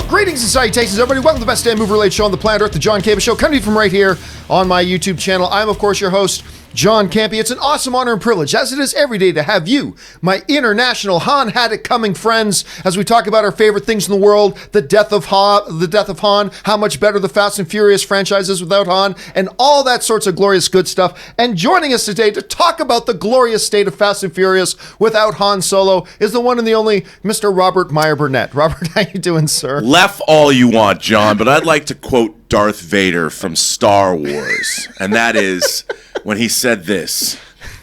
Greetings and salutations, everybody. Welcome to the best damn movie-related show on the planet Earth, the John Campea Show, coming to you from right here on my YouTube channel. I'm, of course, your host, John Campea. It's an awesome honor and privilege, as it is every day, to have you, my international Han Had It Coming friends, as we talk about our favorite things in the world, the death of Han, how much better the Fast and Furious franchise is without Han, and all that sorts of glorious good stuff. And joining us today to talk about the glorious state of Fast and Furious without Han Solo is the one and the only Mr. Robert Meyer Burnett. Robert, how you doing, sir? Laugh all you want, John, but I'd like to quote Darth Vader from Star Wars, and that is when he said this: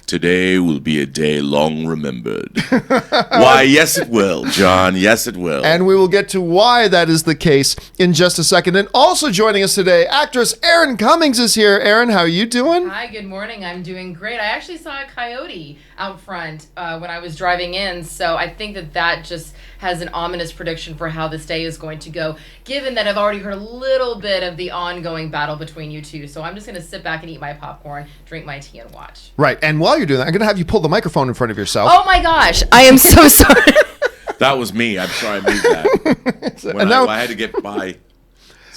"Today will be a day long remembered." Why, yes it will, John, yes it will. And we will get to why that is the case in just a second. And also joining us today, actress Erin Cummings is here. Erin, how are you doing? Hi, good morning. I'm doing great. I actually saw a coyote out front when I was driving in, so I think that just has an ominous prediction for how this day is going to go, given that I've already heard a little bit of the ongoing battle between you two. So I'm just going to sit back and eat my popcorn, drink my tea, and watch. Right, and while you're doing that, I'm going to have you pull the microphone in front of yourself. Oh my gosh, I am so sorry. That was me. I'm sorry I moved that. When I had to get by.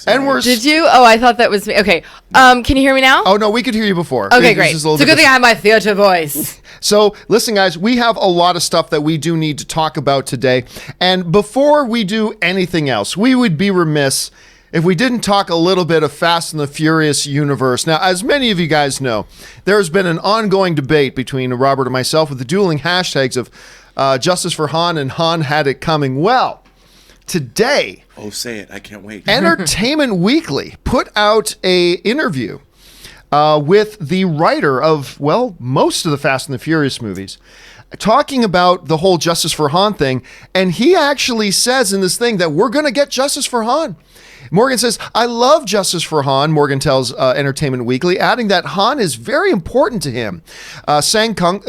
And we're Did you? Oh, I thought that was me. Okay. Can you hear me now? Oh, no, we could hear you before. Okay, great. It's a good thing I have my theater voice. So, listen, guys, we have a lot of stuff that we do need to talk about today. And before we do anything else, we would be remiss if we didn't talk a little bit of Fast and the Furious universe. Now, as many of you guys know, there's been an ongoing debate between Robert and myself with the dueling hashtags of Justice for Han and Han Had It Coming. Well, today... Oh, say it. I can't wait. Entertainment Weekly put out a interview with the writer of, well, most of the Fast and the Furious movies, talking about the whole Justice for Han thing. And he actually says in this thing that we're going to get Justice for Han. Morgan says, "I love Justice for Han," Morgan tells Entertainment Weekly, adding that Han is very important to him. Sang Kang,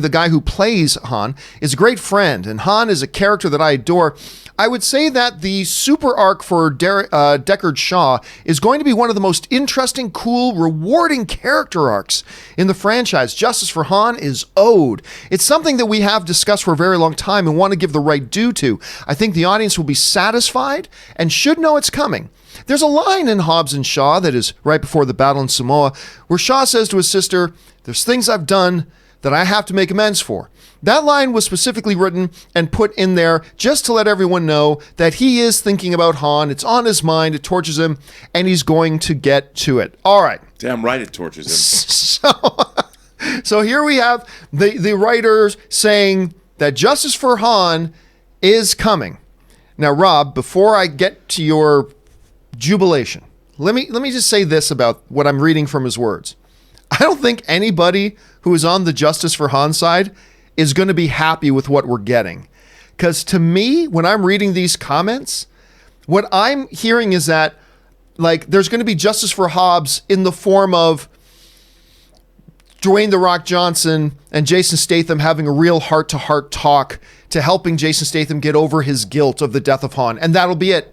the guy who plays Han, is a great friend, and Han is a character that I adore. I would say that the super arc for Deckard Shaw is going to be one of the most interesting, cool, rewarding character arcs in the franchise. Justice for Han is owed. It's something that we have discussed for a very long time and want to give the right due to. I think the audience will be satisfied and should know it's coming. There's a line in Hobbs and Shaw that is right before the battle in Samoa where Shaw says to his sister, "There's things I've done that I have to make amends for." That line was specifically written and put in there just to let everyone know that he is thinking about Han. It's on his mind. It tortures him, and he's going to get to it. All right. Damn right it tortures him. So here we have the writers saying that Justice for Han is coming. Now, Rob, before I get to your jubilation, let me just say this about what I'm reading from his words. I don't think anybody who is on the Justice for Han side is going to be happy with what we're getting. Because to me, when I'm reading these comments, what I'm hearing is that, like, there's going to be Justice for Hobbs in the form of Dwayne "The Rock" Johnson and Jason Statham having a real heart-to-heart talk to helping Jason Statham get over his guilt of the death of Han. And that'll be it.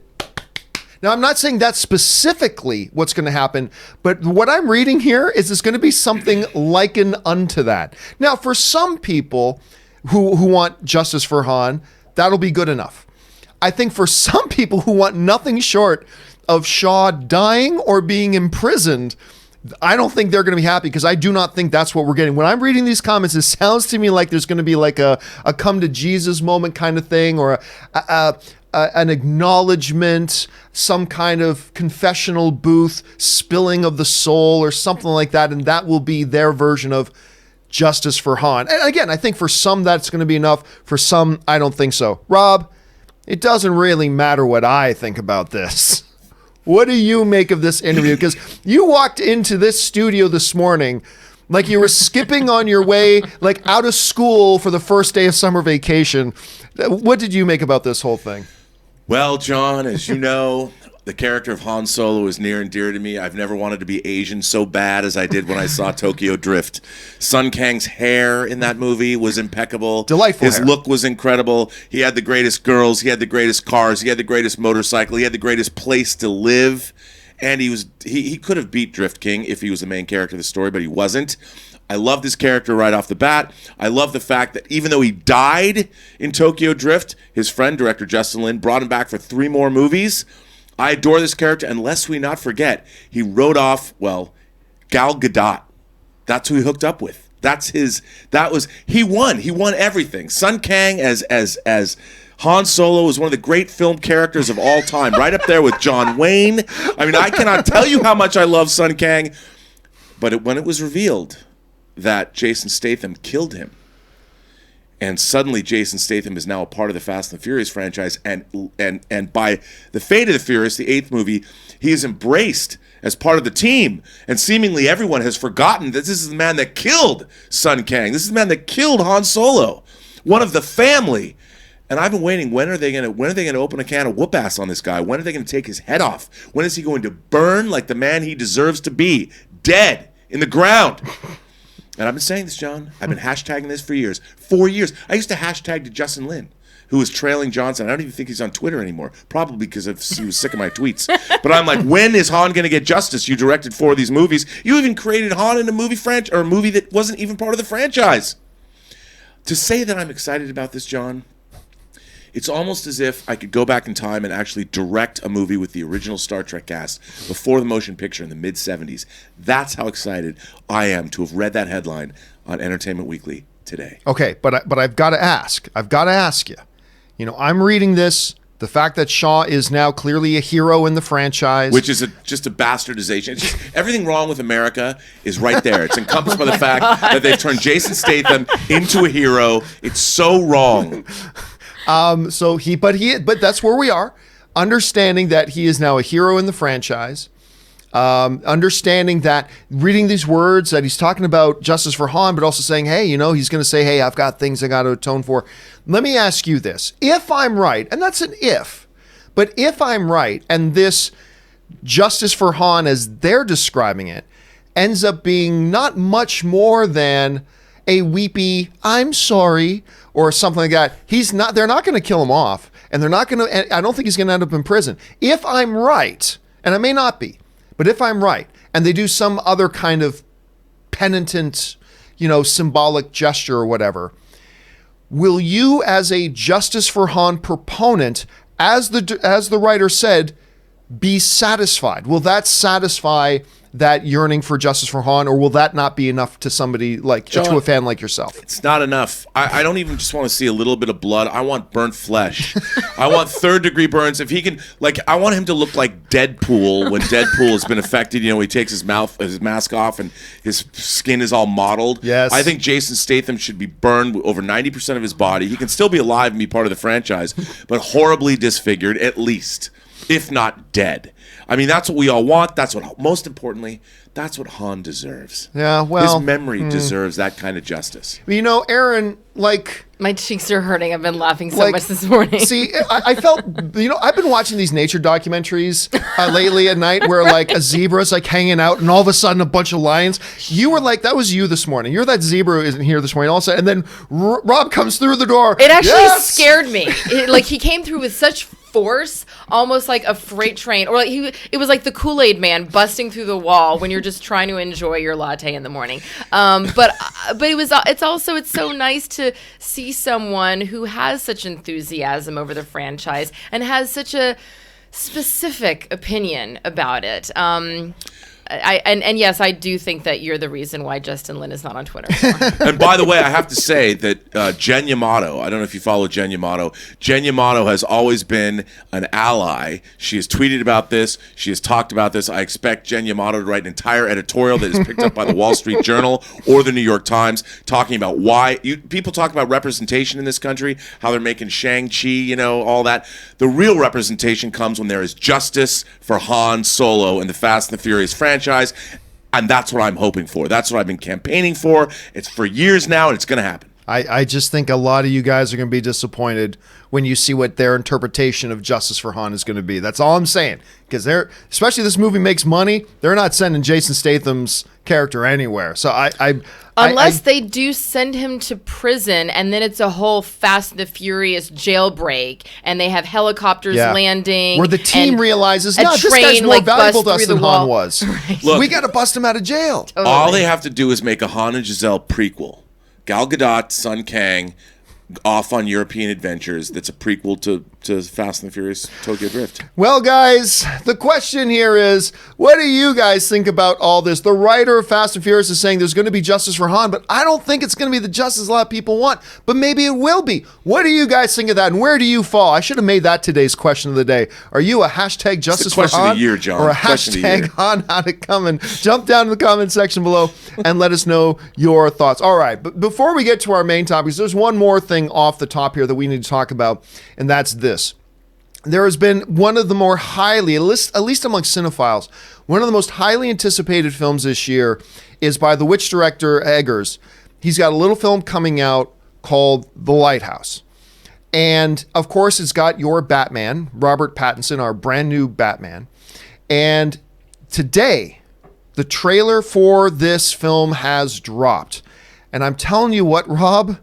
Now, I'm not saying that's specifically what's going to happen, but what I'm reading here is it's going to be something likened unto that. Now, for some people who want Justice for Han, that'll be good enough. I think for some people who want nothing short of Shaw dying or being imprisoned, I don't think they're going to be happy, because I do not think that's what we're getting. When I'm reading these comments, it sounds to me like there's going to be like a come to Jesus moment kind of thing, or an acknowledgement, some kind of confessional booth spilling of the soul or something like that, and that will be their version of Justice for Han. And again, I think for some that's going to be enough. For some, I don't think so. Rob, it doesn't really matter what I think about this. What do you make of this interview? Because you walked into this studio this morning like you were skipping on your way, like out of school for the first day of summer vacation. What did you make about this whole thing? Well, John, as you know, the character of Han Solo is near and dear to me. I've never wanted to be Asian so bad as I did when I saw Tokyo Drift. Sun Kang's hair in that movie was impeccable. Delightful His hair. look was incredible. He had the greatest girls. He had the greatest cars. He had the greatest motorcycle. He had the greatest place to live. and he could have beat Drift King if he was the main character of the story, but he wasn't. I love this character right off the bat. I love the fact that even though he died in Tokyo Drift, his friend, director Justin Lin, brought him back for 3 more movies. I adore this character, and lest we not forget, he wrote off, Gal Gadot. That's who he hooked up with. He won everything. Sun Kang as Han Solo is one of the great film characters of all time, right up there with John Wayne. I mean, I cannot tell you how much I love Sun Kang, but when it was revealed that Jason Statham killed him, and suddenly Jason Statham is now a part of the Fast and the Furious franchise, and by the fate of the Furious, the 8th movie, he is embraced as part of the team, and seemingly everyone has forgotten that this is the man that killed Sun Kang. This is the man that killed Han Solo, one of the family. And I've been waiting. When are they going to open a can of whoop ass on this guy? When are they going to take his head off? When is he going to burn like the man he deserves to be, dead in the ground? And I've been saying this, John. I've been hashtagging this for years. 4 years. I used to hashtag to Justin Lin, who was trailing Johnson. I don't even think he's on Twitter anymore, probably because he was sick of my tweets. But I'm like, when is Han going to get justice? You directed 4 of these movies. You even created Han in a movie a movie that wasn't even part of the franchise. To say that I'm excited about this, John, it's almost as if I could go back in time and actually direct a movie with the original Star Trek cast before the motion picture in the mid-'70s. That's how excited I am to have read that headline on Entertainment Weekly today. Okay, but I've got to ask. You. You know, I'm reading this. The fact that Shaw is now clearly a hero in the franchise, which is just a bastardization. It's just, everything wrong with America is right there. It's encompassed by the fact that they've turned Jason Statham into a hero. It's so wrong. But that's where we are. Understanding that he is now a hero in the franchise. Understanding that, reading these words that he's talking about justice for Han, but also saying, hey, he's going to say, hey, I've got things I got to atone for. Let me ask you this. If I'm right, and that's an if, but if I'm right, and this justice for Han, as they're describing it, ends up being not much more than a weepy, I'm sorry, or something like that, they're not going to kill him off, and I don't think he's going to end up in prison. If I'm right, and I may not be, but if I'm right, and they do some other kind of penitent, symbolic gesture or whatever, will you, as a justice for Han proponent, as the writer said, be satisfied? Will that satisfy that yearning for justice for Han, or will that not be enough to somebody to a fan like yourself? It's not enough. I don't even just want to see a little bit of blood. I want burnt flesh. I want 3rd-degree burns. If he can, I want him to look like Deadpool when Deadpool has been affected. He takes his mask off and his skin is all mottled. Yes. I think Jason Statham should be burned over 90% of his body. He can still be alive and be part of the franchise, but horribly disfigured at least, if not dead. I mean, that's what we all want. Most importantly, that's what Han deserves. Yeah, well, his memory deserves that kind of justice. Erin, my cheeks are hurting. I've been laughing so much this morning. See, I felt, I've been watching these nature documentaries lately at night where a zebra's hanging out and all of a sudden a bunch of lions. You were that was you this morning. You're that zebra who isn't here this morning. All of a sudden, and then Rob comes through the door. It actually scared me. He came through with such force, almost like a freight train, or it was like the Kool-Aid man busting through the wall when you're just trying to enjoy your latte in the morning. But it's so nice to see someone who has such enthusiasm over the franchise and has such a specific opinion about it. And yes, I do think that you're the reason why Justin Lin is not on Twitter anymore. And by the way, I have to say that Jen Yamato, I don't know if you follow Jen Yamato. Jen Yamato has always been an ally. She has tweeted about this. She has talked about this. I expect Jen Yamato to write an entire editorial that is picked up by the Wall Street Journal or the New York Times, talking about why people talk about representation in this country, how they're making Shang-Chi, all that. The real representation comes when there is justice for Han Solo and the Fast and the Furious franchise. And that's what I'm hoping for. That's what I've been campaigning for. It's for years now, and it's going to happen. I just think a lot of you guys are going to be disappointed when you see what their interpretation of justice for Han is going to be. That's all I'm saying. Because especially this movie makes money, they're not sending Jason Statham's character anywhere. So Unless they do send him to prison, and then it's a whole Fast and the Furious jailbreak, and they have helicopters landing. Where the team realizes, a no, this train, guy's more like, valuable to busts us through than the Han wall. was. Look, we got to bust him out of jail. Totally. All they have to do is make a Han and Giselle prequel. Gal Gadot, Sun Kang, off on European adventures. That's a prequel to Fast and the Furious Tokyo Drift. Well, guys, the question here is, what do you guys think about all this? The writer of Fast and Furious is saying there's going to be justice for Han, but I don't think it's going to be the justice a lot of people want, but maybe it will be. What do you guys think of that, and where do you fall? I should have made that today's question of the day. Are you a hashtag justice for Han? Question of the year, John. Or a Question of the year. hashtag Han had it coming? Jump down in the comment section below and let us know your thoughts. All right, but before we get to our main topics, there's one more thing off the top here that we need to talk about, and that's this. There has been one of the more highly, at least among cinephiles, one of the most highly anticipated films this year is by the Witch director Eggers. He's got a little film coming out called The Lighthouse. And of course, it's got your Batman, Robert Pattinson, our brand new Batman. And today, the trailer for this film has dropped. And I'm telling you what, Rob,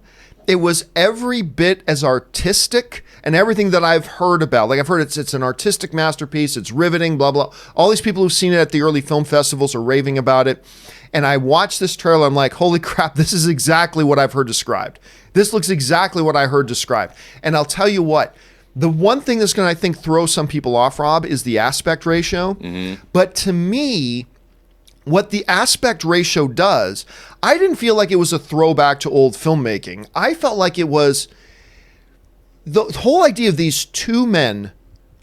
it was every bit as artistic and everything that I've heard about. Like, I've heard it's an artistic masterpiece. It's riveting, blah, blah. All these people who've seen it at the early film festivals are raving about it. And I watched this trailer. I'm like, holy crap, this is exactly what I've heard described. This looks exactly what I heard described. And I'll tell you what, the one thing that's going to, I think, throw some people off, Rob, is the aspect ratio. Mm-hmm. But to me, what the aspect ratio does, I didn't feel like it was a throwback to old filmmaking. I felt like it was the whole idea of these two men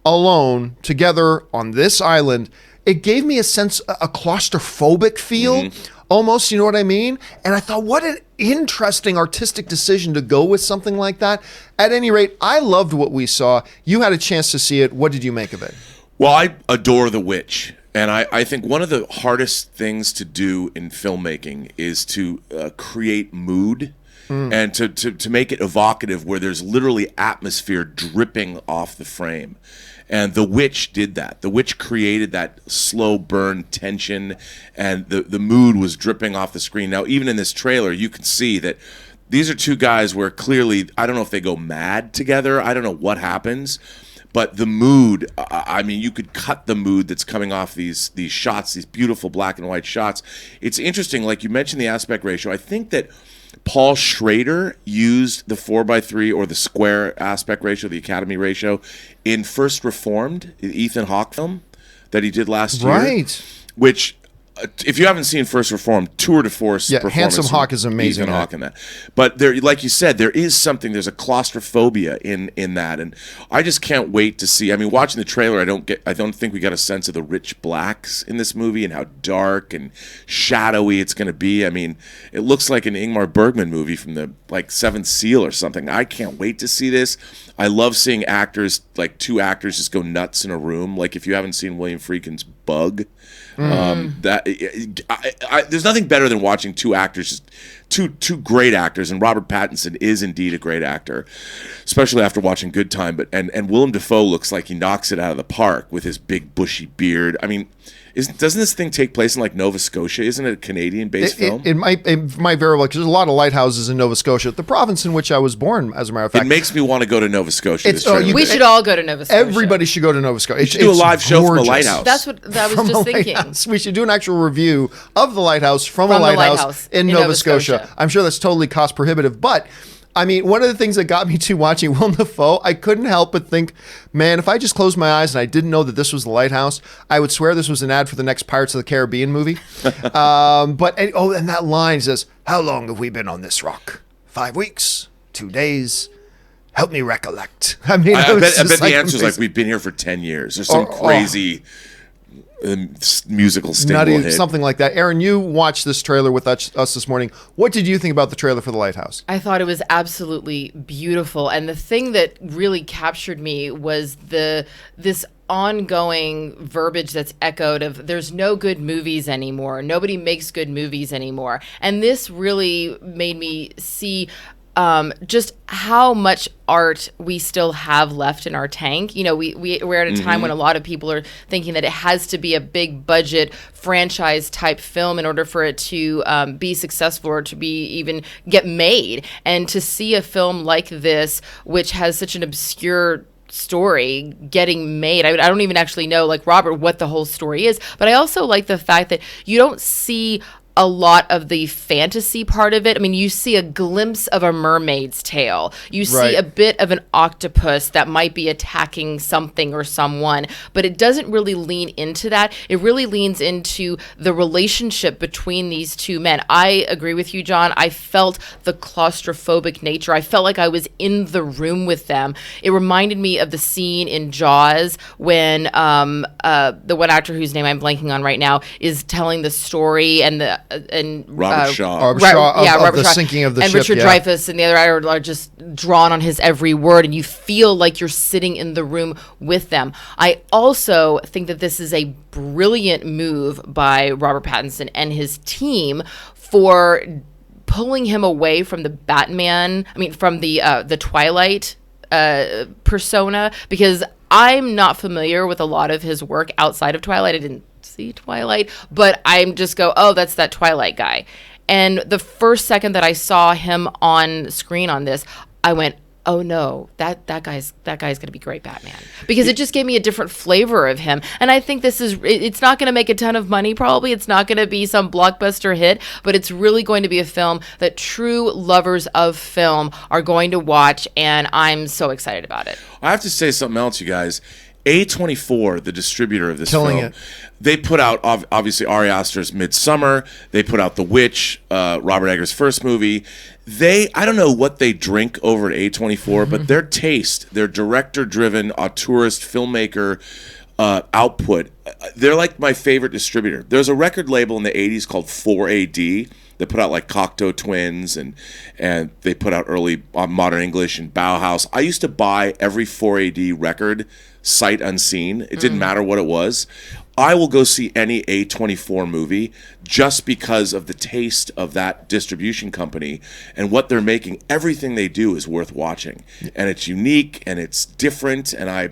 alone together on this island. It gave me a sense, a claustrophobic feel, almost, you know what I mean? And I thought, what an interesting artistic decision to go with something like that. At any rate, I loved what we saw. You had a chance to see it. What did you make of it? Well, I adore The Witch. And I think one of the hardest things to do in filmmaking is to create mood and to make it evocative, where there's literally atmosphere dripping off the frame. And The Witch did that. The Witch created that slow burn tension, and the mood was dripping off the screen. Now, even in this trailer, you can see that these are two guys where clearly, I don't know if they go mad together. I don't know what happens. But the mood, I mean, you could cut the mood that's coming off these shots, these beautiful black and white shots. It's interesting, like you mentioned the aspect ratio. I think that Paul Schrader used the 4:3 or the square aspect ratio, the Academy ratio, in First Reformed, the Ethan Hawke film that he did last year. Right. Which, if you haven't seen First Reformed, tour de force performance. Handsome Hawk is amazing. Ethan Hawke in that. But there, like you said, there is something. There's a claustrophobia in that, and I just can't wait to see. I mean, watching the trailer, I don't think we got a sense of the rich blacks in this movie and how dark and shadowy it's going to be. I mean, it looks like an Ingmar Bergman movie from the Seventh Seal or something. I can't wait to see this. I love seeing actors, like two actors, just go nuts in a room. Like if you haven't seen William Friedkin's Bug. There's nothing better than watching two actors, just two great actors, and Robert Pattinson is indeed a great actor, especially after watching Good Time. But and Willem Dafoe looks like he knocks it out of the park with his big bushy beard. I mean, doesn't this thing take place in Nova Scotia? Isn't it a Canadian-based film? It might very well, because there's a lot of lighthouses in Nova Scotia, the province in which I was born, as a matter of fact. It makes me want to go to Nova Scotia. We should all go to Nova Scotia. Everybody should go to Nova Scotia. We should do a live show from a lighthouse. That's what I was just thinking. Lighthouse. We should do an actual review of the lighthouse from a lighthouse in Nova Scotia. I'm sure that's totally cost prohibitive, but I mean, one of the things that got me to watching Willem Dafoe, I couldn't help but think, man, if I just closed my eyes and I didn't know that this was the lighthouse, I would swear this was an ad for the next Pirates of the Caribbean movie. And that line says, "How long have we been on this rock? 5 weeks, 2 days. Help me recollect." I mean, I bet the answer is we've been here for 10 years. There's some crazy musical staple hit. Something like that. Erin, you watched this trailer with us this morning. What did you think about the trailer for The Lighthouse? I thought it was absolutely beautiful, and the thing that really captured me was this ongoing verbiage that's echoed of there's no good movies anymore. Nobody makes good movies anymore. And this really made me see just how much art we still have left in our tank. You know, we're at a time when a lot of people are thinking that it has to be a big budget franchise type film in order for it to be successful or to be even get made. And to see a film like this, which has such an obscure story getting made. I don't even actually know, like Robert, what the whole story is, but I also like the fact that you don't see a lot of the fantasy part of it. I mean, you see a glimpse of a mermaid's tail. You see a bit of an octopus that might be attacking something or someone, but it doesn't really lean into that. It really leans into the relationship between these two men. I agree with you, John. I felt the claustrophobic nature. I felt like I was in the room with them. It reminded me of the scene in Jaws when the one actor whose name I'm blanking on right now is telling the story, and Robert Shaw. Robert Shaw of the sinking of the and ship. Richard Dreyfuss and the other actor are just drawn on his every word, and you feel like you're sitting in the room with them. I also think that this is a brilliant move by Robert Pattinson and his team for pulling him away from the Batman, from the Twilight persona, because I'm not familiar with a lot of his work outside of Twilight. I didn't see Twilight, but I'm just go, oh, that's that Twilight guy. And the first second that I saw him on screen on this, I went, oh no, that guy's going to be great Batman, because it just gave me a different flavor of him. And I think it's not going to make a ton of money, probably. It's not going to be some blockbuster hit, but it's really going to be a film that true lovers of film are going to watch, and I'm so excited about it. I have to say something else, you guys. A24, the distributor of this Killing film, it. They put out, obviously, Ari Aster's Midsummer. They put out The Witch, Robert Eggers' first movie. I don't know what they drink over at A24, but their taste, their director-driven, auteurist, filmmaker output, they're like my favorite distributor. There's a record label in the 80s called 4AD that put out like Cocteau Twins, and they put out early Modern English and Bauhaus. I used to buy every 4AD record sight unseen. It didn't matter what it was. I will go see any A24 movie just because of the taste of that distribution company and what they're making. Everything they do is worth watching, and it's unique and it's different, and I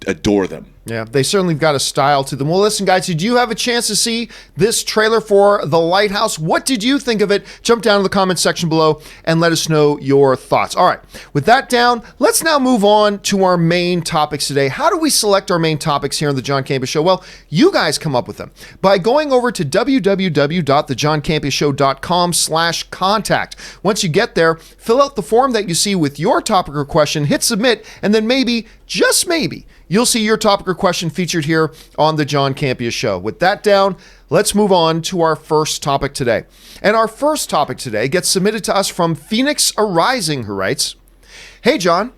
adore them. Yeah, they certainly got a style to them. Well, listen, guys, did you have a chance to see this trailer for The Lighthouse? What did you think of it? Jump down to the comment section below and let us know your thoughts. All right, with that down, let's now move on to our main topics today. How do we select our main topics here on The John Campea Show? Well, you guys come up with them by going over to www.thejohncampeashow.com/contact. Once you get there, fill out the form that you see with your topic or question, hit submit, and then maybe, just maybe, you'll see your topic or question featured here on The John Campea Show. With that down, let's move on to our first topic today. And our first topic today gets submitted to us from Phoenix Arising, who writes, "Hey, John.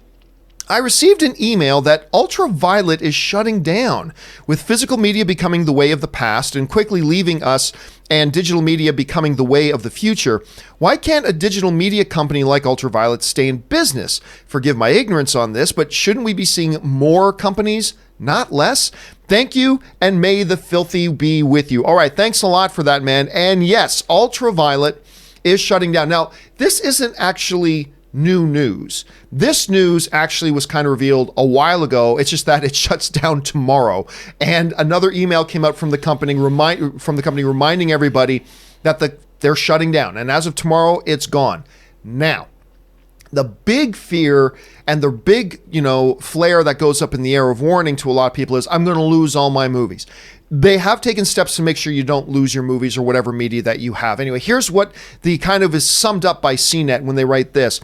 I received an email that UltraViolet is shutting down, with physical media becoming the way of the past and quickly leaving us and digital media becoming the way of the future. Why can't a digital media company like UltraViolet stay in business? Forgive my ignorance on this, but shouldn't we be seeing more companies, not less? Thank you, and may the filthy be with you." All right, thanks a lot for that, man. And yes, UltraViolet is shutting down. Now, this isn't actually new news. This news actually was kind of revealed a while ago. It's just that it shuts down tomorrow. And another email came out from the company reminding everybody that they're shutting down. And as of tomorrow, it's gone. Now, the big fear and the big, flare that goes up in the air of warning to a lot of people is, I'm going to lose all my movies. They have taken steps to make sure you don't lose your movies or whatever media that you have. Anyway, here's what the kind of is summed up by CNET when they write this.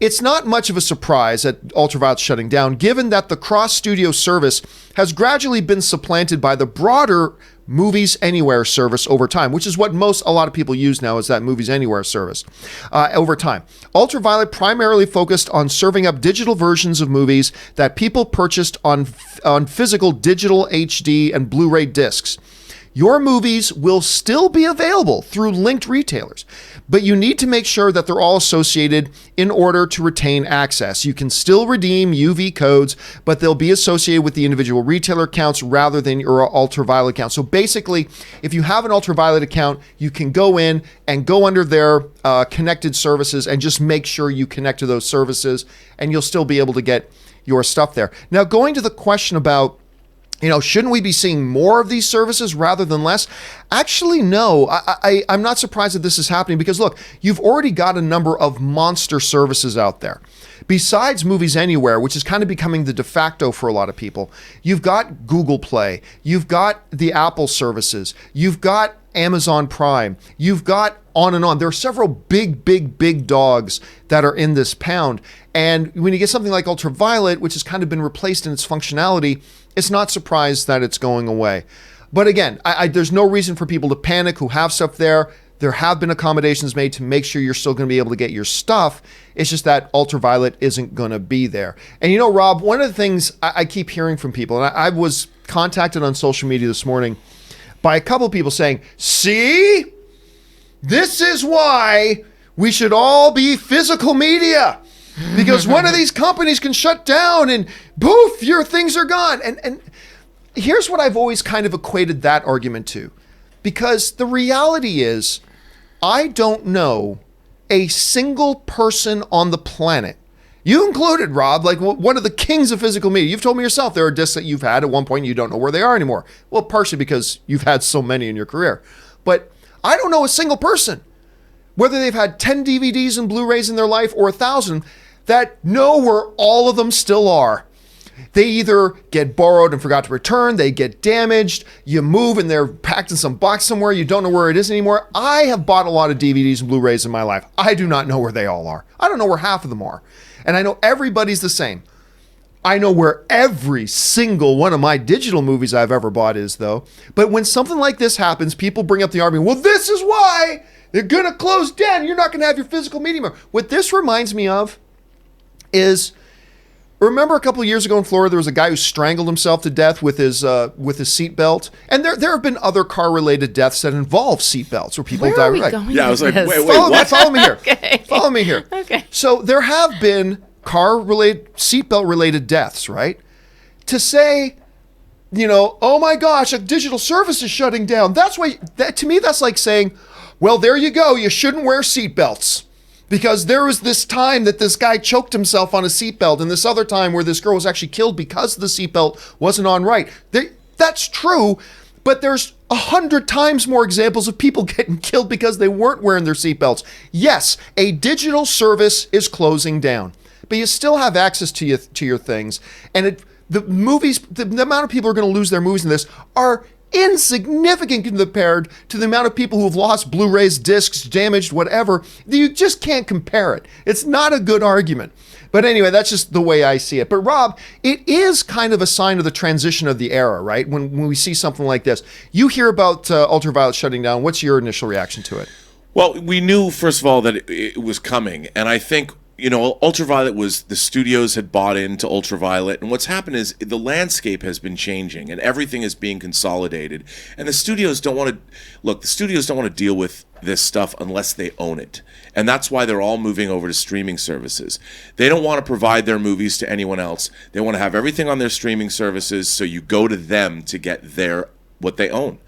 It's not much of a surprise that UltraViolet's shutting down, given that the cross-studio service has gradually been supplanted by the broader Movies Anywhere service over time, which is what a lot of people use now, is that Movies Anywhere service over time. UltraViolet primarily focused on serving up digital versions of movies that people purchased on physical digital HD and Blu-ray discs. your movies will still be available through linked retailers, but you need to make sure that they're all associated in order to retain access. You can still redeem UV codes, but they'll be associated with the individual retailer accounts rather than your UltraViolet account. So basically, if you have an UltraViolet account, you can go in and go under their connected services and just make sure you connect to those services, and you'll still be able to get your stuff there. Now, going to the question about, shouldn't we be seeing more of these services rather than less? Actually, no. I'm not surprised that this is happening because, look, you've already got a number of monster services out there. Besides Movies Anywhere, which is kind of becoming the de facto for a lot of people, you've got Google Play, you've got the Apple services, you've got Amazon Prime, you've got on and on. There are several big dogs that are in this pound. And when you get something like UltraViolet, which has kind of been replaced in its functionality, it's not surprised that it's going away. But again, there's no reason for people to panic who have stuff there. There have been accommodations made to make sure you're still going to be able to get your stuff. It's just that UltraViolet isn't going to be there. And Rob, one of the things I keep hearing from people, and I was contacted on social media this morning by a couple of people saying, see, this is why we should all be physical media. Because one of these companies can shut down and poof, your things are gone. And here's what I've always kind of equated that argument to. Because the reality is, I don't know a single person on the planet, you included, Rob, like one of the kings of physical media. You've told me yourself there are discs that you've had at one point and you don't know where they are anymore. Well, partially because you've had so many in your career. But I don't know a single person, whether they've had 10 DVDs and Blu-rays in their life or 1,000, that know where all of them still are. They either get borrowed and forgot to return, they get damaged, you move and they're packed in some box somewhere, you don't know where it is anymore. I have bought a lot of DVDs and Blu-rays in my life. I do not know where they all are. I don't know where half of them are. And I know everybody's the same. I know where every single one of my digital movies I've ever bought is, though. But when something like this happens, people bring up the argument, well, this is why they're going to close down. You're not going to have your physical media more. What this reminds me of is, remember a couple of years ago in Florida, there was a guy who strangled himself to death with his seatbelt. And there have been other car-related deaths that involve seatbelts where people die. Where are we going Yeah, I was like, with this? wait, Follow me here. Okay. Follow me here. Okay. So there have been car-related, seatbelt-related deaths, right? To say, oh my gosh, a digital service is shutting down. To me, that's like saying, well, there you go. You shouldn't wear seatbelts. Because there was this time that this guy choked himself on a seatbelt, and this other time where this girl was actually killed because the seatbelt wasn't on right. That's true, but there's 100 times more examples of people getting killed because they weren't wearing their seatbelts. Yes, a digital service is closing down, but you still have access to your things. And the amount of people who are going to lose their movies in this are insignificant compared to the amount of people who have lost Blu-rays, discs, damaged, whatever. You just can't compare it. It's not a good argument. But anyway, that's just the way I see it. But Rob, it is kind of a sign of the transition of the era, right? When we see something like this. You hear about UltraViolet shutting down. What's your initial reaction to it? Well, we knew, first of all, that it was coming. And I think, UltraViolet the studios had bought into UltraViolet. And what's happened is the landscape has been changing and everything is being consolidated. And the studios don't want to deal with this stuff unless they own it. And that's why they're all moving over to streaming services. They don't want to provide their movies to anyone else. They want to have everything on their streaming services, so you go to them to get what they own.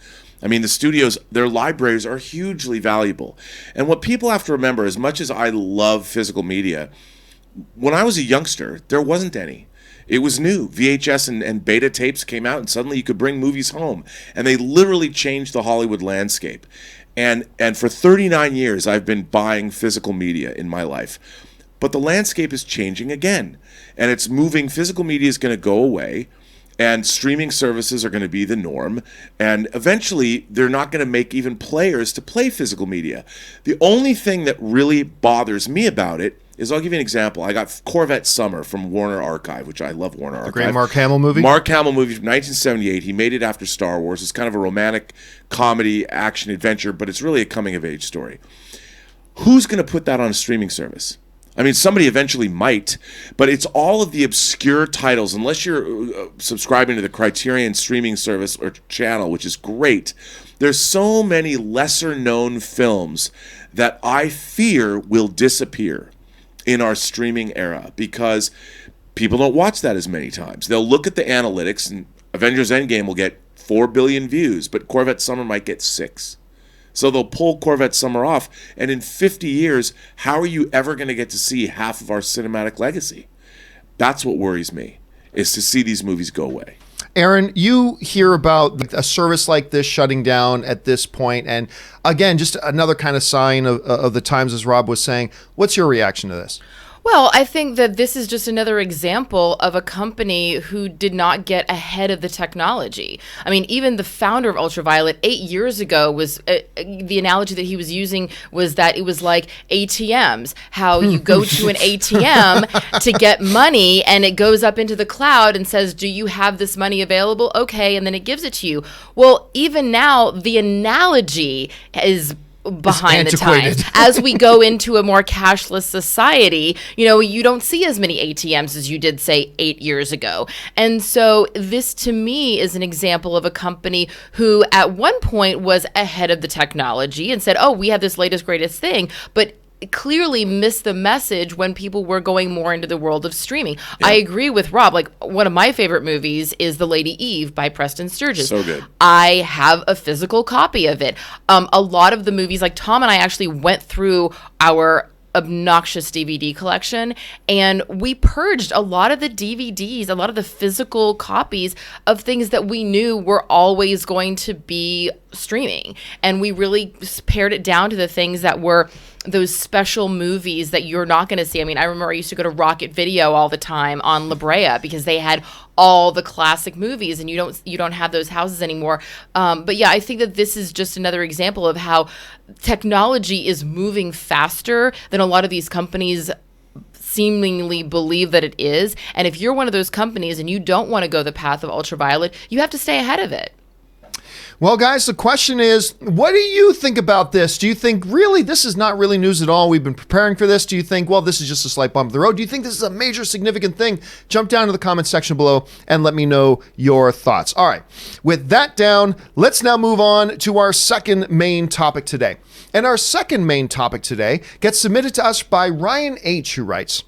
I mean, the studios, their libraries are hugely valuable. And what people have to remember, as much as I love physical media, when I was a youngster, there wasn't any. It was new. VHS and beta tapes came out, and suddenly you could bring movies home. And they literally changed the Hollywood landscape. And for 39 years, I've been buying physical media in my life. But the landscape is changing again. And it's moving. Physical media is going to go away. And streaming services are going to be the norm. And eventually, they're not going to make even players to play physical media. The only thing that really bothers me about it is, I'll give you an example. I got Corvette Summer from Warner Archive, which I love Warner Archive. The great Mark Hamill movie? Mark Hamill movie from 1978. He made it after Star Wars. It's kind of a romantic comedy, action, adventure, but it's really a coming-of-age story. Who's going to put that on a streaming service? I mean, somebody eventually might, but it's all of the obscure titles. Unless you're subscribing to the Criterion streaming service or channel, which is great, there's so many lesser-known films that I fear will disappear in our streaming era because people don't watch that as many times. They'll look at the analytics, and Avengers Endgame will get 4 billion views, but Corvette Summer might get 6. So they'll pull Corvette Summer off, and in 50 years, how are you ever going to get to see half of our cinematic legacy? That's what worries me, is to see these movies go away. Erin, you hear about a service like this shutting down at this point, and again, just another kind of sign of the times, as Rob was saying. What's your reaction to this? Well, I think that this is just another example of a company who did not get ahead of the technology. I mean, even the founder of UltraViolet 8 years ago was the analogy that he was using was that it was like ATMs, how you go to an ATM to get money and it goes up into the cloud and says, do you have this money available? Okay, and then it gives it to you. Well, even now, the analogy is behind the times. As we go into a more cashless society, you don't see as many ATMs as you did, say, 8 years ago. And so this, to me, is an example of a company who at one point was ahead of the technology and said, oh, we have this latest, greatest thing, but clearly missed the message when people were going more into the world of streaming. Yeah. I agree with Rob. Like, one of my favorite movies is The Lady Eve by Preston Sturges. So good. I have a physical copy of it. A lot of the movies, like Tom and I actually went through our obnoxious DVD collection, and we purged a lot of the DVDs, a lot of the physical copies of things that we knew were always going to be streaming. And we really pared it down to the things that were those special movies that you're not going to see. I mean, I remember I used to go to Rocket Video all the time on La Brea because they had all the classic movies, and you don't have those houses anymore. But yeah, I think that this is just another example of how technology is moving faster than a lot of these companies seemingly believe that it is. And if you're one of those companies and you don't want to go the path of UltraViolet, you have to stay ahead of it. Well, guys, the question is, what do you think about this? Do you think, really, this is not really news at all? We've been preparing for this. Do you think, well, this is just a slight bump in the road? Do you think this is a major significant thing? Jump down to the comment section below and let me know your thoughts. All right, with that down, let's now move on to our second main topic today. And our second main topic today gets submitted to us by Ryan H., who writes,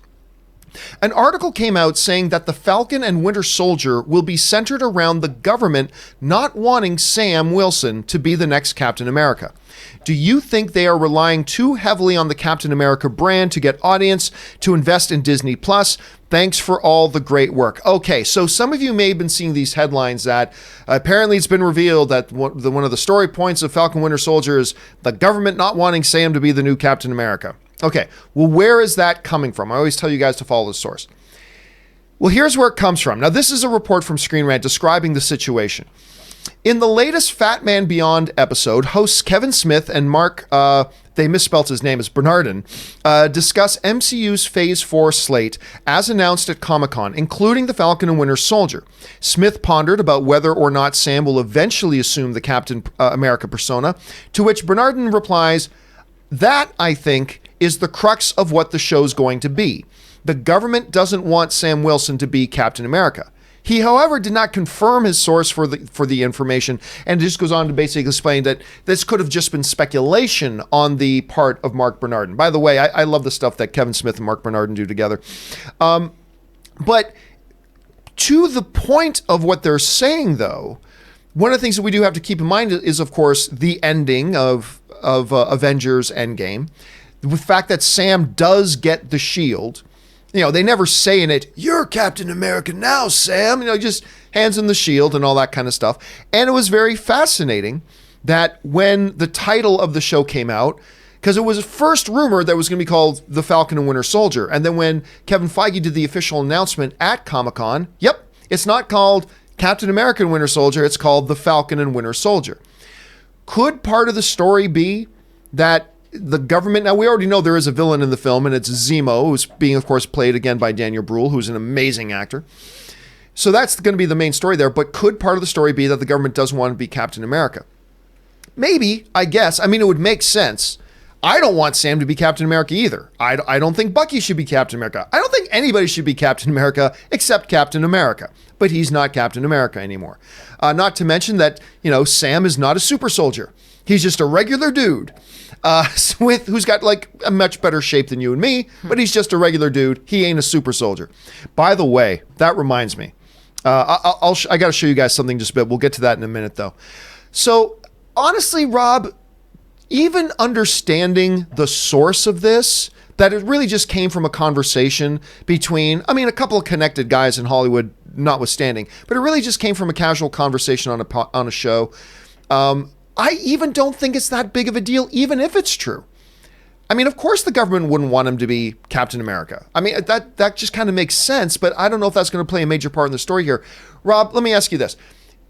an article came out saying that the Falcon and Winter Soldier will be centered around the government not wanting Sam Wilson to be the next Captain America. Do you think they are relying too heavily on the Captain America brand to get audience to invest in Disney Plus? Thanks for all the great work. Okay, so some of you may have been seeing these headlines that apparently it's been revealed that one of the story points of Falcon Winter Soldier is the government not wanting Sam to be the new Captain America. Okay, well, where is that coming from? I always tell you guys to follow the source. Well, here's where it comes from. Now, this is a report from Screen Rant describing the situation. In the latest Fat Man Beyond episode, hosts Kevin Smith and Mark, they misspelled his name as Bernardin, discuss MCU's Phase 4 slate as announced at Comic-Con, including the Falcon and Winter Soldier. Smith pondered about whether or not Sam will eventually assume the Captain America persona, to which Bernardin replies, that, I think, is the crux of what the show's going to be. The government doesn't want Sam Wilson to be Captain America. He, however, did not confirm his source for the information, and just goes on to basically explain that this could have just been speculation on the part of Mark Bernardin. By the way, I love the stuff that Kevin Smith and Mark Bernardin do together. But to the point of what they're saying, though, one of the things that we do have to keep in mind is, of course, the ending of Avengers Endgame. The fact that Sam does get the shield. They never say in it, you're Captain America now, Sam. Just hands him the shield and all that kind of stuff. And it was very fascinating that when the title of the show came out, because it was first rumored that it was going to be called The Falcon and Winter Soldier. And then when Kevin Feige did the official announcement at Comic-Con, yep, it's not called Captain America and Winter Soldier, it's called The Falcon and Winter Soldier. Could part of the story be that the government, now we already know there is a villain in the film, and it's Zemo, who's being, of course, played again by Daniel Bruhl, who's an amazing actor. So that's going to be the main story there, but could part of the story be that the government doesn't want to be Captain America? Maybe, I guess. I mean, it would make sense. I don't want Sam to be Captain America either. I don't think Bucky should be Captain America. I don't think anybody should be Captain America except Captain America. But he's not Captain America anymore. Not to mention that, Sam is not a super soldier. He's just a regular dude who's got like a much better shape than you and me, but he's just a regular dude. He ain't a super soldier. By the way, that reminds me. I got to show you guys something just a bit. We'll get to that in a minute, though. So, honestly, Rob, even understanding the source of this, that it really just came from a conversation between, a couple of connected guys in Hollywood, notwithstanding, but it really just came from a casual conversation on a show. I even don't think it's that big of a deal, even if it's true. Of course the government wouldn't want him to be Captain America. That just kind of makes sense, but I don't know if that's going to play a major part in the story here. Rob, let me ask you this.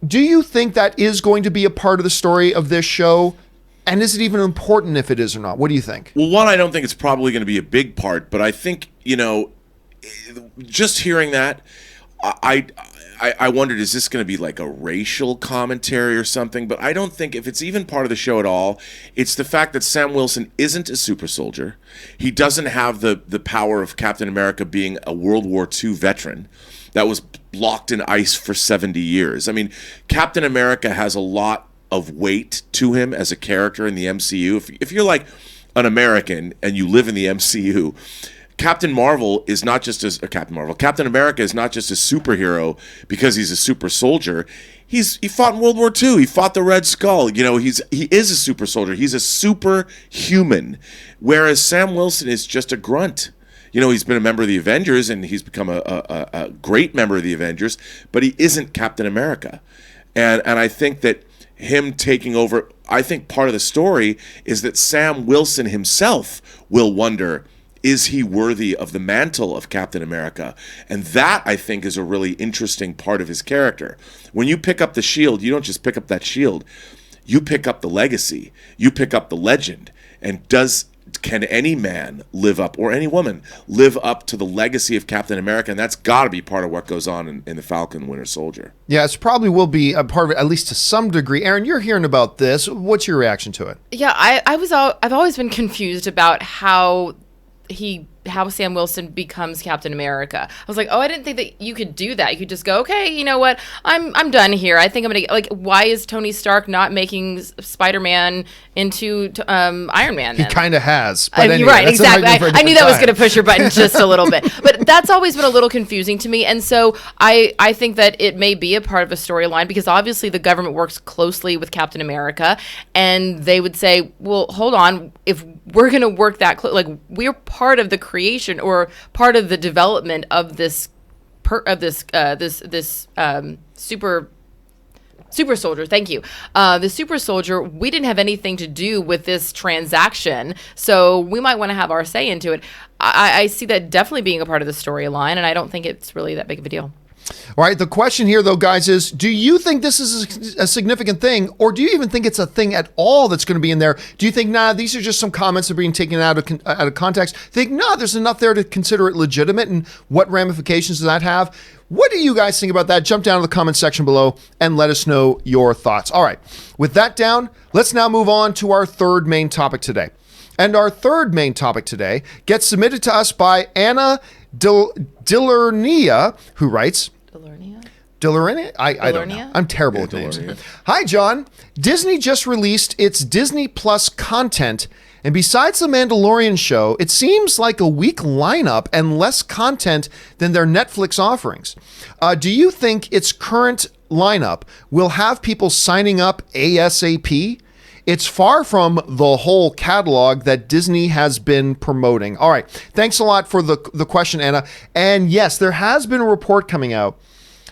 Do you think that is going to be a part of the story of this show? And is it even important if it is or not? What do you think? Well, one, I don't think it's probably going to be a big part, but I think, just hearing that, I wondered, is this going to be like a racial commentary or something? But I don't think, if it's even part of the show at all, it's the fact that Sam Wilson isn't a super soldier. He doesn't have the power of Captain America being a World War II veteran that was locked in ice for 70 years. Captain America has a lot of weight to him as a character in the MCU. If you're like an American and you live in the MCU, Captain America is not just a superhero because he's a super soldier. He fought in World War II. He fought the Red Skull. He is a super soldier. He's a superhuman, whereas Sam Wilson is just a grunt. He's been a member of the Avengers and he's become a great member of the Avengers, but he isn't Captain America. And I think that him taking over, I think part of the story is that Sam Wilson himself will wonder, is he worthy of the mantle of Captain America? And that, I think, is a really interesting part of his character. When you pick up the shield, you don't just pick up that shield. You pick up the legacy. You pick up the legend. And can any man live up, or any woman, live up to the legacy of Captain America? And that's got to be part of what goes on in the Falcon Winter Soldier. Yeah, it probably will be a part of it, at least to some degree. Erin, you're hearing about this. What's your reaction to it? Yeah, I've always been confused about how Sam Wilson becomes Captain America. I was like, I didn't think that you could do that. You could just go, okay, you know what? I'm done here. I think I'm gonna why is Tony Stark not making Spider-Man into Iron Man then? He kind of has. But anyway, right, exactly. I knew that was going to push your button just a little bit. But that's always been a little confusing to me. And so I think that it may be a part of a storyline because obviously the government works closely with Captain America and they would say, well, hold on, if we're going to work that we're part of the creation or part of the development of this super soldier. Thank you. The super soldier, we didn't have anything to do with this transaction, so we might want to have our say into it. I see that definitely being a part of the storyline, and I don't think it's really that big of a deal. All right, the question here, though, guys, is do you think this is a significant thing, or do you even think it's a thing at all that's going to be in there? Do you think, these are just some comments that are being taken out of context? Think, there's enough there to consider it legitimate, and what ramifications does that have? What do you guys think about that? Jump down to the comment section below and let us know your thoughts. All right, with that down, let's now move on to our third main topic today. And our third main topic today gets submitted to us by Anna Dillernia, who writes... Dillernia? I don't know. I'm terrible with names. Hi, John. Disney just released its Disney Plus content, and besides the Mandalorian show, it seems like a weak lineup and less content than their Netflix offerings. Do you think its current lineup will have people signing up ASAP? It's far from the whole catalog that Disney has been promoting. All right. Thanks a lot for the question, Anna. And yes, there has been a report coming out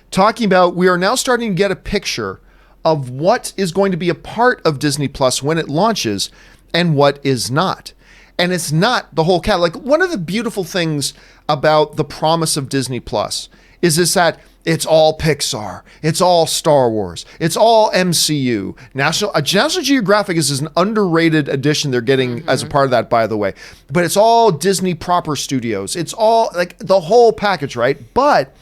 talking about we are now starting to get a picture of what is going to be a part of Disney Plus when it launches and what is not. And it's not the whole catalog. One of the beautiful things about the promise of Disney Plus is that it's all Pixar, it's all Star Wars, it's all MCU. National Geographic is an underrated addition they're getting as a part of that, by the way. But it's all Disney proper studios. It's all like the whole package, right? But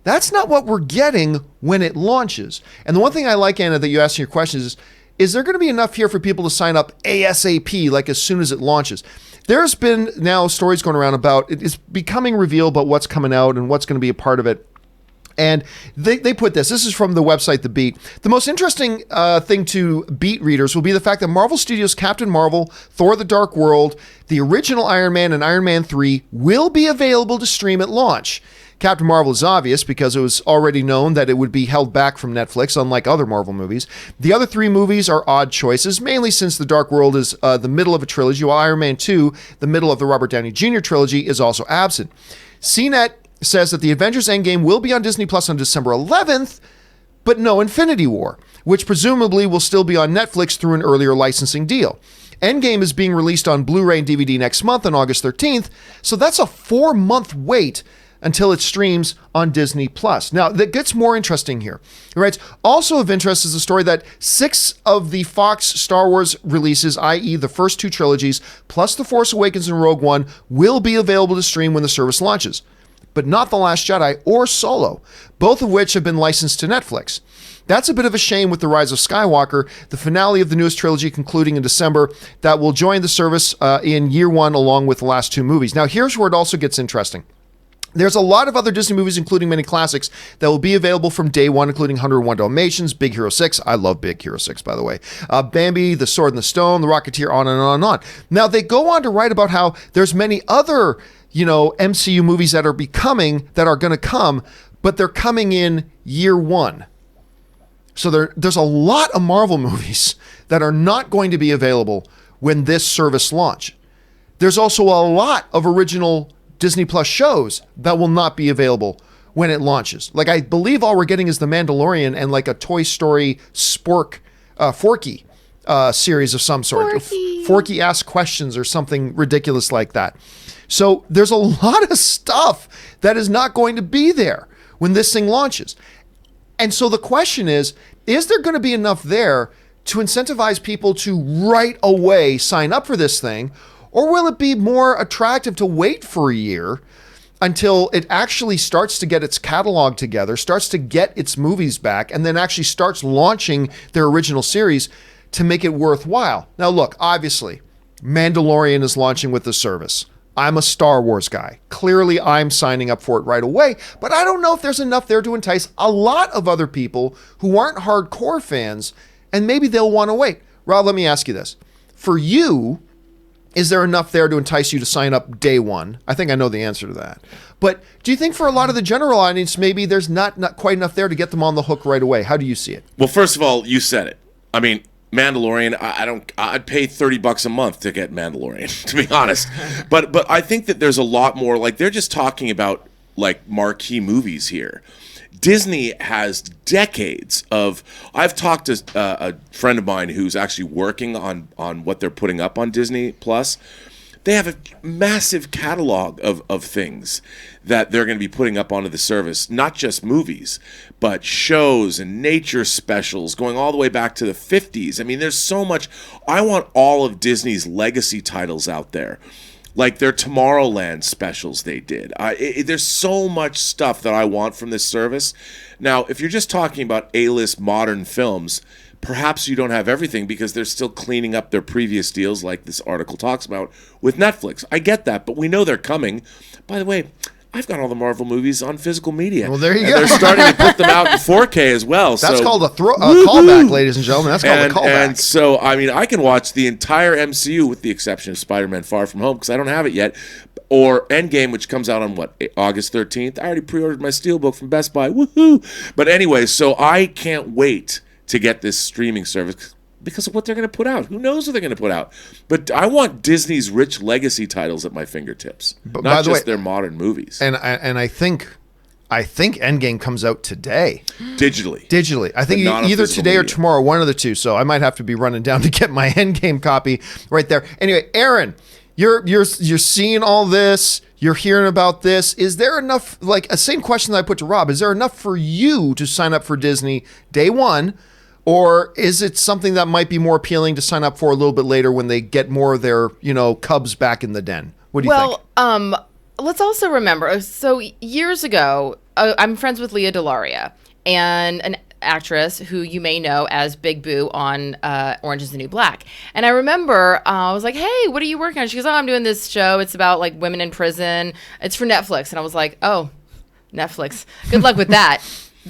that's not what we're getting when it launches. And the one thing I like, Anna, that you asked in your question is is there going to be enough here for people to sign up ASAP, like as soon as it launches? There's been now stories going around about it is becoming revealed about what's coming out and what's going to be a part of it. And they put this is from the website The Beat. The most interesting thing to Beat readers will be the fact that Marvel Studios' Captain Marvel, Thor the Dark World, the original Iron Man, and Iron Man 3 will be available to stream at launch. Captain Marvel is obvious because it was already known that it would be held back from Netflix, unlike other Marvel movies. The other 3 movies are odd choices, mainly since The Dark World is the middle of a trilogy, while Iron Man 2, the middle of the Robert Downey Jr. trilogy, is also absent. CNET says that the Avengers Endgame will be on Disney Plus on December 11th, but no Infinity War, which presumably will still be on Netflix through an earlier licensing deal. Endgame is being released on Blu-ray and DVD next month on August 13th, so that's a 4-month wait until it streams on Disney Plus. Now, that gets more interesting here. He writes, also of interest is the story that 6 of the Fox Star Wars releases, i.e. the first 2 trilogies, plus The Force Awakens and Rogue One, will be available to stream when the service launches, but not The Last Jedi or Solo, both of which have been licensed to Netflix. That's a bit of a shame with The Rise of Skywalker, the finale of the newest trilogy concluding in December, that will join the service in year 1 along with the last 2 movies. Now, here's where it also gets interesting. There's a lot of other Disney movies, including many classics, that will be available from day one, including 101 Dalmatians, Big Hero 6. I love Big Hero 6, by the way. Bambi, The Sword and the Stone, The Rocketeer, on and on and on. Now, they go on to write about how there's many other, MCU movies that are going to come, but they're coming in year 1. So there's a lot of Marvel movies that are not going to be available when this service launch. There's also a lot of original Disney Plus shows that will not be available when it launches. Like, I believe all we're getting is The Mandalorian and like a Toy Story Forky series of some sort. Forky Asks Questions or something ridiculous like that. So there's a lot of stuff that is not going to be there when this thing launches. And so the question is there going to be enough there to incentivize people to right away sign up for this thing? Or will it be more attractive to wait for a year until it actually starts to get its catalog together, starts to get its movies back, and then actually starts launching their original series to make it worthwhile? Now, look, obviously, Mandalorian is launching with the service. I'm a Star Wars guy. Clearly, I'm signing up for it right away, but I don't know if there's enough there to entice a lot of other people who aren't hardcore fans, and maybe they'll want to wait. Rob, let me ask you this. For you, is there enough there to entice you to sign up day one? I think I know the answer to that. But do you think for a lot of the general audience, maybe there's not quite enough there to get them on the hook right away? How do you see it? Well, first of all, you said it. I mean, Mandalorian, I'd pay $30 a month to get Mandalorian, to be honest. But I think that there's a lot more, like, they're just talking about, like, marquee movies here. Disney has decades of. I've talked to a friend of mine who's actually working on what they're putting up on Disney Plus. They have a massive catalog of things that they're going to be putting up onto the service, not just movies, but shows and nature specials going all the way back to the 50s. I mean, there's so much. I want all of Disney's legacy titles out there. Like their Tomorrowland specials they did. There's so much stuff that I want from this service. Now, if you're just talking about A-list modern films, perhaps you don't have everything because they're still cleaning up their previous deals like this article talks about with Netflix. I get that, but we know they're coming. By the way, I've got all the Marvel movies on physical media. Well, there you go. They're starting to put them out in 4K as well. That's called a callback, ladies and gentlemen. That's called a callback. And so, I mean, I can watch the entire MCU with the exception of Spider-Man Far From Home because I don't have it yet. Or Endgame, which comes out on, August 13th. I already pre-ordered my Steelbook from Best Buy. Woohoo! But anyway, so I can't wait to get this streaming service because of what they're going to put out. Who knows what they're going to put out? But I want Disney's rich legacy titles at my fingertips, but not just their modern movies. And I think Endgame comes out today. Digitally. I think either today or tomorrow, one of the two. So I might have to be running down to get my Endgame copy right there. Anyway, Erin, you're seeing all this. You're hearing about this. Is there enough, like a same question that I put to Rob, is there enough for you to sign up for Disney day one? Or is it something that might be more appealing to sign up for a little bit later when they get more of their, cubs back in the den? What do you think? Well, let's also remember, so years ago, I'm friends with Leah DeLaria, and actress who you may know as Big Boo on Orange is the New Black. And I remember I was like, hey, what are you working on? She goes, oh, I'm doing this show. It's about like women in prison. It's for Netflix. And I was like, oh, Netflix. Good luck with that.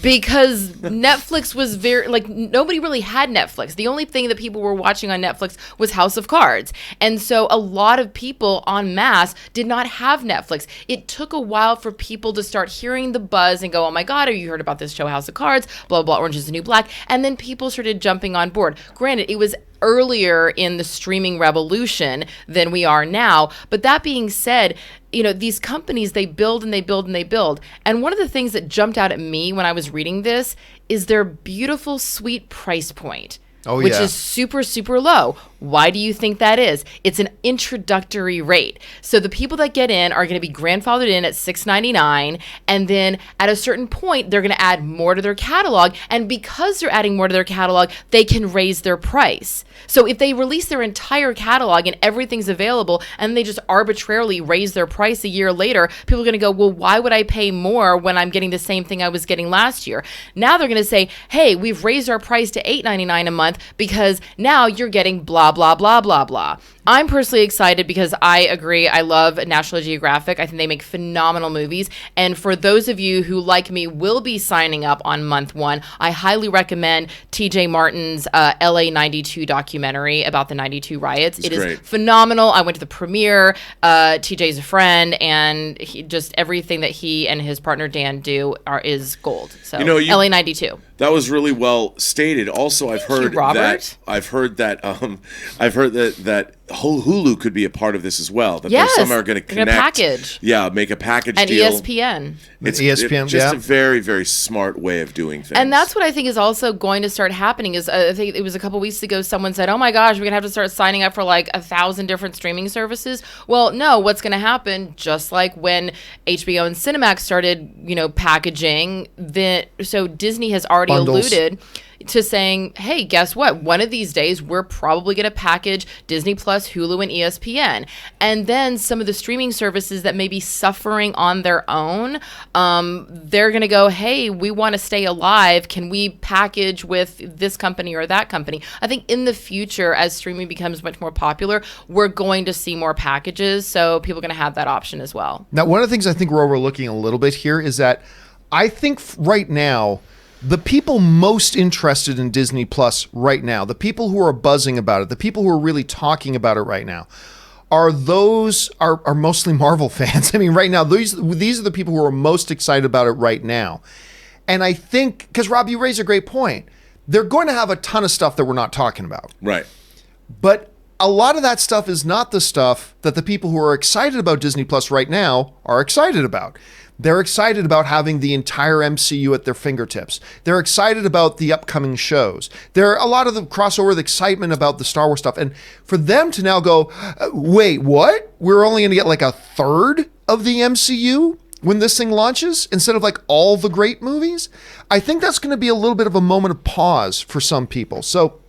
Because Netflix was very, like, nobody really had Netflix. The only thing that people were watching on Netflix was House of Cards. And so a lot of people en masse did not have Netflix. It took a while for people to start hearing the buzz and go, oh my God, have you heard about this show, House of Cards? Blah, blah, Orange is the New Black. And then people started jumping on board. Granted, it was earlier in the streaming revolution than we are now. But that being said, you know, these companies, they build and they build and they build. And one of the things that jumped out at me when I was reading this is their beautiful, sweet price point. Which is super, super low. Why do you think that is? It's an introductory rate. So the people that get in are going to be grandfathered in at $6.99, and then at a certain point, they're going to add more to their catalog. And because they're adding more to their catalog, they can raise their price. So if they release their entire catalog and everything's available, and they just arbitrarily raise their price a year later, people are going to go, well, why would I pay more when I'm getting the same thing I was getting last year? Now they're going to say, hey, we've raised our price to $8.99 a month because now you're getting blah, blah, blah, blah, blah. I'm personally excited because I agree. I love National Geographic. I think they make phenomenal movies. And for those of you who, like me, will be signing up on month one, I highly recommend TJ Martin's LA 92 documentary about the 92 riots. It is phenomenal. I went to the premiere. TJ's a friend, and just everything that he and his partner Dan do is gold. So LA 92. That was really well stated. Also, I've heard that Hulu could be a part of this as well. That yes, they somehow are going to connect. Package. Yeah, make a package and deal. ESPN. It's just a very, very smart way of doing things. And that's what I think is also going to start happening. Is I think it was a couple weeks ago someone said, "Oh my gosh, we're gonna have to start signing up for like 1,000 different streaming services." Well, no. What's going to happen? Just like when HBO and Cinemax started, packaging. So Disney has already alluded to saying, hey, guess what? One of these days, we're probably going to package Disney Plus, Hulu, and ESPN. And then some of the streaming services that may be suffering on their own, they're going to go, hey, we want to stay alive. Can we package with this company or that company? I think in the future, as streaming becomes much more popular, we're going to see more packages. So people are going to have that option as well. Now, one of the things I think we're overlooking a little bit here is that I think right now, the people most interested in Disney Plus right now, the people who are buzzing about it, the people who are really talking about it right now, are mostly Marvel fans. I mean, right now, these are the people who are most excited about it right now. And I think, because Rob, you raise a great point, they're going to have a ton of stuff that we're not talking about. Right. But a lot of that stuff is not the stuff that the people who are excited about Disney Plus right now are excited about. They're excited about having the entire MCU at their fingertips. They're excited about the upcoming shows. There are a lot of the crossover, the excitement about the Star Wars stuff. And for them to now go, wait, what? We're only going to get like a third of the MCU when this thing launches instead of like all the great movies? I think that's going to be a little bit of a moment of pause for some people. So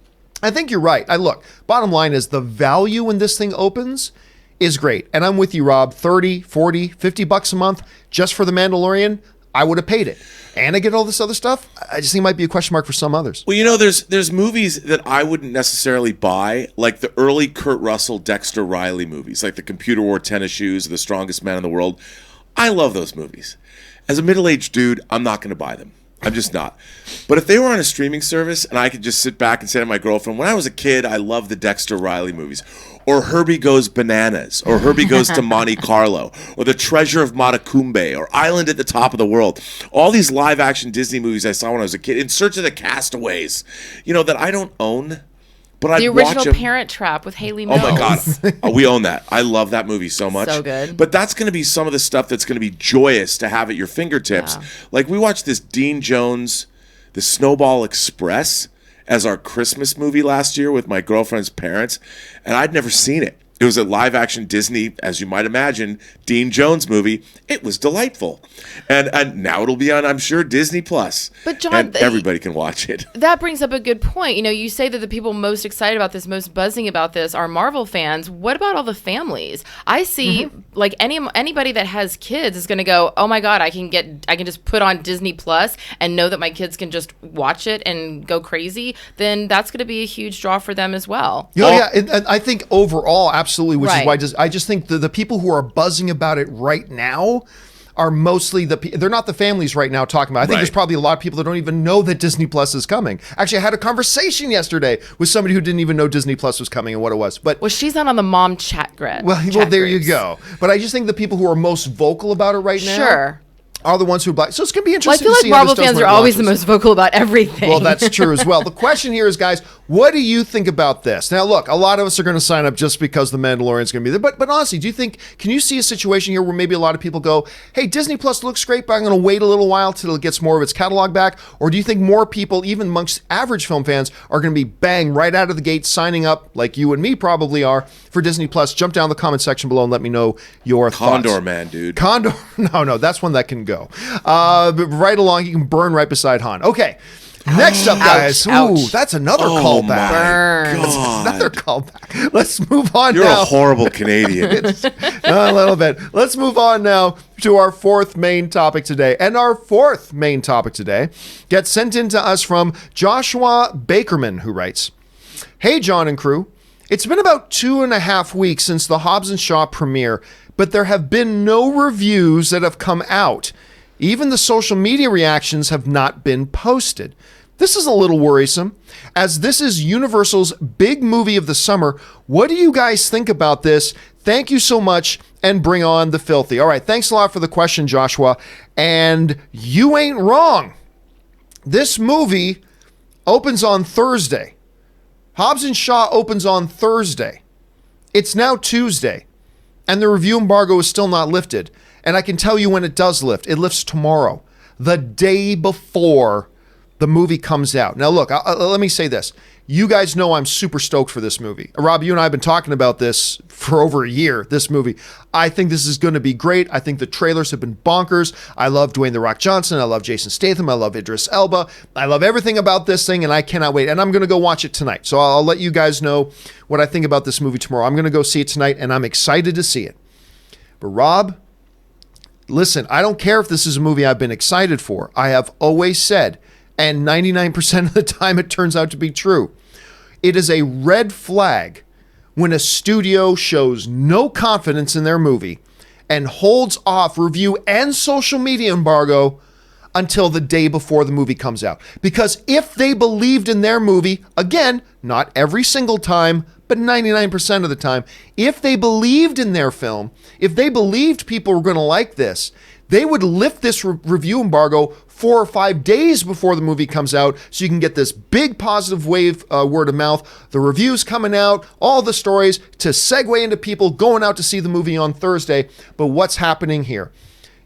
I think you're right. Look, bottom line is the value when this thing opens is great. And I'm with you, Rob. 30, 40, 50 bucks a month just for The Mandalorian, I would have paid it. And I get all this other stuff. I just think it might be a question mark for some others. Well, there's movies that I wouldn't necessarily buy, like the early Kurt Russell, Dexter Riley movies, like The Computer Wore Tennis Shoes, The Strongest Man in the World. I love those movies. As a middle-aged dude, I'm not going to buy them. I'm just not. But if they were on a streaming service and I could just sit back and say to my girlfriend, when I was a kid, I loved the Dexter Riley movies. Or Herbie Goes Bananas. Or Herbie Goes to Monte Carlo. Or The Treasure of Matacumbe. Or Island at the Top of the World. All these live-action Disney movies I saw when I was a kid. In Search of the Castaways. that I don't own. But the original Parent Trap with Haley Mills. Oh my God. We own that. I love that movie so much. So good. But that's going to be some of the stuff that's going to be joyous to have at your fingertips. Yeah. Like we watched this Dean Jones, The Snowball Express as our Christmas movie last year with my girlfriend's parents. And I'd never seen it. It was a live-action Disney, as you might imagine, Dean Jones movie. It was delightful. And now it'll be on, I'm sure, Disney Plus. But John, and everybody can watch it. That brings up a good point. You know, you say that the people most excited about this, most buzzing about this are Marvel fans. What about all the families? I see like anybody that has kids is going to go, "Oh my God, I can just put on Disney Plus and know that my kids can just watch it and go crazy." Then that's going to be a huge draw for them as well. Yeah, and I think overall, absolutely, which Right. is why I just think the people who are buzzing about it right now are mostly they're not the families right now talking about it. I think Right. there's probably a lot of people that don't even know that Disney Plus is coming. Actually, I had a conversation yesterday with somebody who didn't even know Disney Plus was coming and what it was. But Well, she's not on the mom chat grid. well, there you go. But I just think the people who are most vocal about it right now Sure. are the ones who black. So it's going to be Well, I interesting feel to like see how Marvel this does fans when are it always the launches. most vocal about everything. Well, that's true as well. The question here is, guys, what do you think about this? Now, look, a lot of us are going to sign up just because The Mandalorian's going to be there. But honestly, can you see a situation here where maybe a lot of people go, hey, Disney Plus looks great, but I'm going to wait a little while till it gets more of its catalog back? Or do you think more people, even amongst average film fans, are going to be bang right out of the gate signing up, like you and me probably are, for Disney Plus? Jump down the comment section below and let me know your thoughts. Condor Man, dude. Condor, no, that's one that can go. But right along, you can burn right beside Han. Okay, next up, guys. Ouch. Ooh, that's another Oh callback. my Burn. God. Another callback. Let's move on You're now. a horrible Canadian. A little bit. Let's move on now to our fourth main topic today. And our fourth main topic today gets sent in to us from Joshua Bakerman, who writes, "Hey, John and crew. It's been about 2.5 weeks since the Hobbs and Shaw premiere, but there have been no reviews that have come out. Even the social media reactions have not been posted. This is a little worrisome. As this is Universal's big movie of the summer, what do you guys think about this? Thank you so much, and bring on the filthy." All right, thanks a lot for the question, Joshua. And you ain't wrong. This movie opens on Thursday. Hobbs and Shaw opens on Thursday. It's now Tuesday, and the review embargo is still not lifted. And I can tell you when it does lift. It lifts tomorrow, the day before the movie comes out. Now, look, let me say this. You guys know I'm super stoked for this movie. Rob, you and I have been talking about this for over a year, this movie. I think this is going to be great. I think the trailers have been bonkers. I love Dwayne The Rock Johnson. I love Jason Statham. I love Idris Elba. I love everything about this thing, and I cannot wait. And I'm going to go watch it tonight. So I'll let you guys know what I think about this movie tomorrow. I'm going to go see it tonight, and I'm excited to see it. But Rob, listen, I don't care if this is a movie I've been excited for. I have always said, and 99% of the time it turns out to be true, it is a red flag when a studio shows no confidence in their movie and holds off review and social media embargo until the day before the movie comes out. Because if they believed in their movie, again, not every single time, but 99% of the time, if they believed in their film, if they believed people were going to like this, they would lift this review embargo 4 or 5 days before the movie comes out, so you can get this big positive wave, word of mouth, the reviews coming out, all the stories, to segue into people going out to see the movie on Thursday. But what's happening here?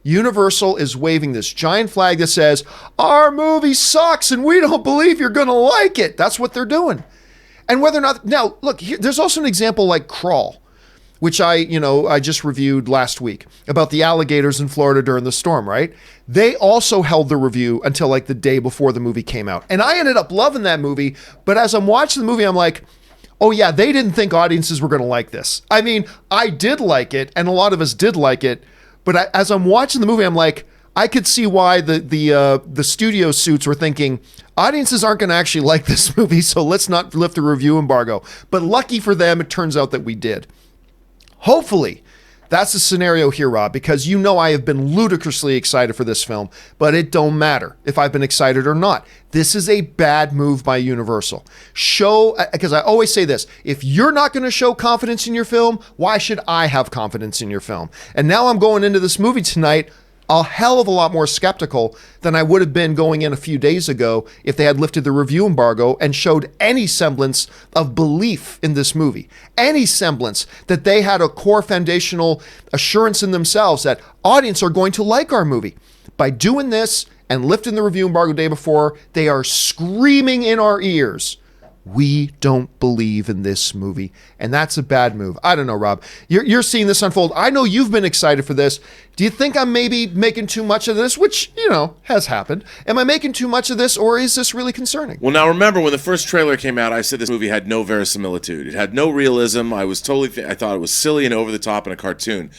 Universal is waving this giant flag that says, our movie sucks and we don't believe you're going to like it. That's what they're doing. And whether or not, now look, there's also an example like Crawl, which I just reviewed last week about the alligators in Florida during the storm, right? They also held the review until like the day before the movie came out. And I ended up loving that movie. But as I'm watching the movie, I'm like, oh yeah, they didn't think audiences were going to like this. I mean, I did like it, and a lot of us did like it. But as I'm watching the movie, I'm like, I could see why the studio suits were thinking, audiences aren't going to actually like this movie, so let's not lift the review embargo. But lucky for them, it turns out that we did. Hopefully, that's the scenario here, Rob, because you know I have been ludicrously excited for this film, but it don't matter if I've been excited or not. This is a bad move by Universal. Because I always say this, if you're not going to show confidence in your film, why should I have confidence in your film? And now I'm going into this movie tonight a hell of a lot more skeptical than I would have been going in a few days ago if they had lifted the review embargo and showed any semblance of belief in this movie. Any semblance that they had a core foundational assurance in themselves that audience are going to like our movie. By doing this and lifting the review embargo day before, they are screaming in our ears, we don't believe in this movie. And that's a bad move. I don't know, Rob. You're seeing this unfold. I know you've been excited for this. Do you think I'm maybe making too much of this? Which, has happened. Am I making too much of this, or is this really concerning? Well, now remember, when the first trailer came out, I said this movie had no verisimilitude. It had no realism. I thought it was silly and over the top in a cartoon.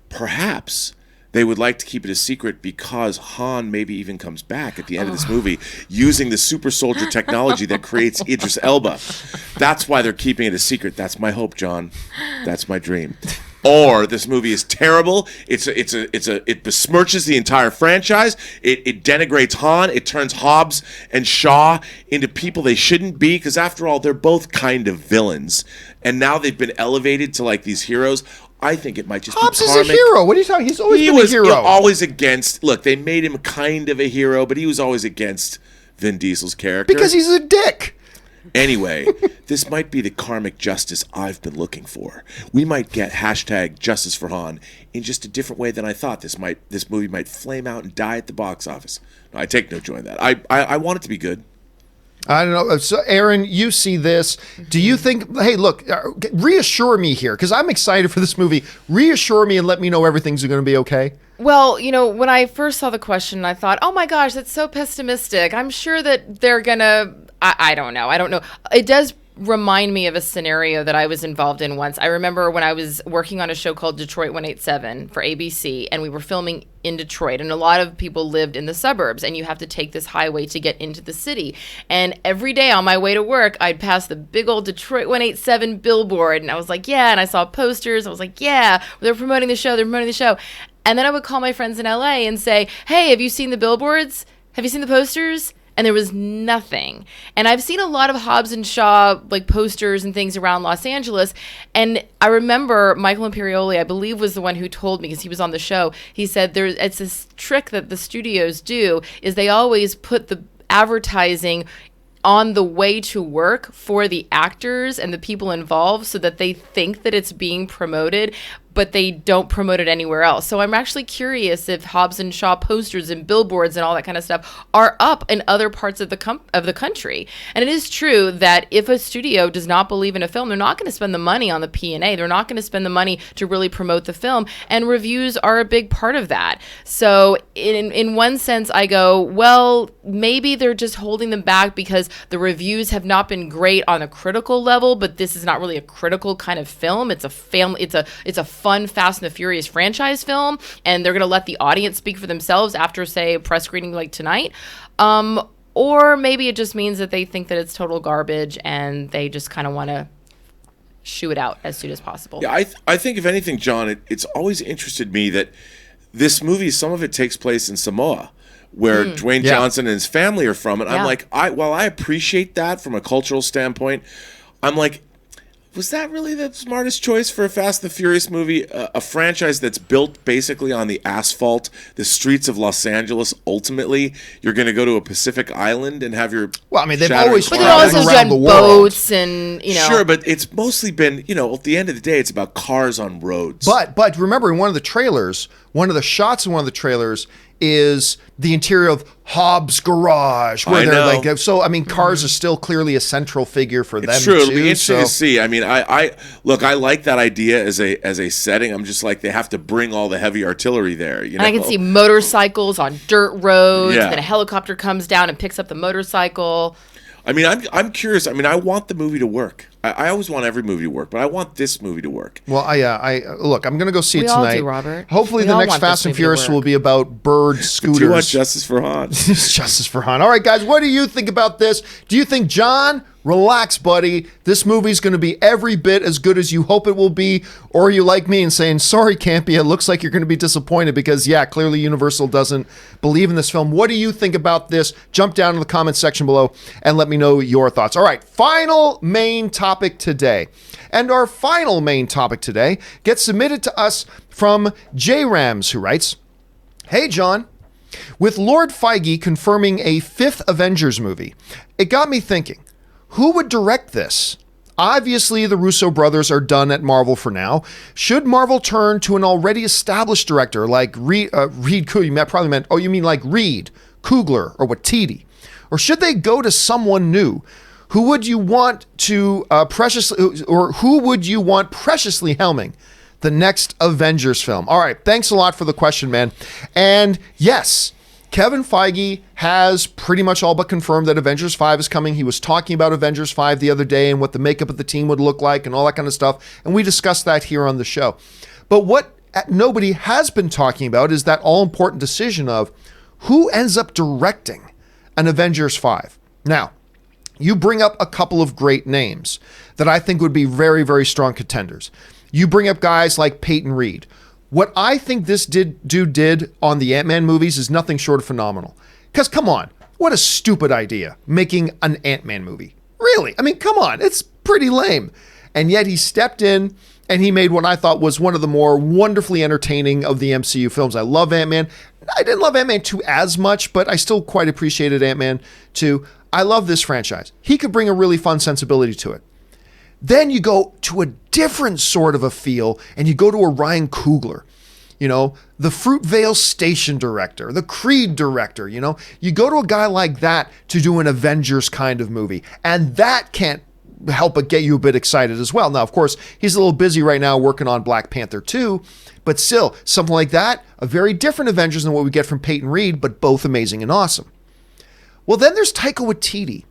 Perhaps they would like to keep it a secret because Han maybe even comes back at the end of this movie using the super soldier technology that creates Idris Elba. That's why they're keeping it a secret. That's my hope, John. That's my dream. Or this movie is terrible. It besmirches the entire franchise. It denigrates Han. It turns Hobbs and Shaw into people they shouldn't be, because after all, they're both kind of villains. And now they've been elevated to like these heroes. I think it might just Hobbs be is a hero. What are you talking? He's always been a hero. He was always against. Look, they made him kind of a hero, but he was always against Vin Diesel's character because he's a dick. Anyway, this might be the karmic justice I've been looking for. We might get #Justice for Han in just a different way than I thought. This movie might flame out and die at the box office. No, I take no joy in that. I want it to be good. I don't know. So, Erin, you see this. Do you think, hey, look, reassure me here, because I'm excited for this movie. Reassure me and let me know everything's going to be okay. Well, when I first saw the question, I thought, oh my gosh, that's so pessimistic. I'm sure that they're going to, I don't know. It does remind me of a scenario that I was involved in once. I remember when I was working on a show called Detroit 187 for ABC, and we were filming in Detroit, and a lot of people lived in the suburbs, and you have to take this highway to get into the city. And every day on my way to work, I'd pass the big old Detroit 187 billboard, and I was like, yeah, and I saw posters. I was like, yeah, they're promoting the show. And then I would call my friends in LA and say, hey, have you seen the billboards? Have you seen the posters? And there was nothing. And I've seen a lot of Hobbs and Shaw posters and things around Los Angeles. And I remember Michael Imperioli, I believe, was the one who told me, because he was on the show. He said it's this trick that the studios do, is they always put the advertising on the way to work for the actors and the people involved, so that they think that it's being promoted, but they don't promote it anywhere else. So I'm actually curious if Hobbs and Shaw posters and billboards and all that kind of stuff are up in other parts of the country. And it is true that if a studio does not believe in a film, they're not going to spend the money on the P&A. They're not going to spend the money to really promote the film. And reviews are a big part of that. So in one sense, I go, well, maybe they're just holding them back because the reviews have not been great on a critical level, but this is not really a critical kind of film. It's a family. It's a fun Fast and the Furious franchise film, and they're going to let the audience speak for themselves after, say, a press screening like tonight. Or maybe it just means that they think that it's total garbage and they just kind of want to shoo it out as soon as possible. Yeah, I think if anything, John, it's always interested me that this movie, some of it takes place in Samoa, where Dwayne Johnson and his family are from. And I'm like, while I appreciate that from a cultural standpoint, I'm like, was that really the smartest choice for a Fast and the Furious movie? A franchise that's built basically on the asphalt, the streets of Los Angeles. Ultimately, you're going to go to a Pacific island and have your they've always but they've also done boats and Sure, but it's mostly been at the end of the day, it's about cars on roads. But remember, in one of the trailers, one of the shots in one of the trailers is the interior of Hobbs' garage, where they're cars are still clearly a central figure for them. It's true. It'll be interesting to see. I mean, I like that idea as a setting. I'm just like, they have to bring all the heavy artillery there. And I can see motorcycles on dirt roads. Yeah. Then a helicopter comes down and picks up the motorcycle. I mean, I'm curious. I mean, I want the movie to work. I always want every movie to work, but I want this movie to work. Well, look, I'm going to go see it tonight. We all do, Robert. Hopefully the next Fast and Furious will be about bird scooters. Do you want Justice for Han? Justice for Han. All right, guys, what do you think about this? Do you think, John, relax, buddy, this movie's going to be every bit as good as you hope it will be? Or are you like me and saying, sorry, Campea, it looks like you're going to be disappointed because, clearly Universal doesn't believe in this film. What do you think about this? Jump down in the comments section below and let me know your thoughts. All right, final main topic today. And our final main topic today gets submitted to us from J Rams, who writes, hey, John, with Lord Feige confirming a 5th Avengers movie, it got me thinking, who would direct this? Obviously, the Russo brothers are done at Marvel for now. Should Marvel turn to an already established director like Reed Coogler or Waititi? Or should they go to someone new? Who would you want to who would you want preciously helming the next Avengers film? All right, thanks a lot for the question, man. And yes, Kevin Feige has pretty much all but confirmed that Avengers 5 is coming. He was talking about Avengers 5 the other day and what the makeup of the team would look like and all that kind of stuff. And we discussed that here on the show. But what nobody has been talking about is that all-important decision of who ends up directing an Avengers 5. Now, you bring up a couple of great names that I think would be very, very strong contenders. You bring up guys like Peyton Reed. What I think this dude did on the Ant-Man movies is nothing short of phenomenal. Because come on, what a stupid idea, making an Ant-Man movie. Really? I mean, come on, it's pretty lame. And yet he stepped in and he made what I thought was one of the more wonderfully entertaining of the MCU films. I love Ant-Man. I didn't love Ant-Man 2 as much, but I still quite appreciated Ant-Man 2. I love this franchise. He could bring a really fun sensibility to it. Then you go to a different sort of a feel, and you go to a Ryan Coogler, the Fruitvale Station director, the Creed director, You go to a guy like that to do an Avengers kind of movie, and that can't help but get you a bit excited as well. Now, of course, he's a little busy right now working on Black Panther 2, but still, something like that, a very different Avengers than what we get from Peyton Reed, but both amazing and awesome. Well, then there's Taika Waititi,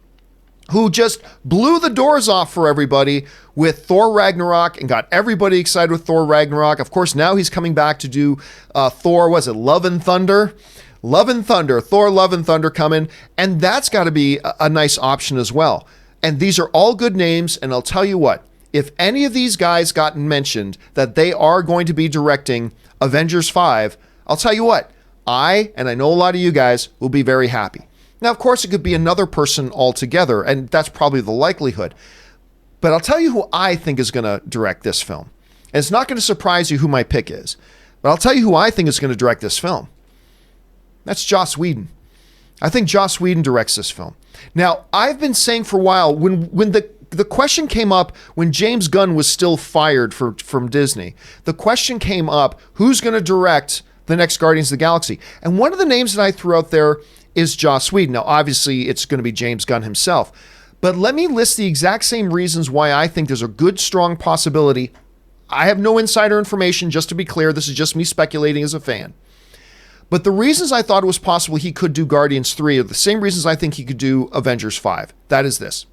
who just blew the doors off for everybody with Thor Ragnarok and got everybody excited with Thor Ragnarok. Of course, now he's coming back to do Thor, Love and Thunder? Love and Thunder, Thor Love and Thunder coming, and that's got to be a nice option as well. And these are all good names, and I'll tell you what, if any of these guys got mentioned that they are going to be directing Avengers 5, I'll tell you what, and I know a lot of you guys, will be very happy. Now, of course, it could be another person altogether, and that's probably the likelihood. But I'll tell you who I think is going to direct this film. And it's not going to surprise you who my pick is. But I'll tell you who I think is going to direct this film. That's Joss Whedon. I think Joss Whedon directs this film. Now, I've been saying for a while, when the question came up when James Gunn was still fired from Disney, the question came up, who's going to direct the next Guardians of the Galaxy? And one of the names that I threw out there is Joss Whedon. Now, obviously, it's going to be James Gunn himself. But let me list the exact same reasons why I think there's a good, strong possibility. I have no insider information, just to be clear. This is just me speculating as a fan. But the reasons I thought it was possible he could do Guardians 3 are the same reasons I think he could do Avengers 5. That is this.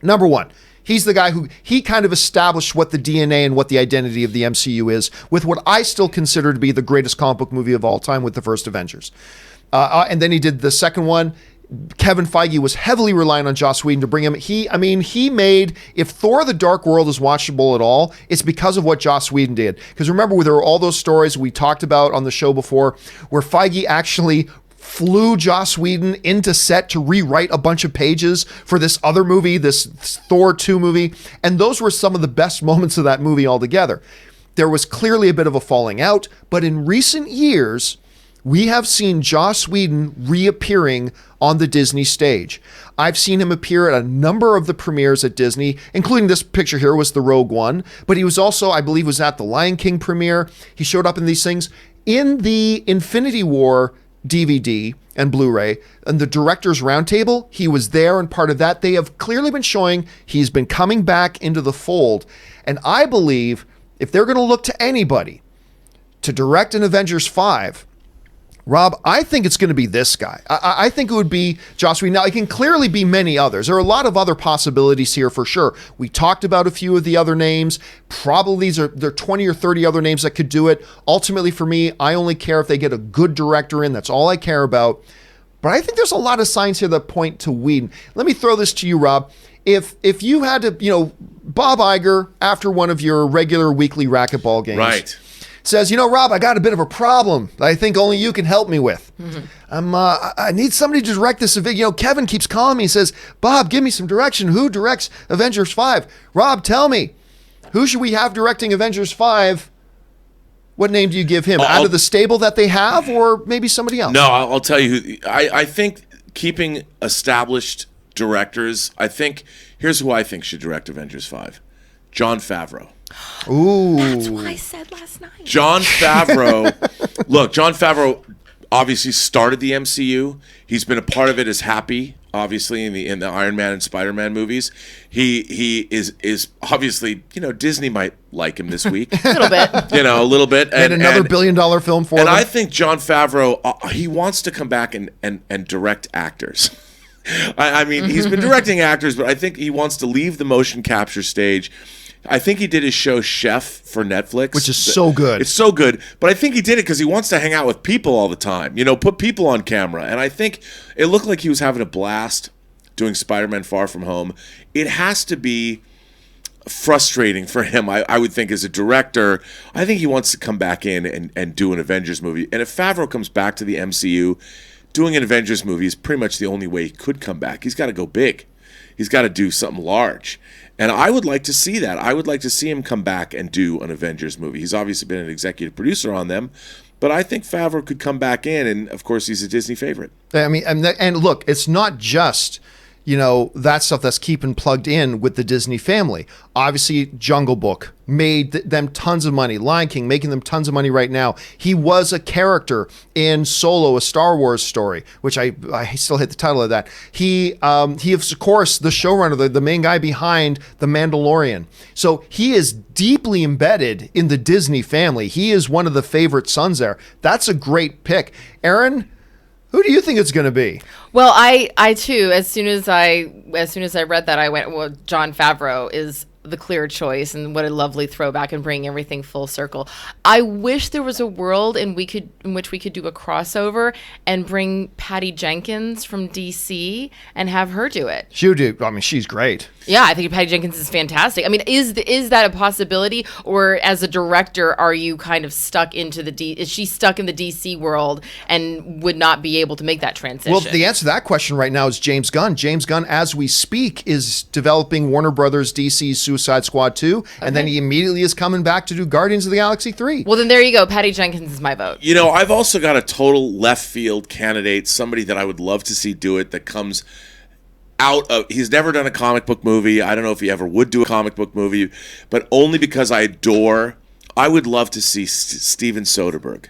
Number one, he's the guy he kind of established what the DNA and what the identity of the MCU is with what I still consider to be the greatest comic book movie of all time with the first Avengers. And then he did the second one. Kevin Feige was heavily relying on Joss Whedon to bring him. He made, if Thor the Dark World is watchable at all, it's because of what Joss Whedon did. Because remember, there were all those stories we talked about on the show before where Feige actually flew Joss Whedon into set to rewrite a bunch of pages for this other movie, this Thor 2 movie. And those were some of the best moments of that movie altogether. There was clearly a bit of a falling out, but in recent years, we have seen Joss Whedon reappearing on the Disney stage. I've seen him appear at a number of the premieres at Disney, including this picture here was the Rogue One, but he was also, I believe, was at the Lion King premiere. He showed up in these things. In the Infinity War DVD and Blu-ray and the Directors Roundtable, he was there and part of that. They have clearly been showing he's been coming back into the fold. And I believe if they're going to look to anybody to direct an Avengers 5, Rob, I think it's going to be this guy. I think it would be Joss Whedon. Now, it can clearly be many others. There are a lot of other possibilities here for sure. We talked about a few of the other names. Probably there are 20 or 30 other names that could do it. Ultimately, for me, I only care if they get a good director in. That's all I care about. But I think there's a lot of signs here that point to Whedon. Let me throw this to you, Rob. If you had to, Bob Iger, after one of your regular weekly racquetball games. Right. Says, Rob, I got a bit of a problem that I think only you can help me with. Mm-hmm. I need somebody to direct this. Kevin keeps calling me and says, Bob, give me some direction. Who directs Avengers 5? Rob, tell me, who should we have directing Avengers 5? What name do you give him? Out of the stable that they have, or maybe somebody else? No, I'll tell you who. I think keeping established directors, here's who I think should direct Avengers 5. John Favreau. Ooh. That's what I said last night. John Favreau. Look, John Favreau obviously started the MCU. He's been a part of it as Happy obviously in the Iron Man and Spider-Man movies. He is obviously, Disney might like him this week. A little bit. A little bit. And another $1 billion film for them. them. And I think John Favreau, he wants to come back and direct actors. I mean, he's been directing actors, but I think he wants to leave the motion capture stage. I think he did his show Chef for Netflix. Which is so good. It's so good. But I think he did it because he wants to hang out with people all the time. Put people on camera. And I think it looked like he was having a blast doing Spider-Man Far From Home. It has to be frustrating for him, I would think, as a director. I think he wants to come back in and do an Avengers movie. And if Favreau comes back to the MCU, doing an Avengers movie is pretty much the only way he could come back. He's got to go big. He's got to do something large. And I would like to see that. I would like to see him come back and do an Avengers movie. He's obviously been an executive producer on them, but I think Favreau could come back in, and of course he's a Disney favorite. I mean, and look, it's not just that stuff that's keeping plugged in with the Disney family. Obviously, Jungle Book made them tons of money. Lion King making them tons of money right now. He was a character in Solo, a Star Wars story, which I still hit the title of that. He is, of course, the showrunner, the main guy behind The Mandalorian. So he is deeply embedded in the Disney family. He is one of the favorite sons there. That's a great pick. Erin, who do you think it's going to be? Well, I too, as soon as I read that, I went, well, John Favreau is the clear choice, and what a lovely throwback and bringing everything full circle. I wish there was a world in which we could do a crossover and bring Patty Jenkins from DC and have her do it. She would do. I mean, she's great. Yeah, I think Patty Jenkins is fantastic. I mean, is that a possibility, or as a director, are you kind of stuck into is she stuck in the DC world and would not be able to make that transition? Well, the answer to that question right now is James Gunn. James Gunn, as we speak, is developing Warner Brothers DC's Suicide Squad 2, and then he immediately is coming back to do Guardians of the Galaxy 3. Well, then there you go. Patty Jenkins is my vote. I've also got a total left field candidate, somebody that I would love to see do it, that comes out of, he's never done a comic book movie. I don't know if he ever would do a comic book movie, but only because I would love to see Steven Soderbergh.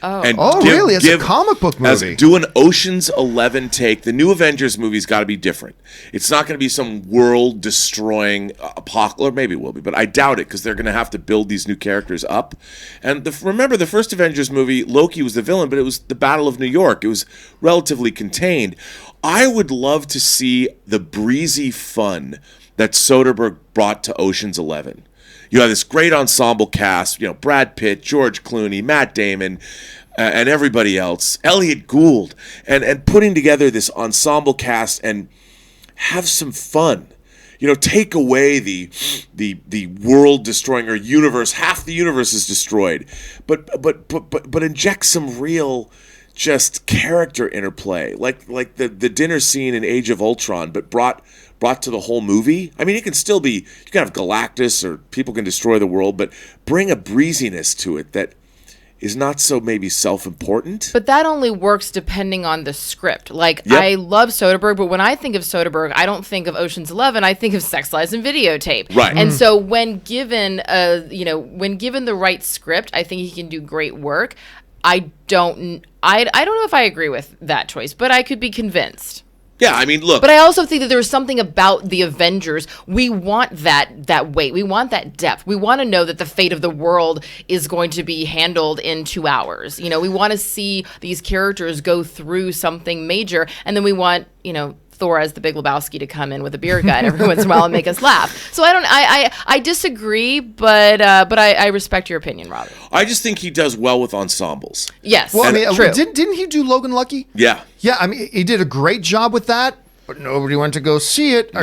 Really? As a comic book movie? Do an Ocean's 11 take. The new Avengers movie's got to be different. It's not going to be some world-destroying apocalypse, or maybe it will be, but I doubt it, because they're going to have to build these new characters up. And remember, the first Avengers movie, Loki was the villain, but it was the Battle of New York. It was relatively contained. I would love to see the breezy fun that Soderbergh brought to Ocean's 11. You have this great ensemble cast, Brad Pitt, George Clooney, Matt Damon, and everybody else, Elliot Gould, and putting together this ensemble cast and have some fun. Take away the world destroying, or universe, half the universe is destroyed, but inject some real just character interplay, like the dinner scene in Age of Ultron, but brought to the whole movie. I mean, it can still be, you can have Galactus, or people can destroy the world, but bring a breeziness to it that is not so maybe self-important. But that only works depending on the script. Yep. I love Soderbergh, but when I think of Soderbergh, I don't think of Ocean's 11. I think of Sex, Lies, and Videotape. Right. And so when given the right script, I think he can do great work. I don't know if I agree with that choice, but I could be convinced. Yeah, I mean, look. But I also think that there's something about the Avengers. We want that weight. We want that depth. We want to know that the fate of the world is going to be handled in 2 hours. We want to see these characters go through something major, and then we want, Thor as the Big Lebowski to come in with a beer gut every once in a while and make us laugh. So I disagree, but I respect your opinion, Robin. I just think he does well with ensembles. Yes, well, true. Didn't he do Logan Lucky? Yeah. Yeah, I mean, he did a great job with that, but nobody went to go see it. No.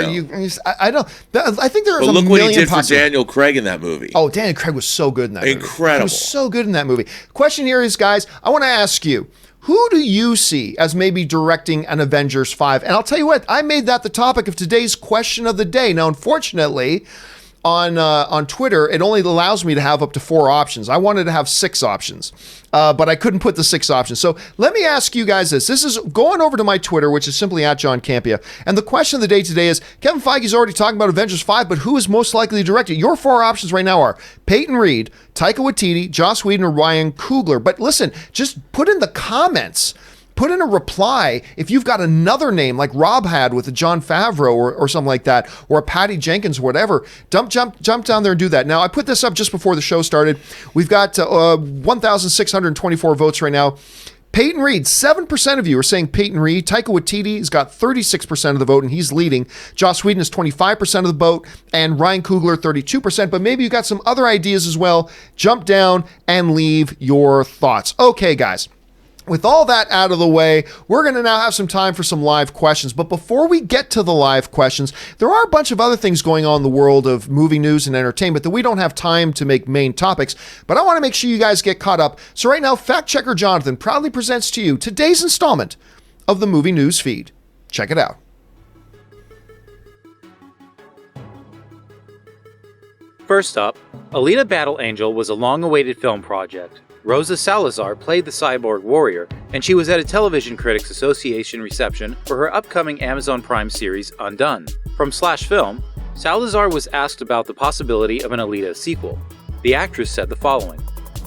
I don't. I think there's a million. Look what he did for Daniel Craig in that movie. Oh, Daniel Craig was so good in that movie. Incredible. He was so good in that movie. Question here is, guys, I want to ask you, who do you see as maybe directing an Avengers 5? And I'll tell you what, I made that the topic of today's question of the day. Now, unfortunately, on Twitter, it only allows me to have up to 4 options. I wanted to have 6 options, but I couldn't put the 6 options. So let me ask you guys this. This is going over to my Twitter, which is simply at John Campea. And the question of the day today is, Kevin Feige's already talking about Avengers 5, but who is most likely to direct it? Your 4 options right now are Peyton Reed, Taika Waititi, Joss Whedon, or Ryan Coogler. But listen, just put in the comments put in a reply if you've got another name like Rob had with a John Favreau or something like that, or a Patty Jenkins, whatever. Jump down there and do that. Now, I put this up just before the show started. We've got 1,624 votes right now. Peyton Reed, 7% of you are saying Peyton Reed. Taika Waititi has got 36% of the vote, and he's leading. Joss Whedon is 25% of the vote, and Ryan Coogler, 32%. But maybe you got some other ideas as well. Jump down and leave your thoughts. Okay, guys. With all that out of the way, we're going to now have some time for some live questions. But before we get to the live questions, there are a bunch of other things going on in the world of movie news and entertainment that we don't have time to make main topics. But I want to make sure you guys get caught up. So right now, Fact Checker Jonathan proudly presents to you today's installment of the Movie News Feed. Check it out. First up, Alita Battle Angel was a long-awaited film project. Rosa Salazar played the cyborg warrior, and she was at a Television Critics Association reception for her upcoming Amazon Prime series Undone. From Slash Film, Salazar was asked about the possibility of an Alita sequel. The actress said the following: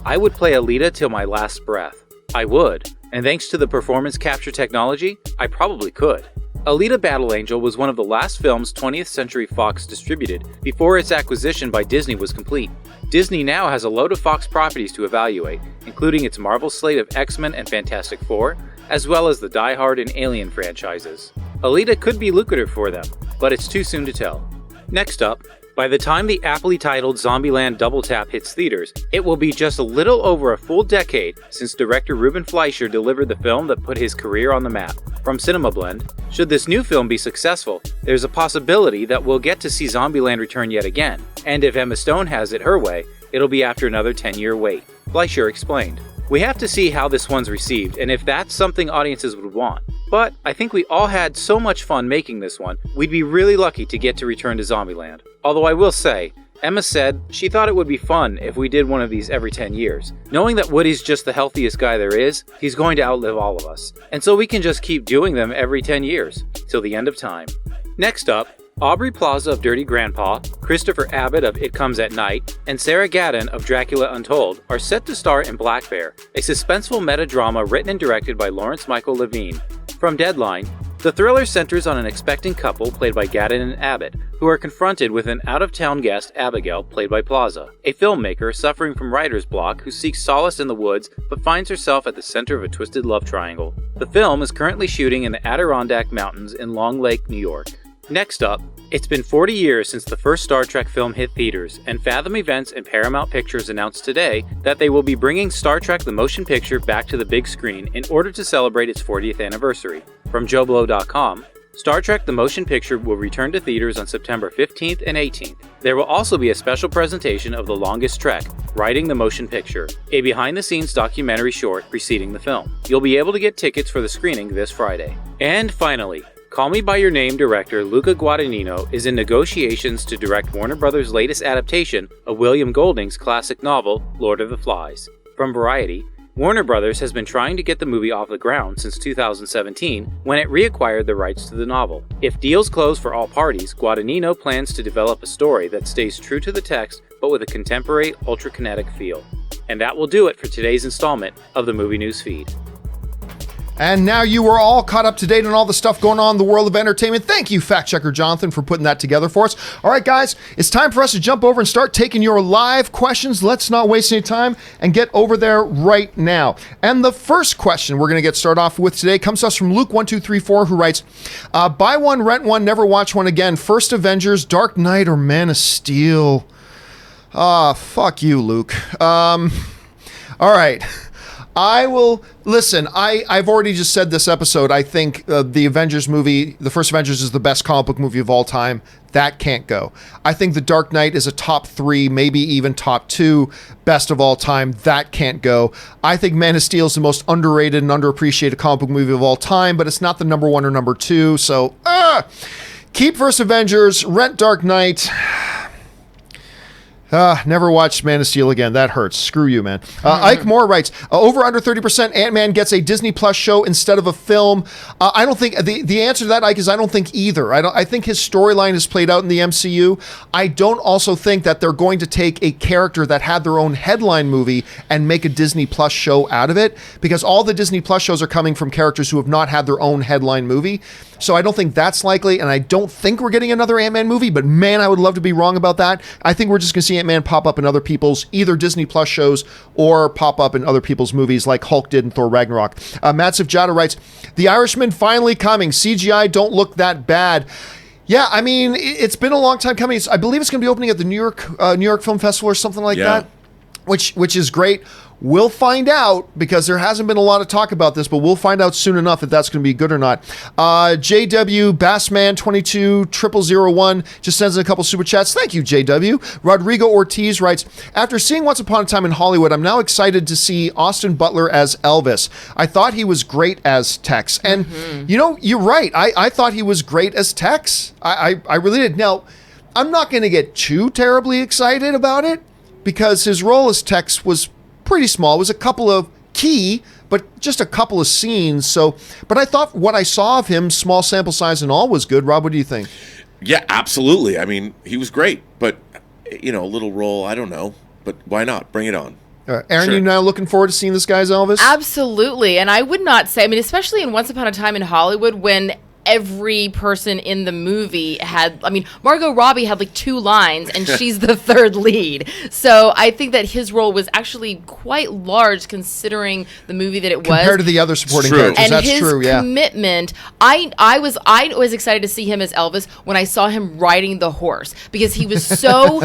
"I would play Alita till my last breath. I would, and thanks to the performance capture technology, I probably could." Alita Battle Angel was one of the last films 20th Century Fox distributed before its acquisition by Disney was complete. Disney now has a load of Fox properties to evaluate, including its Marvel slate of X-Men and Fantastic Four, as well as the Die Hard and Alien franchises. Alita could be lucrative for them, but it's too soon to tell. Next up, by the time the aptly titled Zombieland Double Tap hits theaters, it will be just a little over a full decade since director Ruben Fleischer delivered the film that put his career on the map. From Cinema Blend, should this new film be successful, there's a possibility that we'll get to see Zombieland return yet again, and if Emma Stone has it her way, it'll be after another 10-year wait. Fleischer explained, "We have to see how this one's received and if that's something audiences would want. But I think we all had so much fun making this one, we'd be really lucky to get to return to Zombieland. Although I will say, Emma said she thought it would be fun if we did one of these every 10 years. Knowing that Woody's just the healthiest guy there is, he's going to outlive all of us. And so we can just keep doing them every 10 years, till the end of time." Next up, Aubrey Plaza of Dirty Grandpa, Christopher Abbott of It Comes at Night, and Sarah Gadon of Dracula Untold are set to star in Black Bear, a suspenseful meta-drama written and directed by Lawrence Michael Levine. From Deadline, the thriller centers on an expectant couple played by Gadon and Abbott, who are confronted with an out-of-town guest, Abigail, played by Plaza, a filmmaker suffering from writer's block who seeks solace in the woods but finds herself at the center of a twisted love triangle. The film is currently shooting in the Adirondack Mountains in Long Lake, New York. Next up, it's been 40 years since the first Star Trek film hit theaters, and Fathom Events and Paramount Pictures announced today that they will be bringing Star Trek the Motion Picture back to the big screen in order to celebrate its 40th anniversary. From JoBlo.com, Star Trek the Motion Picture will return to theaters on September 15th and 18th. There will also be a special presentation of The Longest Trek, Writing the Motion Picture, a behind-the-scenes documentary short preceding the film. You'll be able to get tickets for the screening this Friday. And finally, Call Me By Your Name director Luca Guadagnino is in negotiations to direct Warner Brothers' latest adaptation of William Golding's classic novel, Lord of the Flies. From Variety, Warner Brothers has been trying to get the movie off the ground since 2017 when it reacquired the rights to the novel. If deals close for all parties, Guadagnino plans to develop a story that stays true to the text but with a contemporary, ultra-kinetic feel. And that will do it for today's installment of the Movie News Feed. And now you are all caught up to date on all the stuff going on in the world of entertainment. Thank you, Fact Checker Jonathan, for putting that together for us. All right, guys, it's time for us to jump over and start taking your live questions. Let's not waste any time and get over there right now. And the first question we're going to get started off with today comes to us from Luke1234, who writes, buy one, rent one, never watch one again. First Avengers, Dark Knight, or Man of Steel? Fuck you, Luke. All right. I will listen. I've already just said this episode. I think the Avengers movie, the first Avengers, is the best comic book movie of all time. That can't go. I think The Dark Knight is a top 3, maybe even top 2 best of all time. That can't go. I think Man of Steel is the most underrated and underappreciated comic book movie of all time, but it's not the number 1 or number 2. So keep First Avengers, rent Dark Knight. Never watched Man of Steel again. That hurts. Screw you, man. Ike Moore writes, over under 30% Ant-Man gets a Disney Plus show instead of a film. I don't think the answer to that, Ike, is I don't think either. I think his storyline is played out in the MCU. I don't also think that they're going to take a character that had their own headline movie and make a Disney Plus show out of it, because all the Disney Plus shows are coming from characters who have not had their own headline movie. So I don't think that's likely, and I don't think we're getting another Ant-Man movie, but man, I would love to be wrong about that. I think we're just going to see Ant-Man pop up in other people's either Disney Plus shows or pop up in other people's movies like Hulk did in Thor Ragnarok. Matt Sifjada writes, The Irishman finally coming. CGI don't look that bad. Yeah, I mean, it's been a long time coming. I believe it's going to be opening at the New York Film Festival or something like that, which is great. We'll find out, because there hasn't been a lot of talk about this, but we'll find out soon enough if that's going to be good or not. JW Bassman 22001 just sends in a couple super chats. Thank you, JW. Rodrigo Ortiz writes, after seeing Once Upon a Time in Hollywood, I'm now excited to see Austin Butler as Elvis. I thought he was great as Tex. And, you're right. I thought he was great as Tex. I really did. Now, I'm not going to get too terribly excited about it, because his role as Tex was pretty small. It was a couple of key, but just a couple of scenes. So, but I thought what I saw of him, small sample size and all, was good. Rob, what do you think? Yeah, absolutely. I mean, he was great, but a little role, I don't know, but why not? Bring it on. Erin, sure. You now looking forward to seeing this guy's Elvis? Absolutely. And I would not say, especially in Once Upon a Time in Hollywood, when every person in the movie had, Margot Robbie had like 2 lines and she's the third lead. So I think that his role was actually quite large considering the movie that it was. Compared to the other supporting characters. And that's his true, yeah. commitment, I was excited to see him as Elvis when I saw him riding the horse, because he was so,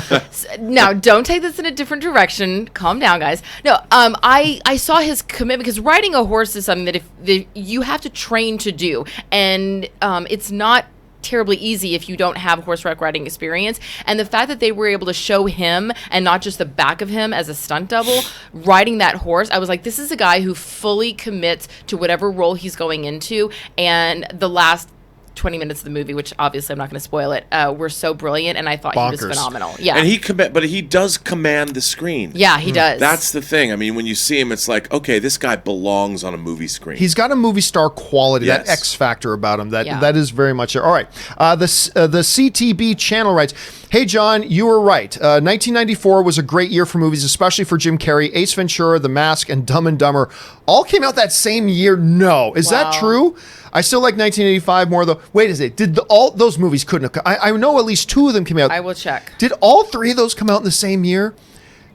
now don't take this in a different direction. Calm down, guys. No, I saw his commitment, because riding a horse is something that if you have to train to do, and it's not terribly easy if you don't have horseback riding experience. And the fact that they were able to show him and not just the back of him as a stunt double riding that horse, I was like, this is a guy who fully commits to whatever role he's going into. And the last 20 minutes of the movie, which obviously I'm not going to spoil it, were so brilliant, and I thought he was phenomenal. Yeah, and but he does command the screen. Yeah, he does. That's the thing. I mean, when you see him, it's like, okay, this guy belongs on a movie screen. He's got a movie star quality, that X factor about him. That is very much there. All right, the CTB channel writes, hey John, you were right. 1994 was a great year for movies, especially for Jim Carrey. Ace Ventura, The Mask, and Dumb and Dumber all came out that same year. No, is that true? I still like 1985 more, though. Wait, did all those movies couldn't have? I know at least 2 of them came out. I will check. Did all 3 of those come out in the same year?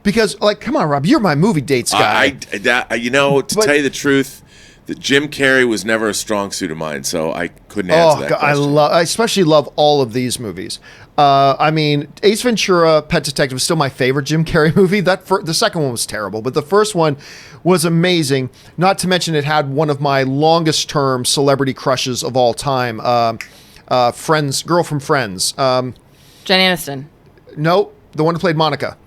Because, come on, Rob, you're my movie dates guy. To tell you the truth, Jim Carrey was never a strong suit of mine, so I couldn't answer that question. I especially love all of these movies. Ace Ventura, Pet Detective is still my favorite Jim Carrey movie. The second one was terrible, but the first one was amazing. Not to mention it had one of my longest term celebrity crushes of all time. Girl from Friends. Jen Aniston. No, the one who played Monica.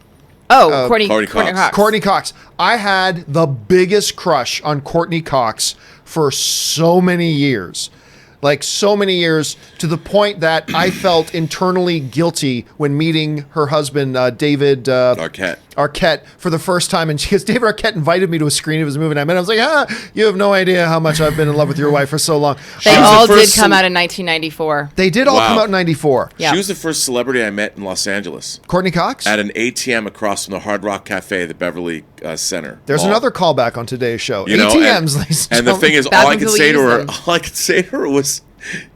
Oh, Courtney Cox. Courtney Cox. I had the biggest crush on Courtney Cox for so many years. To the point that I felt internally guilty when meeting her husband, David Arquette, for the first time. And because David Arquette invited me to a screening of his movie, and I was like, you have no idea how much I've been in love with your wife for so long. They all did come out in 1994. They did all come out in 94. Yeah. She was the first celebrity I met in Los Angeles. Courtney Cox? At an ATM across from the Hard Rock Cafe at the Beverly Center. There's another callback on today's show. ATMs, and the thing is, all I could say to her was,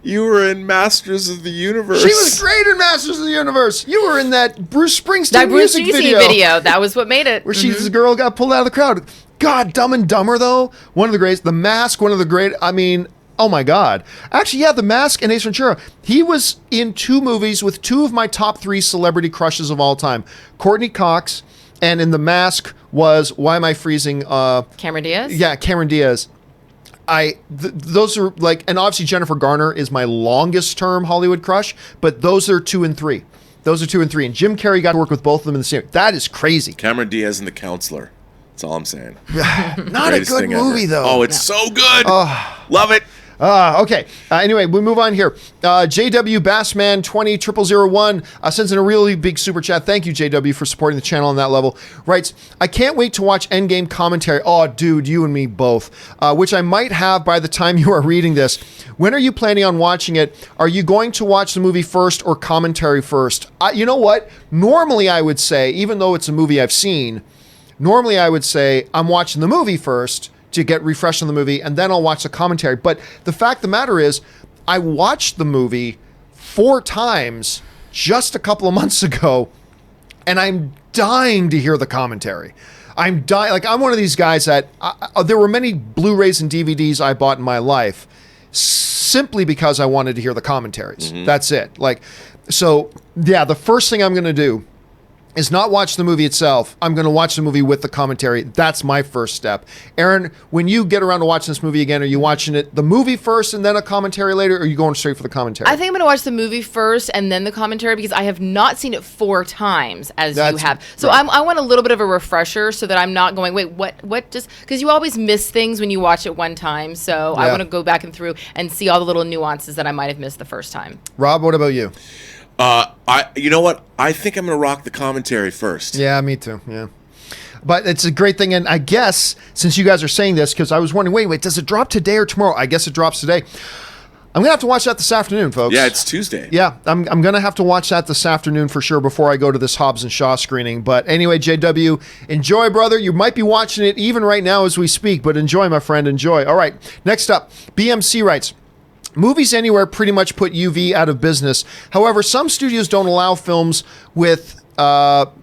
you were in Masters of the Universe. She was great in Masters of the Universe. You were in that Bruce Springsteen music video. That was what made it. Where the girl got pulled out of the crowd. God, Dumb and Dumber, though, one of the greats. The Mask, one of the great. Oh my God. Actually, yeah, The Mask and Ace Ventura. He was in 2 movies with 2 of my top 3 celebrity crushes of all time. Courtney Cox, and in The Mask was, why am I freezing? Cameron Diaz? Yeah, Cameron Diaz. Those are and obviously Jennifer Garner is my longest term Hollywood crush, but those are 2 and 3. And Jim Carrey got to work with both of them in the same. That is crazy. Cameron Diaz and The Counselor. That's all I'm saying. Not a good movie, though. Oh, it's so good. Love it. Okay. Anyway, we move on here. JW Bassman 20001 sends in a really big super chat. Thank you, JW, for supporting the channel on that level. Writes, I can't wait to watch Endgame commentary. Oh, dude, you and me both. Which I might have by the time you are reading this. When are you planning on watching it? Are you going to watch the movie first or commentary first? You know what? Normally, I would say, even though it's a movie I've seen, normally I would say I'm watching the movie first to get refreshed on the movie, and then I'll watch the commentary. But the fact of the matter is, I watched the movie 4 times just a couple of months ago, and I'm dying to hear the commentary. I'm dying. Like, I'm one of these guys that there were many Blu-rays and DVDs I bought in my life simply because I wanted to hear the commentaries. That's it. Like, so yeah, the first thing I'm going to do is not watch the movie itself. I'm going to watch the movie with the commentary. That's my first step. Erin, when you get around to watching this movie again, are you watching it the movie first and then a commentary later, or are you going straight for the commentary? I think I'm going to watch the movie first and then the commentary because I have not seen it 4 times as you have. So right. I want a little bit of a refresher so that I'm not going, wait, what just, because you always miss things when you watch it one time. So I want to go back and through and see all the little nuances that I might have missed the first time. Rob, what about you? You know what? I think I'm going to rock the commentary first. Yeah, me too. Yeah. But it's a great thing. And I guess, since you guys are saying this, because I was wondering, wait, does it drop today or tomorrow? I guess it drops today. I'm going to have to watch that this afternoon, folks. Yeah, it's Tuesday. Yeah, I'm going to have to watch that this afternoon for sure before I go to this Hobbs and Shaw screening. But anyway, JW, enjoy, brother. You might be watching it even right now as we speak, but enjoy, my friend, enjoy. All right, next up, BMC writes, Movies Anywhere pretty much put UV out of business. However, some studios don't allow films with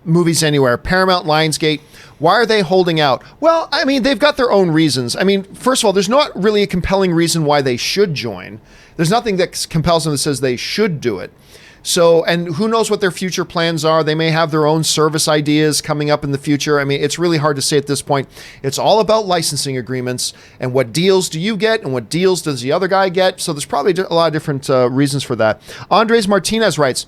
Movies Anywhere. Paramount, Lionsgate, why are they holding out? Well, I mean, they've got their own reasons. I mean, first of all, there's not really a compelling reason why they should join. There's nothing that compels them that says they should do it. So, and who knows what their future plans are? They may have their own service ideas coming up in the future. I mean, it's really hard to say at this point. It's all about licensing agreements and what deals do you get and what deals does the other guy get. So there's probably a lot of different reasons for that. Andres Martinez writes,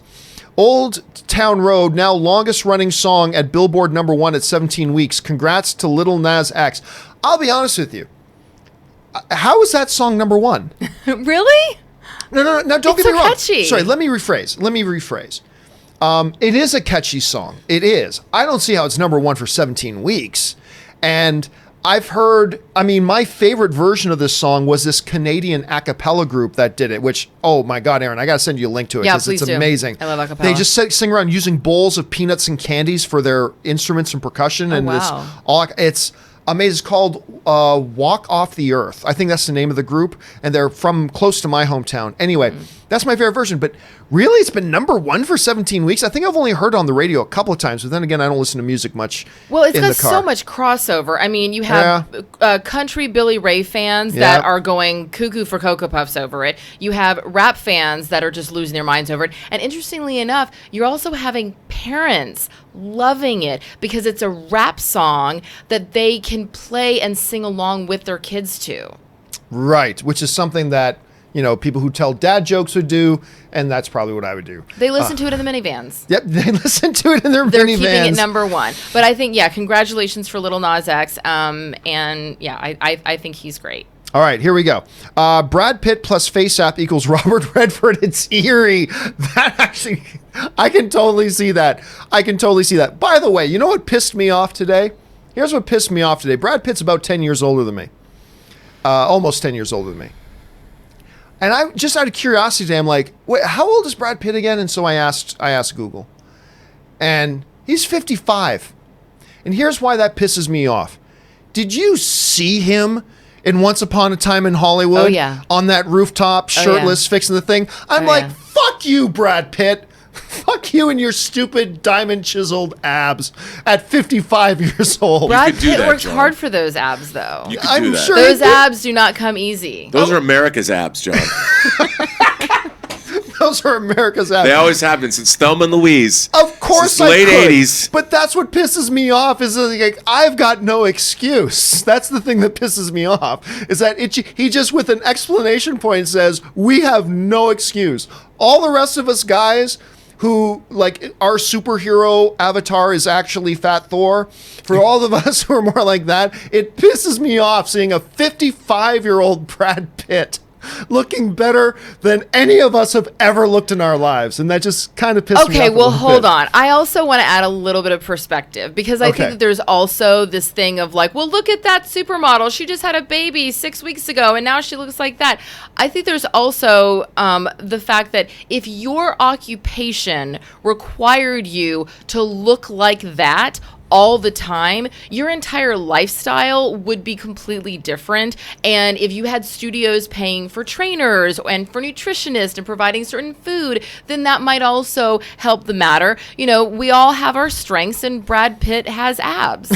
Old Town Road, now longest running song at Billboard #1 at 17 weeks. Congrats to Lil Nas X. I'll be honest with you. How is that song #1? Really? No, don't get me wrong. Catchy. Sorry, let me rephrase. It is a catchy song. It is. I don't see how it's #1 for 17 weeks. And I've heard, I mean, my favorite version of this song was this Canadian a cappella group that did it, which, oh my God, Erin, I got to send you a link to it because it's amazing. I love a cappella. They just sing around using bowls of peanuts and candies for their instruments and percussion. And it's amazing. It's called Walk Off the Earth. I think that's the name of the group, and they're from close to my hometown. Anyway, that's my favorite version, but really, it's been #1 for 17 weeks. I think I've only heard it on the radio a couple of times, but then again, I don't listen to music much. Well, it's got so much crossover. I mean, you have country Billy Ray fans that are going cuckoo for Cocoa Puffs over it. You have rap fans that are just losing their minds over it. And interestingly enough, you're also having parents loving it because it's a rap song that they can play and sing along with their kids to. Right, which is something that, you know, people who tell dad jokes would do, and that's probably what I would do. They listen to it in the minivans. Yep, they listen to it in their They're minivans. They're keeping it #1. But I think, congratulations for Lil Nas X. And yeah, I think he's great. All right, here we go. Brad Pitt plus FaceApp equals Robert Redford. It's eerie. That actually, I can totally see that. By the way, you know what pissed me off today? Here's what pissed me off today. Brad Pitt's about 10 years older than me. Almost 10 years older than me. And I just out of curiosity, I'm like, wait, how old is Brad Pitt again? And so I asked Google. And he's 55. And here's why that pisses me off. Did you see him in Once Upon a Time in Hollywood? Oh, yeah. On that rooftop, shirtless, fixing the thing? I'm fuck you, Brad Pitt. Fuck you and your stupid diamond chiseled abs at 55 years old. Brad Pitt worked hard for those abs, though. You could do that. Sure those abs do not come easy. Those are America's abs, John. Those are America's abs. They always have been since Thelma and Louise. Of course, since the late 80s. But that's what pisses me off. Is like I've got no excuse. That's the thing that pisses me off. Is that he just with an explanation point says we have no excuse. All the rest of us guys who, like, our superhero avatar is actually Fat Thor. For all of us who are more like that, it pisses me off seeing a 55-year-old Brad Pitt looking better than any of us have ever looked in our lives. And that just kind of pissed me off. Okay, well, hold on. I also want to add a little bit of perspective because I think that there's also this thing of like, well, look at that supermodel. She just had a baby 6 weeks ago and now she looks like that. I think there's also the fact that if your occupation required you to look like that all the time, your entire lifestyle would be completely different. And if you had studios paying for trainers and for nutritionists and providing certain food, then that might also help the matter. You know, we all have our strengths, and Brad Pitt has abs.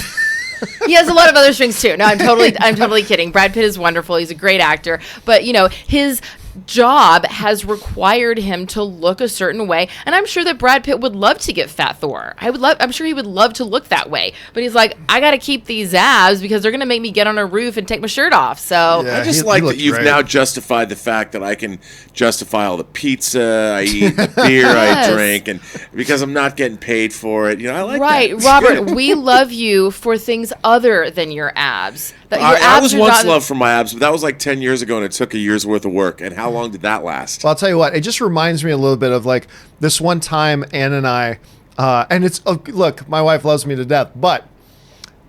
He has a lot of other strengths too. No, I'm totally kidding. Brad Pitt is wonderful. He's a great actor, but you know, his job has required him to look a certain way, and I'm sure that Brad Pitt would love to get Fat Thor. I'm sure he would love to look that way, but he's like, I got to keep these abs because they're going to make me get on a roof and take my shirt off. So I just like that you've now justified the fact that I can justify all the pizza I eat, the beer I drink, and because I'm not getting paid for it. You know, I like that. Robert, we love you for things other than your abs. I was once loved for my abs, but that was like 10 years ago, and it took a year's worth of work. And how long did that last? Well, I'll tell you what. It just reminds me a little bit of like this one time Ann and I, and it's, look, my wife loves me to death, but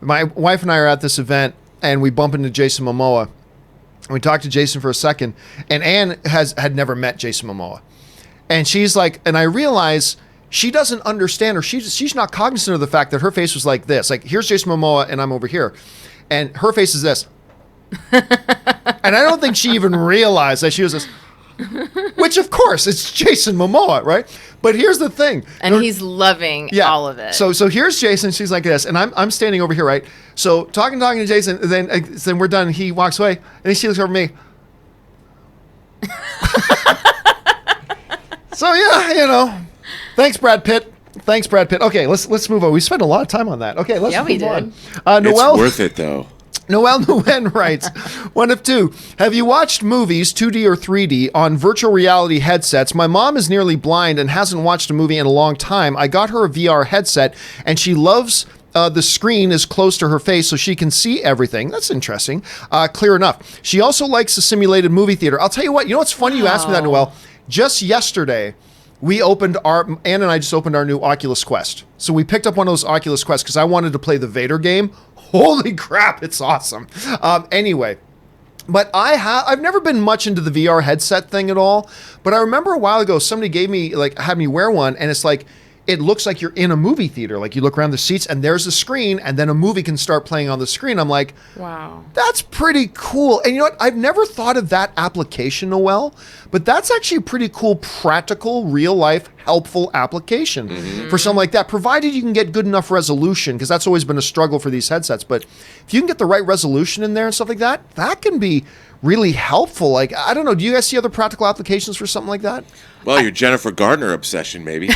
my wife and I are at this event, and we bump into Jason Momoa. And we talked to Jason for a second, and Ann had never met Jason Momoa. And she's like, and I realize she doesn't understand, or she's not cognizant of the fact that her face was like this. Like, here's Jason Momoa, and I'm over here. And her face is this. And I don't think she even realized that she was this. Which, of course, it's Jason Momoa, right? But here's the thing. And he's loving all of it. So here's Jason. She's like this. And I'm standing over here, right? So talking to Jason. Then we're done. He walks away. And then she looks over at me. So, yeah, you know. Thanks, Brad Pitt. Okay, let's move on. We spent a lot of time on that. Okay, let's move on. Noelle, it's worth it, though. Noelle Nguyen writes, one of two. Have you watched movies, 2D or 3D, on virtual reality headsets? My mom is nearly blind and hasn't watched a movie in a long time. I got her a VR headset, and she loves the screen is close to her face so she can see everything. That's interesting. Clear enough. She also likes a simulated movie theater. I'll tell you what. You know what's funny? You asked me that, Noelle. Just yesterday, Ann and I just opened our new Oculus Quest. So we picked up one of those Oculus Quests because I wanted to play the Vader game. Holy crap, it's awesome. Anyway, but I've never been much into the VR headset thing at all. But I remember a while ago, somebody had me wear one, and it's like, it looks like you're in a movie theater. Like, you look around the seats and there's a screen, and then a movie can start playing on the screen. I'm like, wow, that's pretty cool. And you know what? I've never thought of that application, Noelle, but that's actually a pretty cool, practical, real life, helpful application for something like that, provided you can get good enough resolution, because that's always been a struggle for these headsets. But if you can get the right resolution in there and stuff like that, that can be really helpful. Like, I don't know, do you guys see other practical applications for something like that? Well, your Jennifer Gardner obsession, maybe.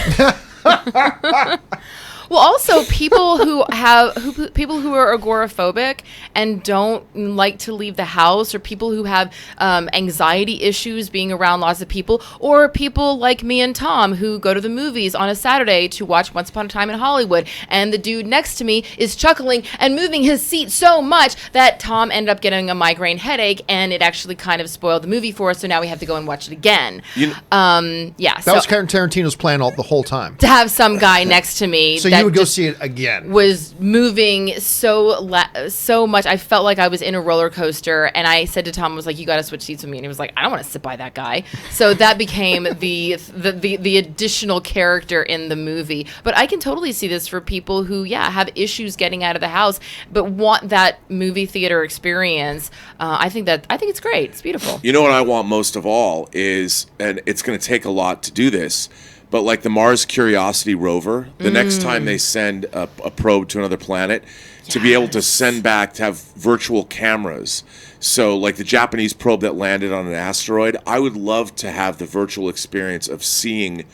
Well, also people who are agoraphobic and don't like to leave the house, or people who have anxiety issues being around lots of people, or people like me and Tom who go to the movies on a Saturday to watch Once Upon a Time in Hollywood, and the dude next to me is chuckling and moving his seat so much that Tom ended up getting a migraine headache, and it actually kind of spoiled the movie for us, so now we have to go and watch it again. That was Tarantino's plan the whole time. To have some guy next to me so you would go see it again. Was moving so much. I felt like I was in a roller coaster, and I said to Tom, I was like, you got to switch seats with me. And he was like, I don't want to sit by that guy. So that became the additional character in the movie. But I can totally see this for people who, have issues getting out of the house, but want that movie theater experience. I think it's great. It's beautiful. You know what I want most of all is, and it's going to take a lot to do this, but like the Mars Curiosity rover, the next time they send a probe to another planet, to be able to send back, to have virtual cameras. So like the Japanese probe that landed on an asteroid, I would love to have the virtual experience of seeing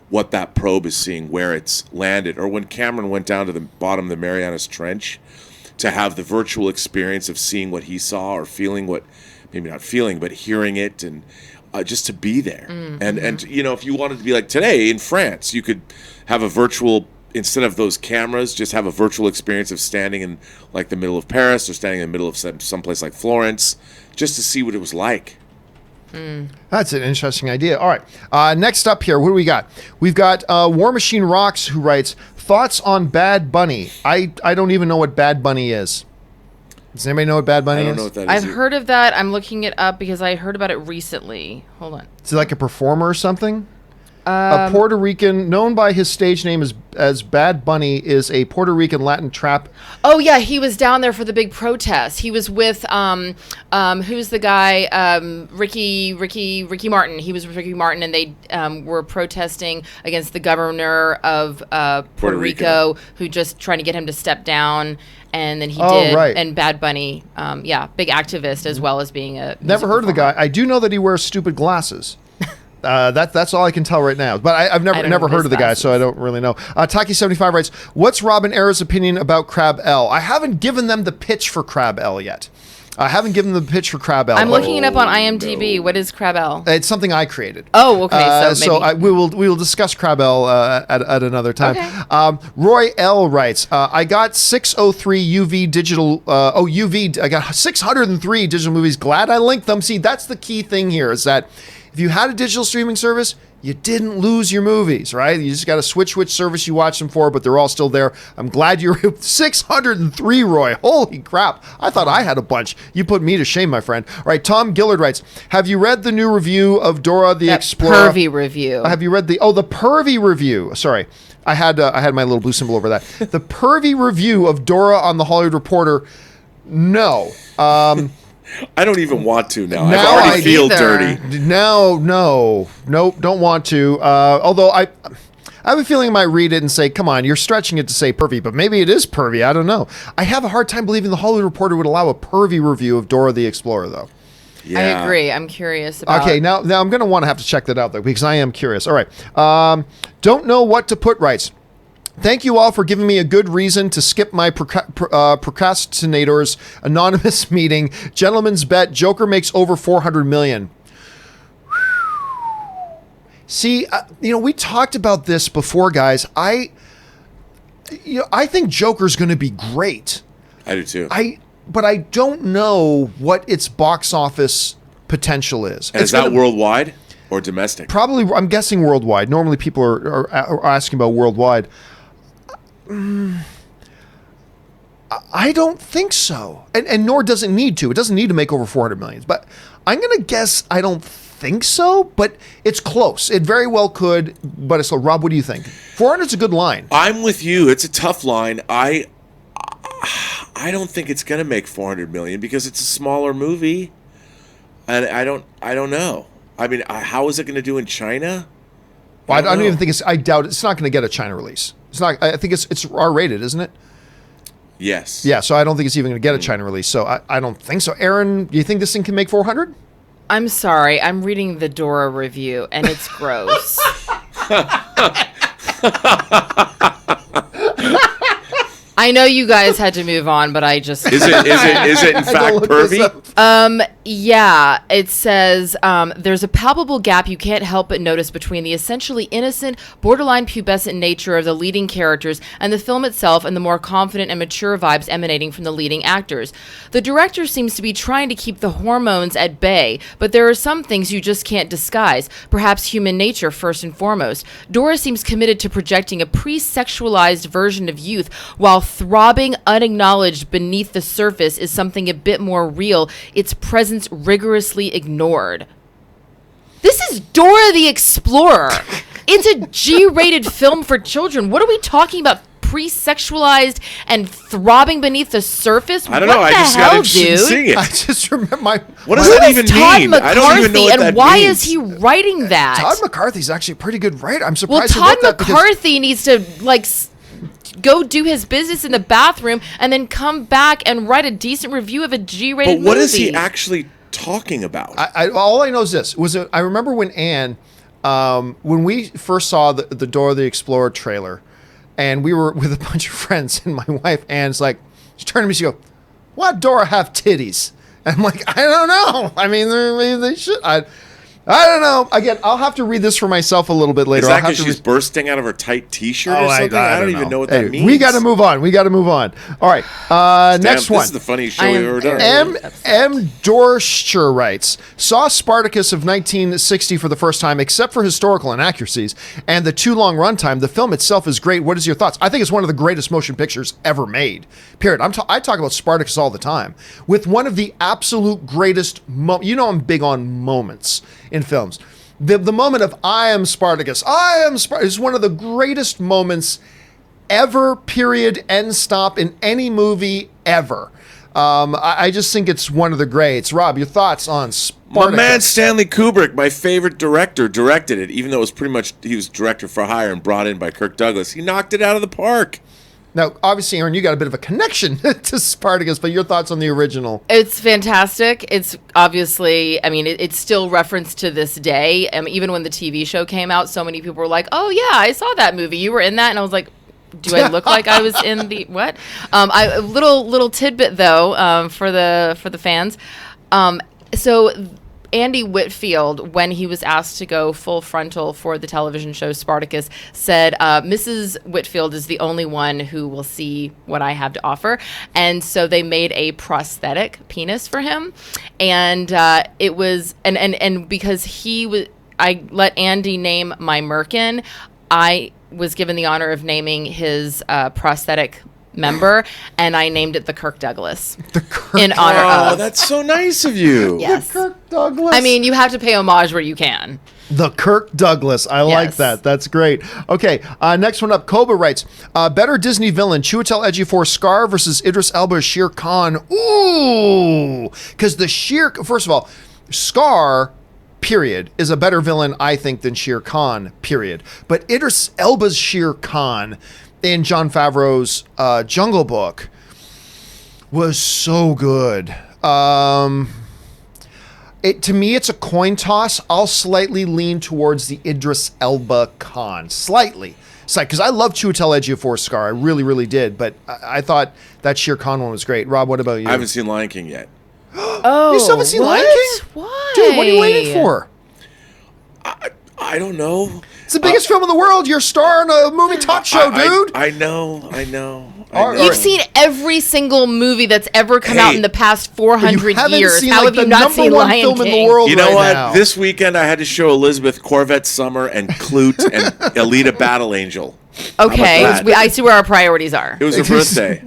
what that probe is seeing, where it's landed. Or when Cameron went down to the bottom of the Marianas Trench, to have the virtual experience of seeing what he saw, or feeling what, maybe not feeling, but hearing it, and just to be there. And you know, if you wanted to be like today in France, you could have a virtual, instead of those cameras, just have a virtual experience of standing in like the middle of Paris, or standing in the middle of someplace like Florence, just to see what it was like. That's an interesting idea. All right. Next up here, what do we got? We've got War Machine Rocks, who writes, thoughts on Bad Bunny. I don't even know what Bad Bunny is. Does anybody know what Bad Bunny is? I don't know what that is. I've heard of that. I'm looking it up because I heard about it recently. Hold on. Is it like a performer or something? A Puerto Rican, known by his stage name as Bad Bunny, is a Puerto Rican Latin trap. Oh yeah, he was down there for the big protest. He was with who's the guy? Ricky Martin. He was with Ricky Martin, and they were protesting against the governor of Puerto Rico, who just trying to get him to step down. And then he did. Right. And Bad Bunny, big activist as well as being a never heard of the guy. I do know that he wears stupid glasses. That's all I can tell right now. But I've never heard of the guy, so I don't really know. Taki75 writes, what's Rob and Era's opinion about Crab L? I haven't given them the pitch for Crab L yet. I haven't given them the pitch for Crab L. I'm looking it up on IMDb. No. What is Crab L? It's something I created. Oh, okay. So we will discuss Crab L at another time. Okay. Roy L writes, I got 603 UV digital. I got 603 digital movies. Glad I linked them. See, that's the key thing here is that if you had a digital streaming service, you didn't lose your movies, right? You just got to switch which service you watch them for, but they're all still there. I'm glad you're 603, Roy. Holy crap. I thought I had a bunch. You put me to shame, my friend. All right, Tom Gillard writes, have you read the new review of Dora the Explorer? Pervy review. Have you read the pervy review? Sorry. I had my little blue symbol over that. The pervy review of Dora on the Hollywood Reporter. No. I don't even want to now. I already feel dirty. Nope, don't want to. Although I have a feeling I might read it and say, come on, you're stretching it to say pervy, but maybe it is pervy. I don't know. I have a hard time believing the Hollywood Reporter would allow a pervy review of Dora the Explorer, though. Yeah. I agree. I'm curious about. Okay, now I'm going to want to have to check that out, though, because I am curious. All right. Don't know what to put writes. Thank you all for giving me a good reason to skip my procrastinator's anonymous meeting. Gentleman's bet, Joker makes over $400 million. See, we talked about this before, guys. I think Joker's going to be great. I do too. But I don't know what its box office potential is. And is that worldwide or domestic? Probably, I'm guessing worldwide. Normally people are asking about worldwide. I don't think so. And nor does it need to. It doesn't need to make over 400 million. But I'm going to guess I don't think so, but it's close. It very well could, but it's low. Rob, what do you think? 400 is a good line. I'm with you. It's a tough line. I don't think it's going to make 400 million because it's a smaller movie. And I don't know. I mean, how is it going to do in China? Well, I don't even think I doubt it's not going to get a China release. It's not. I think it's R-rated, isn't it? Yes. Yeah, so I don't think it's even going to get a China release. So I don't think so. Erin, do you think this thing can make 400? I'm sorry. I'm reading the Dora review, and it's gross. I know you guys had to move on, but I just... Is it in fact pervy? Yeah, it says, there's a palpable gap you can't help but notice between the essentially innocent, borderline pubescent nature of the leading characters and the film itself and the more confident and mature vibes emanating from the leading actors. The director seems to be trying to keep the hormones at bay, but there are some things you just can't disguise, perhaps human nature first and foremost. Dora seems committed to projecting a pre-sexualized version of youth, while throbbing unacknowledged beneath the surface is something a bit more real, its presence rigorously ignored. This is Dora the Explorer. It's a G-rated film for children. What are we talking about? Pre-sexualized and throbbing beneath the surface? I don't know. I just got interested in seeing it. I just remember what does that even mean? McCarthy, I don't even know what that means. And why is he writing that? Todd McCarthy's actually a pretty good writer. I'm surprised. Well, Todd McCarthy needs to go do his business in the bathroom and then come back and write a decent review of a G-rated movie. But what is he actually talking about? All I know is this. I remember when Anne, when we first saw the Dora the Explorer trailer, and we were with a bunch of friends, and my wife, Anne's like, she turned to me, she goes, why Dora have titties? And I'm like, I don't know. I mean, they should. I don't know. Again, I'll have to read this for myself a little bit later. Is that I'll have because to she's bursting out of her tight T-shirt or Oh, something? I don't even know what that Hey, means. We got to move on. All right. Next one. This is the funniest show we've ever done. M. Dorscher writes, saw Spartacus of 1960 for the first time, except for historical inaccuracies and the too long runtime. The film itself is great. What is your thoughts? I think it's one of the greatest motion pictures ever made. Period. I talk about Spartacus all the time with one of the absolute greatest. I'm big on moments in films. The moment of I am Spartacus is one of the greatest moments ever, period, end stop, in any movie ever. I just think it's one of the greats. Rob, your thoughts on Spartacus? My man Stanley Kubrick, my favorite director, directed it, even though it was pretty much, he was director for hire and brought in by Kirk Douglas. He knocked it out of the park. Now, obviously, Erin, you got a bit of a connection to Spartacus, but your thoughts on the original? It's fantastic. It's obviously, it's still referenced to this day. Even when the TV show came out, so many people were like, oh, yeah, I saw that movie. You were in that? And I was like, do I look like I was in the what? A little tidbit, though, for the fans. So Andy Whitfield, when he was asked to go full frontal for the television show Spartacus, said, Mrs. Whitfield is the only one who will see what I have to offer. And so they made a prosthetic penis for him. And it was, and because I let Andy name my merkin, I was given the honor of naming his prosthetic member, and I named it the Kirk Douglas. In honor of. Oh, that's so nice of you. Yes. The Kirk Douglas. You have to pay homage where you can. The Kirk Douglas. I like that. That's great. Okay, next one up. Koba writes, better Disney villain, Chiwetel Ejiofor Scar versus Idris Elba's Shere Khan. Ooh! Because first of all, Scar, period, is a better villain, I think, than Shere Khan, period. But Idris Elba's Shere Khan in Jon Favreau's Jungle Book was so good. To me, it's a coin toss. I'll slightly lean towards the Idris Elba Khan. Slightly. Because I love Chiwetel Ejiofor Scar. I really, really did. But I thought that Shere Khan one was great. Rob, what about you? I haven't seen Lion King yet. Oh, you still haven't seen Lion King? Why? Dude, what are you waiting for? I don't know. It's the biggest film in the world. You're starring a movie talk show, dude. I know. You've seen every single movie that's ever come out in the past 400 years. How have you not seen Lion film King? in the world You know what? now? This weekend I had to show Elizabeth Corvette Summer and Clute and Alita Battle Angel. Okay, How about that? I see where our priorities are. It was her birthday.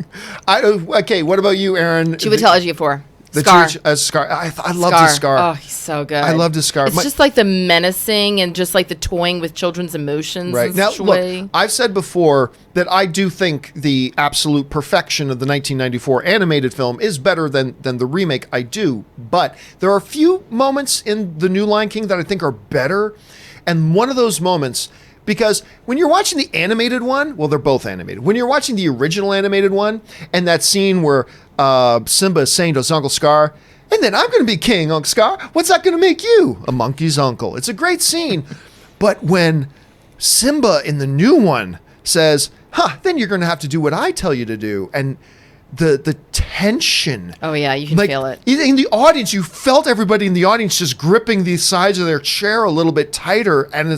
Okay, what about you, Erin? Chiwetel Ejiofor. The Scar. Scar. I loved his Scar. Oh, he's so good. I loved his Scar. It's just like the menacing and just like the toying with children's emotions. Right. In Now, such a way. look, I've said before that I do think the absolute perfection of the 1994 animated film is better than the remake. I do. But there are a few moments in the new Lion King that I think are better. And one of those moments, because when you're watching the animated one, well, they're both animated. When you're watching the original animated one and that scene where Simba is saying to his Uncle Scar, and then I'm going to be king, Uncle Scar. What's that going to make you? A monkey's uncle. It's a great scene. But when Simba in the new one says, then you're going to have to do what I tell you to do. And the tension. Oh, yeah, you can feel it. In the audience, you felt everybody in the audience just gripping the sides of their chair a little bit tighter. And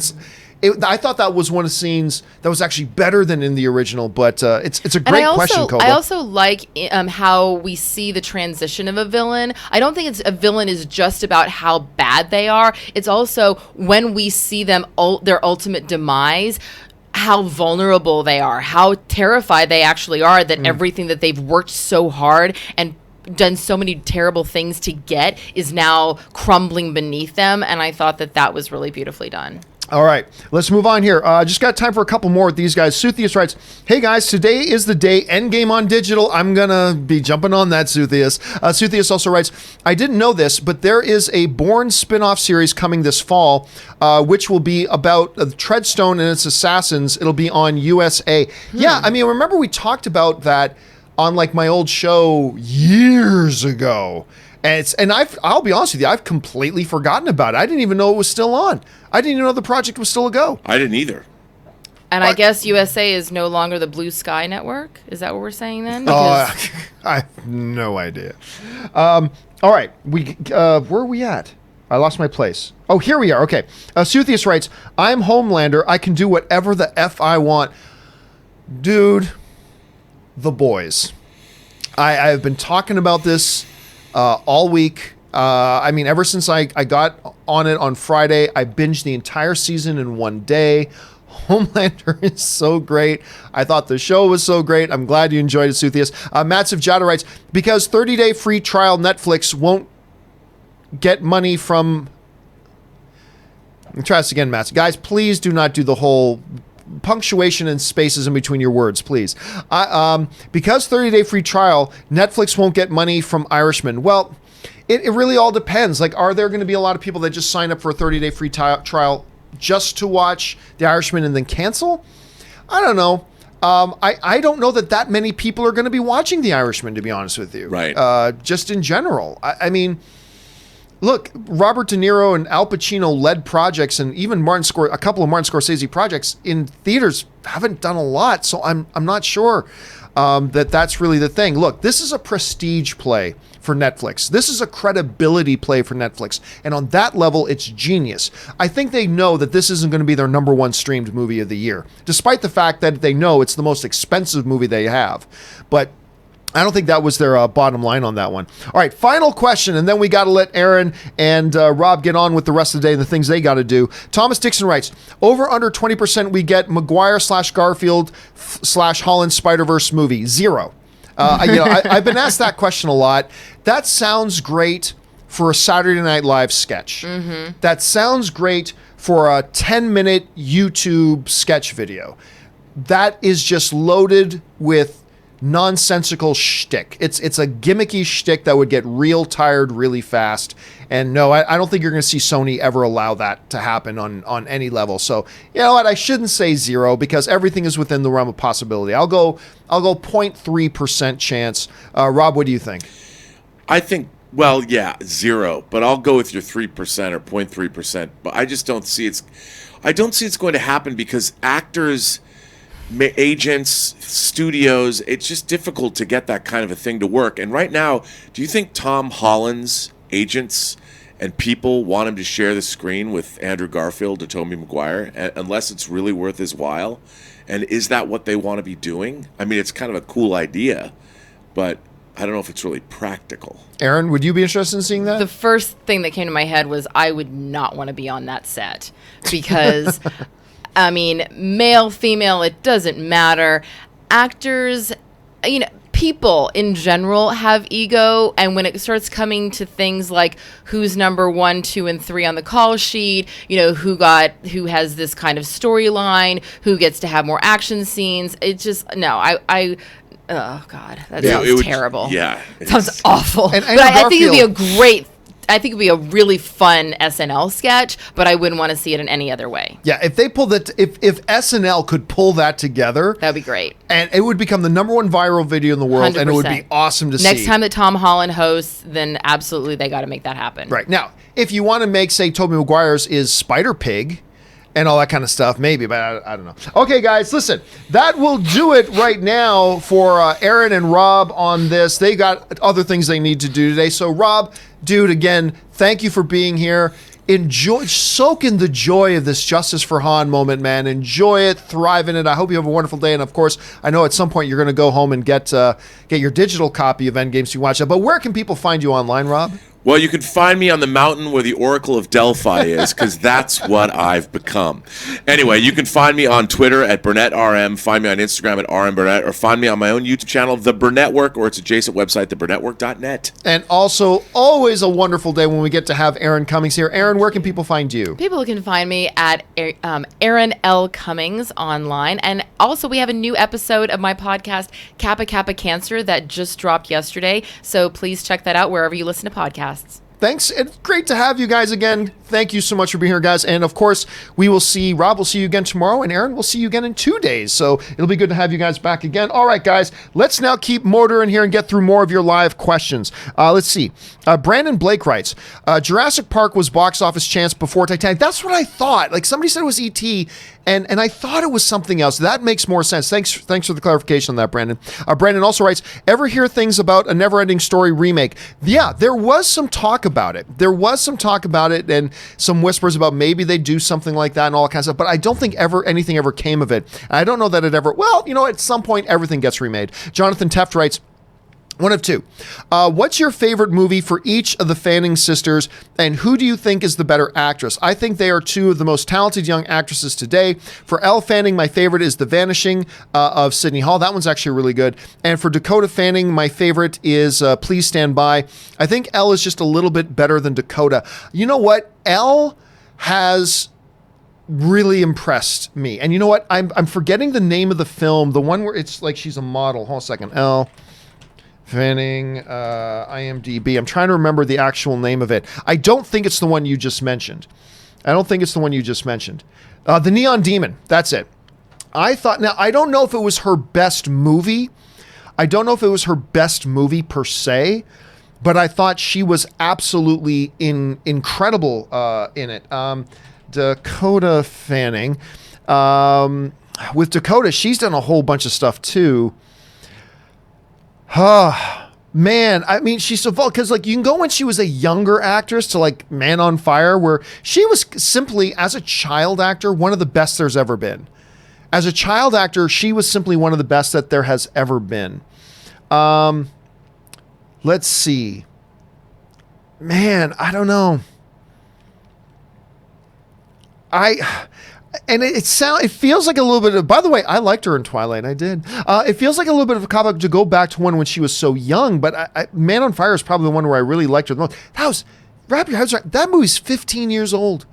I thought that was one of the scenes that was actually better than in the original, but it's a great question, Koba. I also like how we see the transition of a villain. I don't think a villain is just about how bad they are. It's also when we see them, their ultimate demise, how vulnerable they are, how terrified they actually are that everything that they've worked so hard and done so many terrible things to get is now crumbling beneath them. And I thought that was really beautifully done. All right, let's move on here. Just got time for a couple more with these guys. Suthius writes, hey guys, today is the day, Endgame on digital. I'm going to be jumping on that, Suthius. Suthius also writes, I didn't know this, but there is a Bourne spin-off series coming this fall, which will be about Treadstone and its assassins. It'll be on USA. Yeah, remember we talked about that on like my old show years ago. And I'll be honest with you, I've completely forgotten about it. I didn't even know it was still on. I didn't even know the project was still a go. I didn't either. And I guess USA is no longer the Blue Sky Network. Is that what we're saying then? I have no idea. All right, where are we at? I lost my place. Oh, here we are. Okay. Suthius writes, I'm Homelander. I can do whatever the F I want. Dude, The Boys. I have been talking about this all week. Ever since I got on it on Friday, I binged the entire season in one day. Homelander is so great. I thought the show was so great. I'm glad you enjoyed it, Suthius. Matsive Jada writes, because 30-day free trial Netflix won't get money from... Try this again, Mats. Guys, please do not do the whole punctuation and spaces in between your words, please. Because 30-day free trial, Netflix won't get money from Irishman. Well, it really all depends. Like, are there going to be a lot of people that just sign up for a 30-day free trial just to watch The Irishman and then cancel? I don't know. I don't know that many people are going to be watching The Irishman, to be honest with you. Right. Just in general. I mean, look, Robert De Niro and Al Pacino led projects, and even a couple of Martin Scorsese projects in theaters haven't done a lot. So I'm not sure that's really the thing. Look, this is a prestige play for Netflix. This is a credibility play for Netflix. And on that level, it's genius. I think they know that this isn't going to be their number one streamed movie of the year, despite the fact that they know it's the most expensive movie they have. But I don't think that was their bottom line on that one. All right, final question, and then we got to let Erin and Rob get on with the rest of the day and the things they got to do. Thomas Dixon writes, over under 20% we get Maguire/Garfield/Holland Spider-Verse movie. 0. I've been asked that question a lot. That sounds great for a Saturday Night Live sketch. Mm-hmm. That sounds great for a 10-minute YouTube sketch video. That is just loaded with nonsensical shtick. It's a gimmicky shtick that would get real tired really fast. And no, I don't think you're going to see Sony ever allow that to happen on any level. So, you know what? I shouldn't say 0 because everything is within the realm of possibility. I'll go 0.3% chance. Rob, what do you think? I think, 0, but I'll go with your 3% or 0.3%. But I just don't see it's going to happen because actors, agents, studios, it's just difficult to get that kind of a thing to work. And right now, do you think Tom Holland's agents and people want him to share the screen with Andrew Garfield or Tobey Maguire, unless it's really worth his while? And is that what they want to be doing? I mean, it's kind of a cool idea, but I don't know if it's really practical. Erin, would you be interested in seeing that? The first thing that came to my head was I would not want to be on that set because... I mean, male, female, it doesn't matter. Actors, people in general have ego. And when it starts coming to things like who's number 1, 2, and 3 on the call sheet, who has this kind of storyline, who gets to have more action scenes, it's just, no, oh God, that sounds terrible. Yeah. It sounds awful. And but I think it'd be a really fun SNL sketch, but I wouldn't want to see it in any other way. Yeah, if they pulled it, if SNL could pull that together, that'd be great, and it would become the number 1 viral video in the world, 100%. And it would be awesome to see. Next time that Tom Holland hosts, then absolutely they got to make that happen. Right now, if you want to make, say, Tobey Maguire's is Spider Pig. And all that kind of stuff, maybe, but I don't know. Okay, guys, listen, that will do it right now for Erin and Rob on this. They got other things they need to do today. So, Rob, dude, again, thank you for being here. Soak in the joy of this Justice for Han moment, man. Enjoy it, thrive in it. I hope you have a wonderful day. And, of course, I know at some point you're going to go home and get your digital copy of Endgame so you can watch that. But where can people find you online, Rob? Well, you can find me on the mountain where the Oracle of Delphi is, because that's what I've become. Anyway, you can find me on Twitter at BurnettRM, find me on Instagram at RMBurnett, or find me on my own YouTube channel, The Burnettwork, or its adjacent website, theburnettwork.net. And also, always a wonderful day when we get to have Erin Cummings here. Erin, where can people find you? People can find me at Erin L. Cummings online. And also, we have a new episode of my podcast, Kappa Kappa Cancer, that just dropped yesterday. So please check that out wherever you listen to podcasts. Thanks. It's great to have you guys again. Thank you so much for being here, guys. And of course, Rob will see you again tomorrow, and Erin will see you again in 2 days. So it'll be good to have you guys back again. All right, guys, let's now keep motoring here and get through more of your live questions. Let's see. Brandon Blake writes, Jurassic Park was box office chance before Titanic. That's what I thought. Like somebody said it was E.T., and I thought it was something else. That makes more sense. Thanks for the clarification on that, Brandon. Brandon also writes, ever hear things about a Neverending Story remake? Yeah, there was some talk about it. There was some talk about it and some whispers about maybe they do something like that and all that kind of stuff, but I don't think anything ever came of it. And I don't know that it ever, well, at some point everything gets remade. Jonathan Teft writes, one of two. What's your favorite movie for each of the Fanning sisters, and who do you think is the better actress? I think they are two of the most talented young actresses today. For Elle Fanning, my favorite is The Vanishing of Sydney Hall. That one's actually really good. And for Dakota Fanning, my favorite is Please Stand By. I think Elle is just a little bit better than Dakota. You know what? Elle has really impressed me. And you know what? I'm forgetting the name of the film, the one where it's like she's a model. Hold on a second. Elle Fanning, IMDb. I'm trying to remember the actual name of it. I don't think it's the one you just mentioned. The Neon Demon. That's it. Now, I don't know if it was her best movie. I don't know if it was her best movie per se, but I thought she was absolutely incredible in it. Dakota Fanning. With Dakota, she's done a whole bunch of stuff too. Man, I mean, she's so because like you can go when she was a younger actress to like Man on Fire, where she was simply, as a child actor, one of the best there's ever been. As a child actor, she was simply one of the best that there has ever been. Let's see. Man, I don't know. It feels like a little bit of, by the way, I liked her in Twilight. I did. It feels like a little bit of a cop-out to go back to one when she was so young, but Man on Fire is probably the one where I really liked her the most. Wrap your heads around, that movie's 15 years old.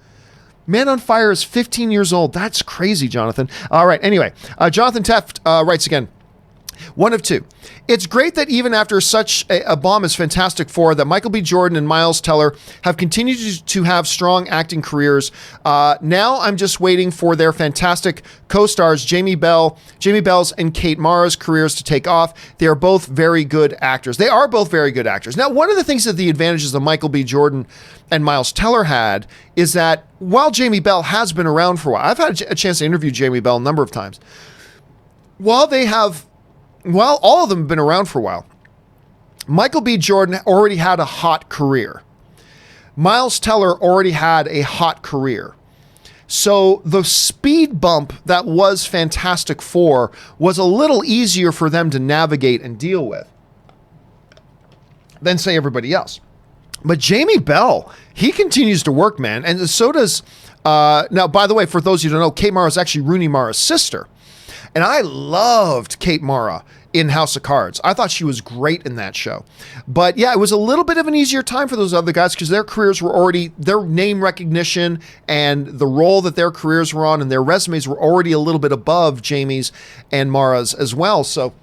Man on Fire is 15 years old. That's crazy, Jonathan. All right. Anyway, Jonathan Teft writes again. One of two. It's great that even after such a bomb as Fantastic Four, that Michael B. Jordan and Miles Teller have continued to have strong acting careers. Now I'm just waiting for their fantastic co-stars, Jamie Bell's and Kate Mara's careers to take off. They are both very good actors. They are both very good actors. Now, one of the things that the advantages of Michael B. Jordan and Miles Teller had is that while Jamie Bell has been around for a while, I've had a chance to interview Jamie Bell a number of times. While all of them have been around for a while, Michael B. Jordan already had a hot career. Miles Teller already had a hot career. So the speed bump that was Fantastic Four was a little easier for them to navigate and deal with than, say, everybody else. But Jamie Bell, he continues to work, man. And so does, now, by the way, for those of you who don't know, Kate Mara is actually Rooney Mara's sister. And I loved Kate Mara in House of Cards. I thought she was great in that show. But yeah, it was a little bit of an easier time for those other guys because their careers were already, their name recognition and the role that their careers were on and their resumes were already a little bit above Jamie's and Mara's as well. So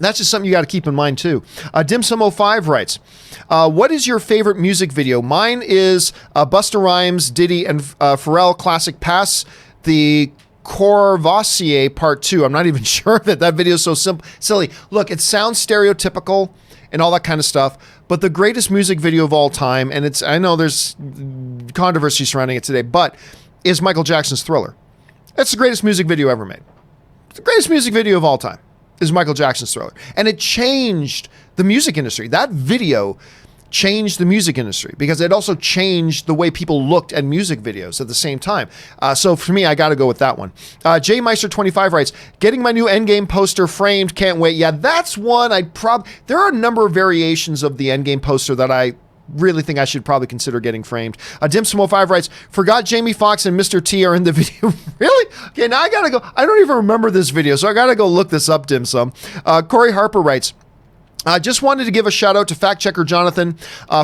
that's just something you got to keep in mind too. Dim-Sum05 writes, what is your favorite music video? Mine is Busta Rhymes, Diddy, and Pharrell classic Pass the Courvoisier Part 2. I'm not even sure of it. That video is so silly. Look, it sounds stereotypical and all that kind of stuff, but the greatest music video of all time, and I know there's controversy surrounding it today, but is Michael Jackson's Thriller. That's the greatest music video ever made. The greatest music video of all time is Michael Jackson's Thriller. And it changed the music industry. That video changed the music industry because it also changed the way people looked at music videos at the same time. So for me, I got to go with that one. Jay Meister 25 writes, getting my new Endgame poster framed. Can't wait. Yeah, that's one there are a number of variations of the Endgame poster that I really think I should probably consider getting framed. Dim-Sum05 writes, forgot Jamie Foxx and Mr. T are in the video. Really? Okay, now I got to go. I don't even remember this video, so I got to go look this up, Dim-Sum. Corey Harper writes, just wanted to give a shout out to fact checker Jonathan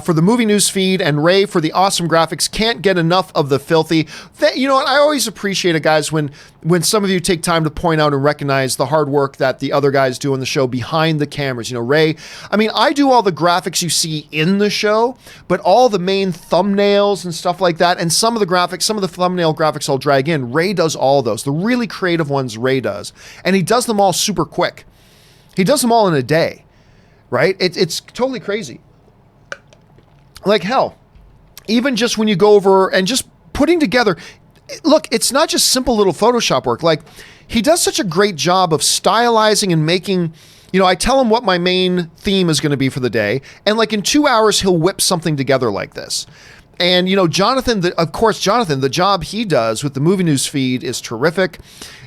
for the movie news feed and Ray for the awesome graphics. Can't get enough of the filthy. You know what? I always appreciate it, guys, when some of you take time to point out and recognize the hard work that the other guys do on the show behind the cameras. You know, Ray, I mean, I do all the graphics you see in the show, but all the main thumbnails and stuff like that, and some of the thumbnail graphics I'll drag in, Ray does all those. The really creative ones Ray does. And he does them all super quick. He does them all in a day. Right? It's totally crazy. Like hell, even just when you go over and just putting together, look, it's not just simple little Photoshop work. Like he does such a great job of stylizing and making I tell him what my main theme is going to be for the day. And like in 2 hours, he'll whip something together like this. And, Jonathan, the job he does with the movie news feed is terrific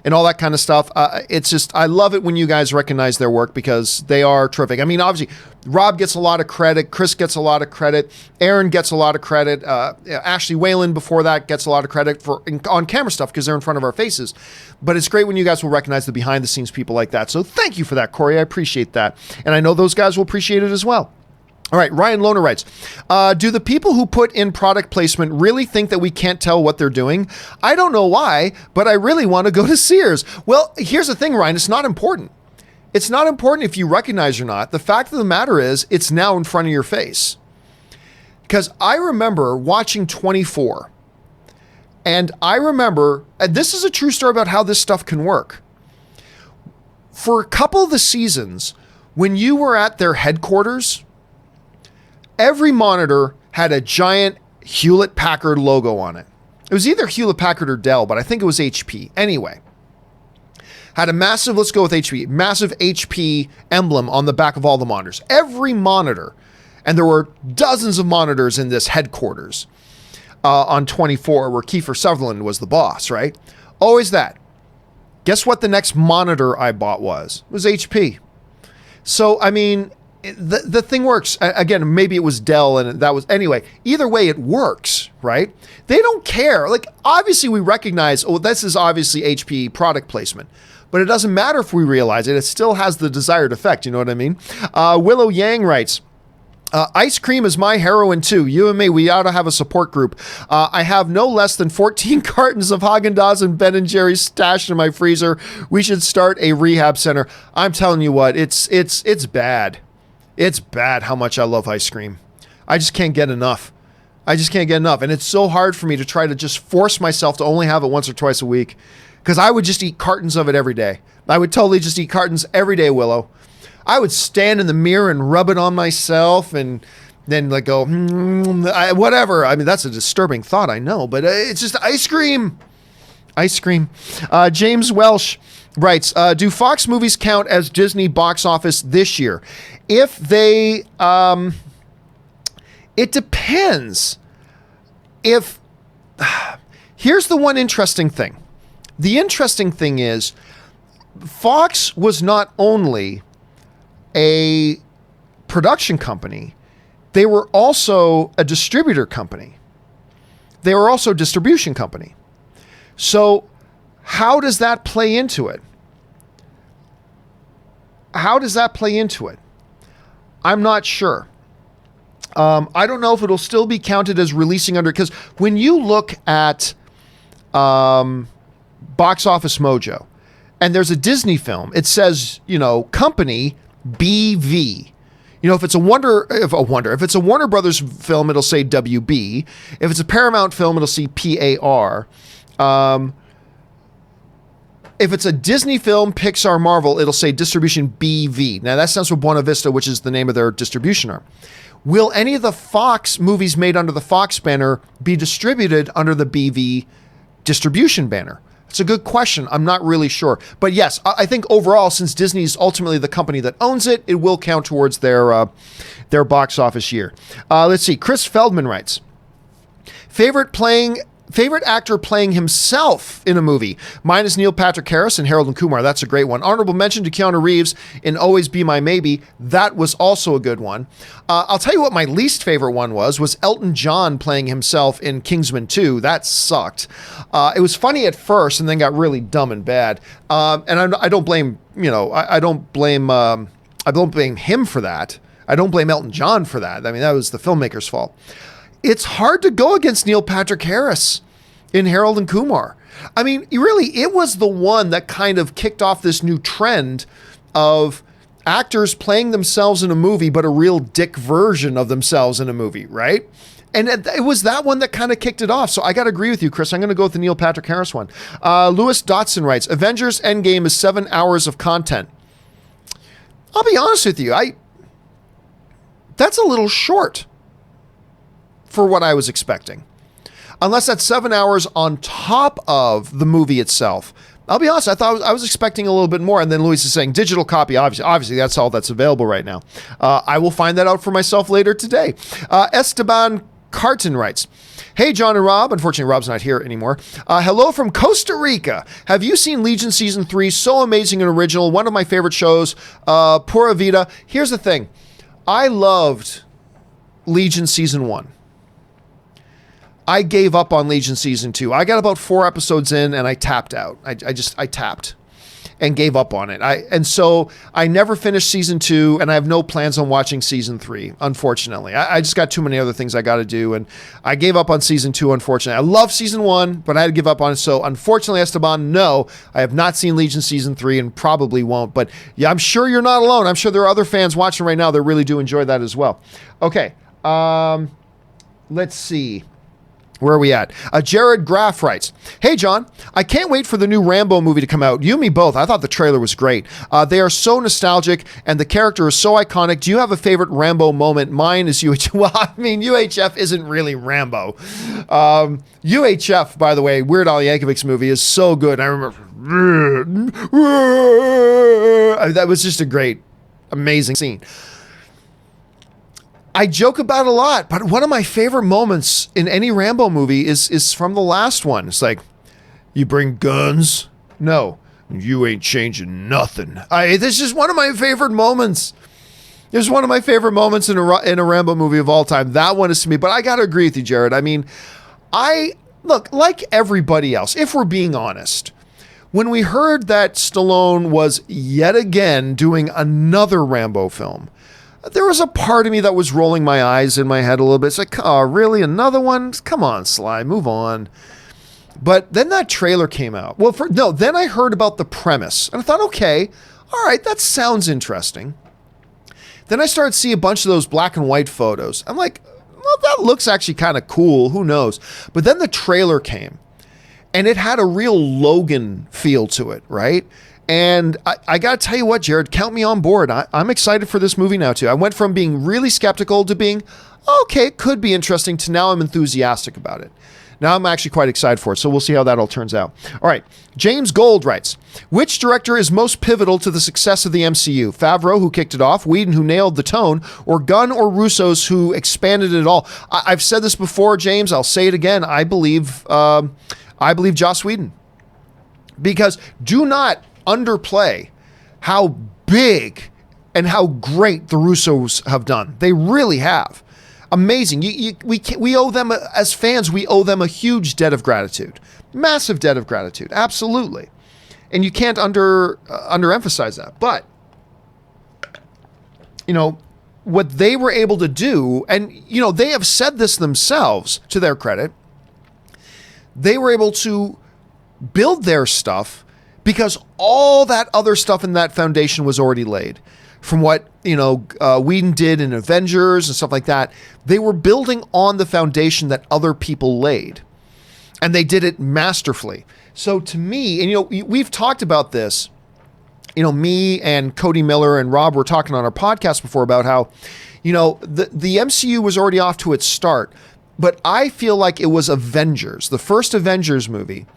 and all that kind of stuff. It's just, I love it when you guys recognize their work because they are terrific. I mean, obviously, Rob gets a lot of credit. Chris gets a lot of credit. Erin gets a lot of credit. Ashley Whalen before that gets a lot of credit for on-camera stuff because they're in front of our faces. But it's great when you guys will recognize the behind-the-scenes people like that. So thank you for that, Corey. I appreciate that. And I know those guys will appreciate it as well. All right, Ryan Lohner writes, do the people who put in product placement really think that we can't tell what they're doing? I don't know why, but I really want to go to Sears. Well, here's the thing, Ryan, it's not important. It's not important if you recognize or not. The fact of the matter is, it's now in front of your face. Because I remember watching 24, and I remember, and this is a true story about how this stuff can work. For a couple of the seasons, when you were at their headquarters, every monitor had a giant Hewlett-Packard logo on it. It was either Hewlett-Packard or Dell, but I think it was HP. Anyway, had a massive, let's go with HP, massive HP emblem on the back of all the monitors. Every monitor, and there were dozens of monitors in this headquarters on 24, where Kiefer Sutherland was the boss, right? Always that. Guess what the next monitor I bought was? It was HP. So, I mean, the thing works. Again, maybe it was Dell and that was, anyway, either way it works, right? They don't care. Like, obviously we recognize, this is obviously HP product placement, but it doesn't matter if we realize it. It still has the desired effect. You know what I mean? Willow Yang writes, ice cream is my heroin too. You and me, we ought to have a support group. I have no less than 14 cartons of Haagen-Dazs and Ben & Jerry's stashed in my freezer. We should start a rehab center. I'm telling you what, it's bad. It's bad how much I love ice cream. I just can't get enough. And it's so hard for me to try to just force myself to only have it once or twice a week because I would just eat cartons of it every day. I would totally just eat cartons every day, Willow. I would stand in the mirror and rub it on myself and then like go, whatever. I mean, that's a disturbing thought, I know, but it's just ice cream. Ice cream. James Welsh writes, do Fox movies count as Disney box office this year? If they, it depends. Here's the one interesting thing. The interesting thing is Fox was not only a production company, they were also a distributor company. They were also a distribution company. So how does that play into it? I'm not sure. I don't know if it'll still be counted as releasing under, because when you look at Box Office Mojo and there's a Disney film, it says, company BV. If it's a Warner Brothers film, it'll say WB. If it's a Paramount film, it'll say PAR. If it's a Disney film, Pixar, Marvel, it'll say distribution BV. Now that stands for Buena Vista, which is the name of their distribution arm. Will any of the Fox movies made under the Fox banner be distributed under the BV distribution banner? It's a good question. I'm not really sure. But yes, I think overall, since Disney's ultimately the company that owns it, it will count towards their box office year. Let's see. Chris Feldman writes, favorite actor playing himself in a movie. Mine is Neil Patrick Harris and Harold and Kumar. That's a great one. Honorable mention to Keanu Reeves in Always Be My Maybe. That was also a good one. I'll tell you what my least favorite one was Elton John playing himself in Kingsman 2. That sucked. It was funny at first and then got really dumb and bad. And I don't blame, I don't blame him for that. I don't blame Elton John for that. I mean, that was the filmmaker's fault. It's hard to go against Neil Patrick Harris in Harold and Kumar. I mean, really, it was the one that kind of kicked off this new trend of actors playing themselves in a movie, but a real dick version of themselves in a movie, right? And it was that one that kind of kicked it off. So I got to agree with you, Chris. I'm going to go with the Neil Patrick Harris one. Lewis Dotson writes, Avengers Endgame is 7 hours of content. I'll be honest with you. That's a little short for what I was expecting. Unless that's 7 hours on top of the movie itself, I'll be honest. I was expecting a little bit more, and then Luis is saying digital copy. Obviously, that's all that's available right now. I will find that out for myself later today. Esteban Carton writes, "Hey, John and Rob." Unfortunately, Rob's not here anymore. Hello from Costa Rica. Have you seen Legion Season 3? So amazing and original. One of my favorite shows. Pura Vida. Here's the thing. I loved Legion Season 1. I gave up on Legion Season 2. I got about 4 episodes in and I tapped out. I tapped and gave up on it. And so I never finished Season 2, and I have no plans on watching Season 3, unfortunately. I just got too many other things I got to do, and I gave up on Season 2, unfortunately. I love Season 1, but I had to give up on it. So unfortunately, Esteban, no, I have not seen Legion Season 3 and probably won't. But yeah, I'm sure you're not alone. I'm sure there are other fans watching right now that really do enjoy that as well. Okay, let's see. Where are we at? Jared Graff writes, "Hey, John, I can't wait for the new Rambo movie to come out. You and me both. I thought the trailer was great. They are so nostalgic, and the character is so iconic. Do you have a favorite Rambo moment? Mine is UHF. Well, I mean, UHF isn't really Rambo. UHF, by the way, Weird Al Yankovic's movie, is so good. I remember that was just a great, amazing scene. I joke about it a lot, but one of my favorite moments in any Rambo movie is from the last one. It's like, you bring guns? No, you ain't changing nothing. This is just one of my favorite moments. It's one of my favorite moments in a Rambo movie of all time. That one is to me, but I got to agree with you, Jared. I mean, look, like everybody else, if we're being honest, when we heard that Stallone was yet again doing another Rambo film, there was a part of me that was rolling my eyes in my head a little bit. It's like, oh, really? Another one? Come on, Sly, move on. But then that trailer came out. Then I heard about the premise. And I thought, okay, all right, that sounds interesting. Then I started to see a bunch of those black and white photos. I'm like, well, that looks actually kind of cool. Who knows? But then the trailer came. And it had a real Logan feel to it, right? And I got to tell you what, Jared, count me on board. I'm excited for this movie now, too. I went from being really skeptical to being, okay, it could be interesting, to now I'm enthusiastic about it. Now I'm actually quite excited for it, so we'll see how that all turns out. All right, James Gold writes, "Which director is most pivotal to the success of the MCU? Favreau, who kicked it off, Whedon, who nailed the tone, or Gunn or Russos, who expanded it all?" I've said this before, James. I'll say it again. I believe Joss Whedon. Because do not underplay how big and how great the Russos have done. They really have. Amazing. We owe them, as fans, we owe them a huge debt of gratitude. Massive debt of gratitude. Absolutely. And you can't underemphasize that. But, what they were able to do, and, they have said this themselves, to their credit, they were able to build their stuff because all that other stuff in that foundation was already laid. From what, Whedon did in Avengers and stuff like that, they were building on the foundation that other people laid. And they did it masterfully. So to me, and we've talked about this, me and Cody Miller and Rob were talking on our podcast before about how, the MCU was already off to its start. But I feel like it was Avengers, the first Avengers movie,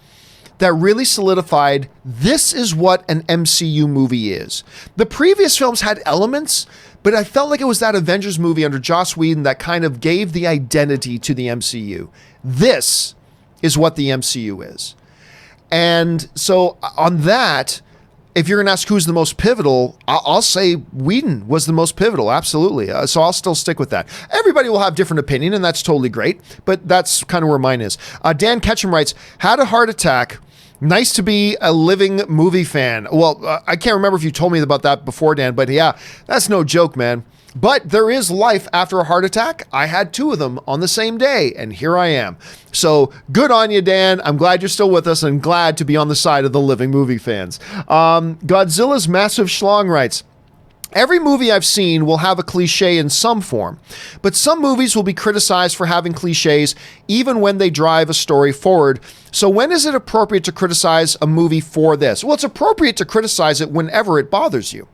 that really solidified this is what an MCU movie is. The previous films had elements, but I felt like it was that Avengers movie under Joss Whedon that kind of gave the identity to the MCU. This is what the MCU is. And so on that, if you're going to ask who's the most pivotal, I'll say Whedon was the most pivotal, absolutely. So I'll still stick with that. Everybody will have different opinion, and that's totally great, but that's kind of where mine is. Dan Ketchum writes, "Had a heart attack. Nice to be a living movie fan." Well, I can't remember if you told me about that before, Dan, but yeah, that's no joke, man. But there is life after a heart attack. I had 2 of them on the same day, and here I am. So good on you, Dan. I'm glad you're still with us and glad to be on the side of the living movie fans. Godzilla's Massive Schlong writes, "Every movie I've seen will have a cliche in some form, but some movies will be criticized for having cliches even when they drive a story forward. So when is it appropriate to criticize a movie for this?" Well, it's appropriate to criticize it whenever it bothers you.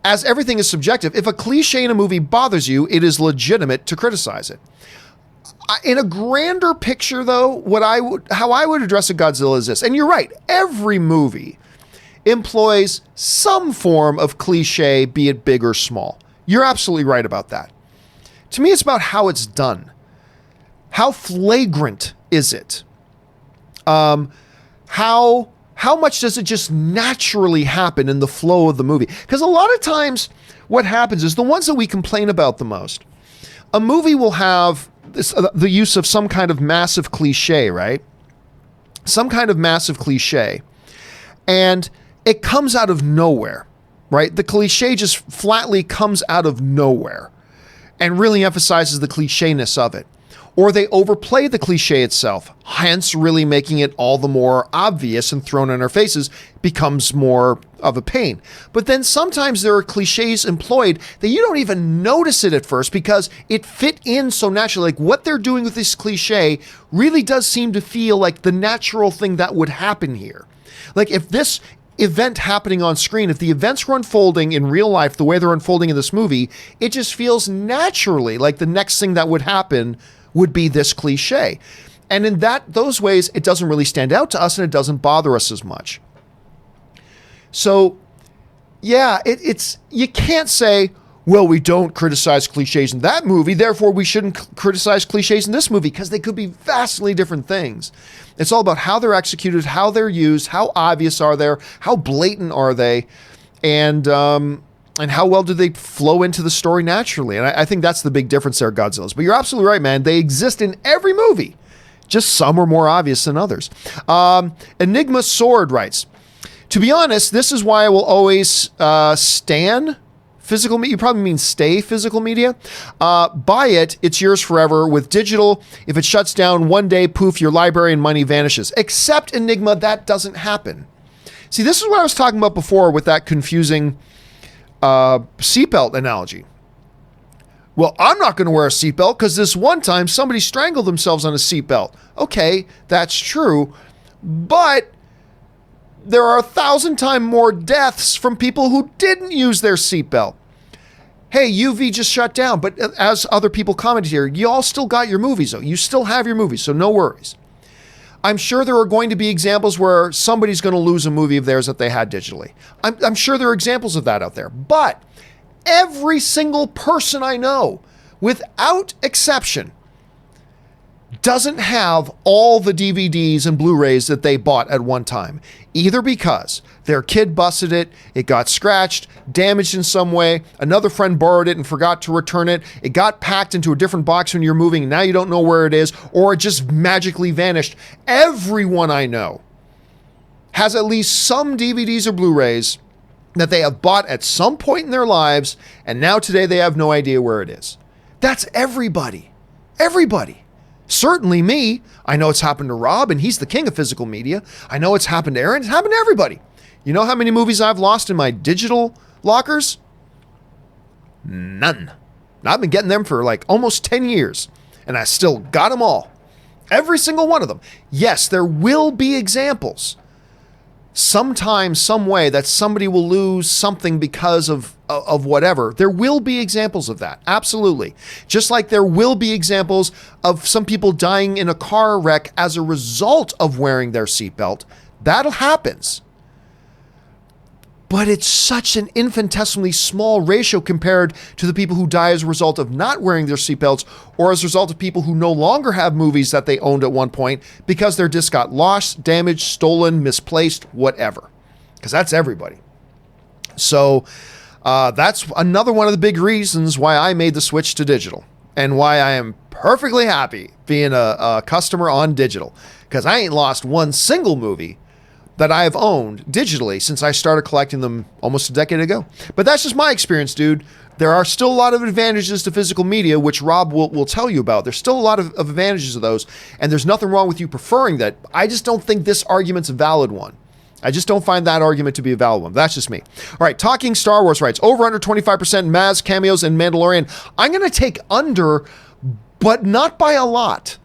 As everything is subjective, if a cliche in a movie bothers you, it is legitimate to criticize it. In a grander picture, though, how I would address a Godzilla is this. And you're right, every movie employs some form of cliche, be it big or small. You're absolutely right about that. To me, it's about how it's done. How flagrant is it? How much does it just naturally happen in the flow of the movie? Because a lot of times what happens is the ones that we complain about the most, a movie will have the use of some kind of massive cliche, right? Some kind of massive cliche. And it comes out of nowhere, right? The cliche just flatly comes out of nowhere and really emphasizes the clichéness of it. Or they overplay the cliche itself, hence really making it all the more obvious and thrown in our faces becomes more of a pain. But then sometimes there are cliches employed that you don't even notice it at first because it fit in so naturally. Like what they're doing with this cliche really does seem to feel like the natural thing that would happen here. Like if this event happening on screen, if the events were unfolding in real life the way they're unfolding in this movie, it just feels naturally like the next thing that would happen would be this cliche. And in those ways, it doesn't really stand out to us and it doesn't bother us as much. So, yeah, it's you can't say, well, we don't criticize cliches in that movie, therefore we shouldn't criticize cliches in this movie, because they could be vastly different things. It's all about how they're executed, how they're used, how obvious are they, how blatant are they, and how well do they flow into the story naturally? And I think that's the big difference there, Godzilla's. But you're absolutely right, man. They exist in every movie. Just some are more obvious than others. Enigma Sword writes, to be honest, this is why I will always stan physical media. You probably mean stay physical media. Buy it. It's yours forever. With digital, if it shuts down one day, poof, your library and money vanishes. Except Enigma, that doesn't happen. See, this is what I was talking about before with that confusing seatbelt analogy. Well, I'm not going to wear a seatbelt because this one time somebody strangled themselves on a seatbelt. Okay, that's true, but there are 1,000 times more deaths from people who didn't use their seatbelt. Hey, UV just shut down, but as other people commented here, you all still got your movies though. You still have your movies, so no worries. I'm sure there are going to be examples where somebody's going to lose a movie of theirs that they had digitally. I'm sure there are examples of that out there. But every single person I know, without exception, doesn't have all the DVDs and Blu-rays that they bought at one time. Either because their kid busted it, it got scratched, damaged in some way, another friend borrowed it and forgot to return it, it got packed into a different box when you're moving and now you don't know where it is, or it just magically vanished. Everyone I know has at least some DVDs or Blu-rays that they have bought at some point in their lives, and now today they have no idea where it is. That's everybody. Everybody. Certainly me. I know it's happened to Rob, and he's the king of physical media. I know it's happened to Erin. It's happened to everybody. You know how many movies I've lost in my digital lockers? None. I've been getting them for like almost 10 years, and I still got them all. Every single one of them. Yes, there will be examples. Sometime, some way that somebody will lose something because of whatever. There will be examples of that. Absolutely. Just like there will be examples of some people dying in a car wreck as a result of wearing their seatbelt. That happens. But it's such an infinitesimally small ratio compared to the people who die as a result of not wearing their seatbelts, or as a result of people who no longer have movies that they owned at one point because their disc got lost, damaged, stolen, misplaced, whatever. Because that's everybody. So that's another one of the big reasons why I made the switch to digital, and why I am perfectly happy being a customer on digital, because I ain't lost one single movie that I have owned digitally since I started collecting them almost a decade ago. But that's just my experience, dude. There are still a lot of advantages to physical media, which Rob will tell you about. There's still a lot of advantages of those, and there's nothing wrong with you preferring that. I just don't think this argument's a valid one. I just don't find that argument to be a valid one. That's just me. All right, Talking Star Wars writes, over under 25% Maz cameos in Mandalorian. I'm going to take under, but not by a lot.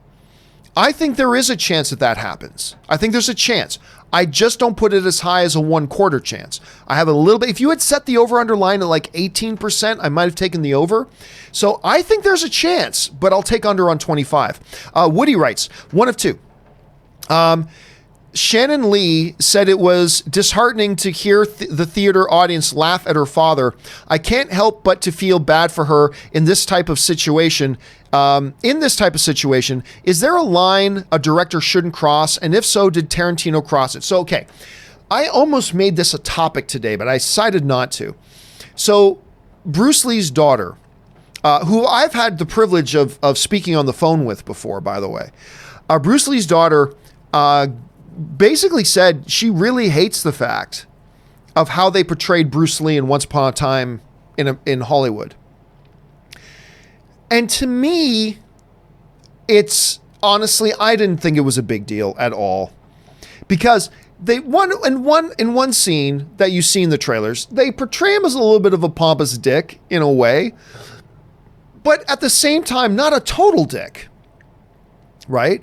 I think there is a chance that happens. I think there's a chance. I just don't put it as high as a 1/4 chance. I have a little bit. If you had set the over-under line at like 18%, I might have taken the over. So I think there's a chance, but I'll take under on 25. Woody writes, one of two. Shannon Lee said it was disheartening to hear the theater audience laugh at her father. I can't help but to feel bad for her in this type of situation. Is there a line a director shouldn't cross? And if so, did Tarantino cross it? So, okay, I almost made this a topic today, but I decided not to. So Bruce Lee's daughter, who I've had the privilege of speaking on the phone with before, by the way, Bruce Lee's daughter, basically said she really hates the fact of how they portrayed Bruce Lee in Once Upon a Time in Hollywood. And to me, it's honestly, I didn't think it was a big deal at all, because in one scene that you see in the trailers, they portray him as a little bit of a pompous dick in a way, but at the same time, not a total dick, right?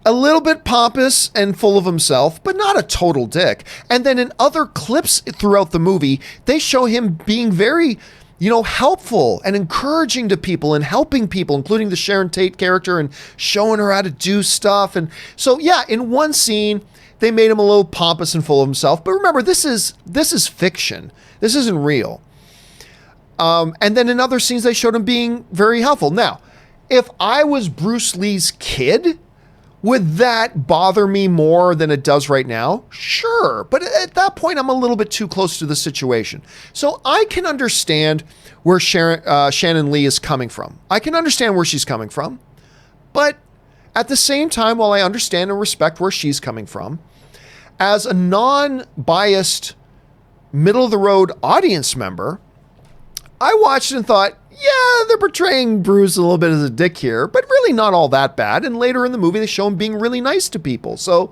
A little bit pompous and full of himself, but not a total dick. And then in other clips throughout the movie, they show him being very, helpful and encouraging to people and helping people, including the Sharon Tate character, and showing her how to do stuff. And so, yeah, in one scene, they made him a little pompous and full of himself. But remember, this is fiction. This isn't real. And then in other scenes, they showed him being very helpful. Now, if I was Bruce Lee's kid, would that bother me more than it does right now? Sure. But at that point, I'm a little bit too close to the situation. So I can understand where Shannon Lee is coming from. I can understand where she's coming from. But at the same time, while I understand and respect where she's coming from, as a non-biased, middle-of-the-road audience member, I watched and thought, yeah, they're portraying Bruce a little bit as a dick here, but really not all that bad. And later in the movie, they show him being really nice to people. So,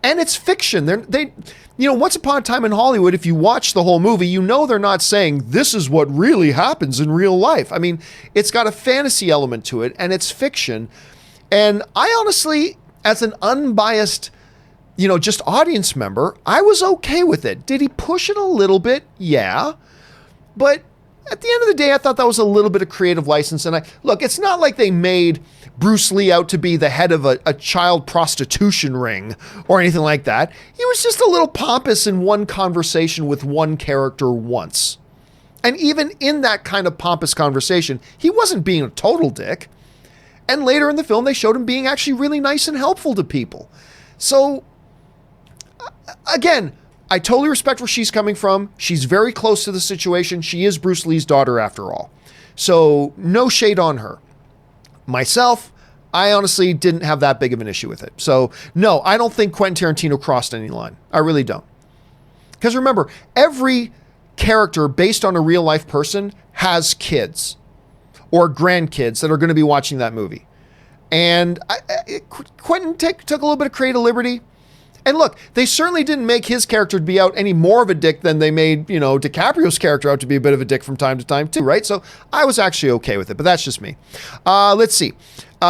and it's fiction. They Once Upon a Time in Hollywood, if you watch the whole movie, they're not saying this is what really happens in real life. I mean, it's got a fantasy element to it, and it's fiction. And I honestly, as an unbiased, just audience member, I was okay with it. Did he push it a little bit? Yeah. But at the end of the day, I thought that was a little bit of creative license. And look, it's not like they made Bruce Lee out to be the head of a child prostitution ring or anything like that. He was just a little pompous in one conversation with one character once. And even in that kind of pompous conversation, he wasn't being a total dick. And later in the film, they showed him being actually really nice and helpful to people. So, again, I totally respect where she's coming from. She's very close to the situation. She is Bruce Lee's daughter after all. So no shade on her. Myself, I honestly didn't have that big of an issue with it. So no, I don't think Quentin Tarantino crossed any line. I really don't. Because remember, every character based on a real life person has kids or grandkids that are going to be watching that movie. And Quentin took a little bit of creative liberty. And look, they certainly didn't make his character to be out any more of a dick than they made, DiCaprio's character out to be a bit of a dick from time to time too, right? So I was actually okay with it, but that's just me. Let's see.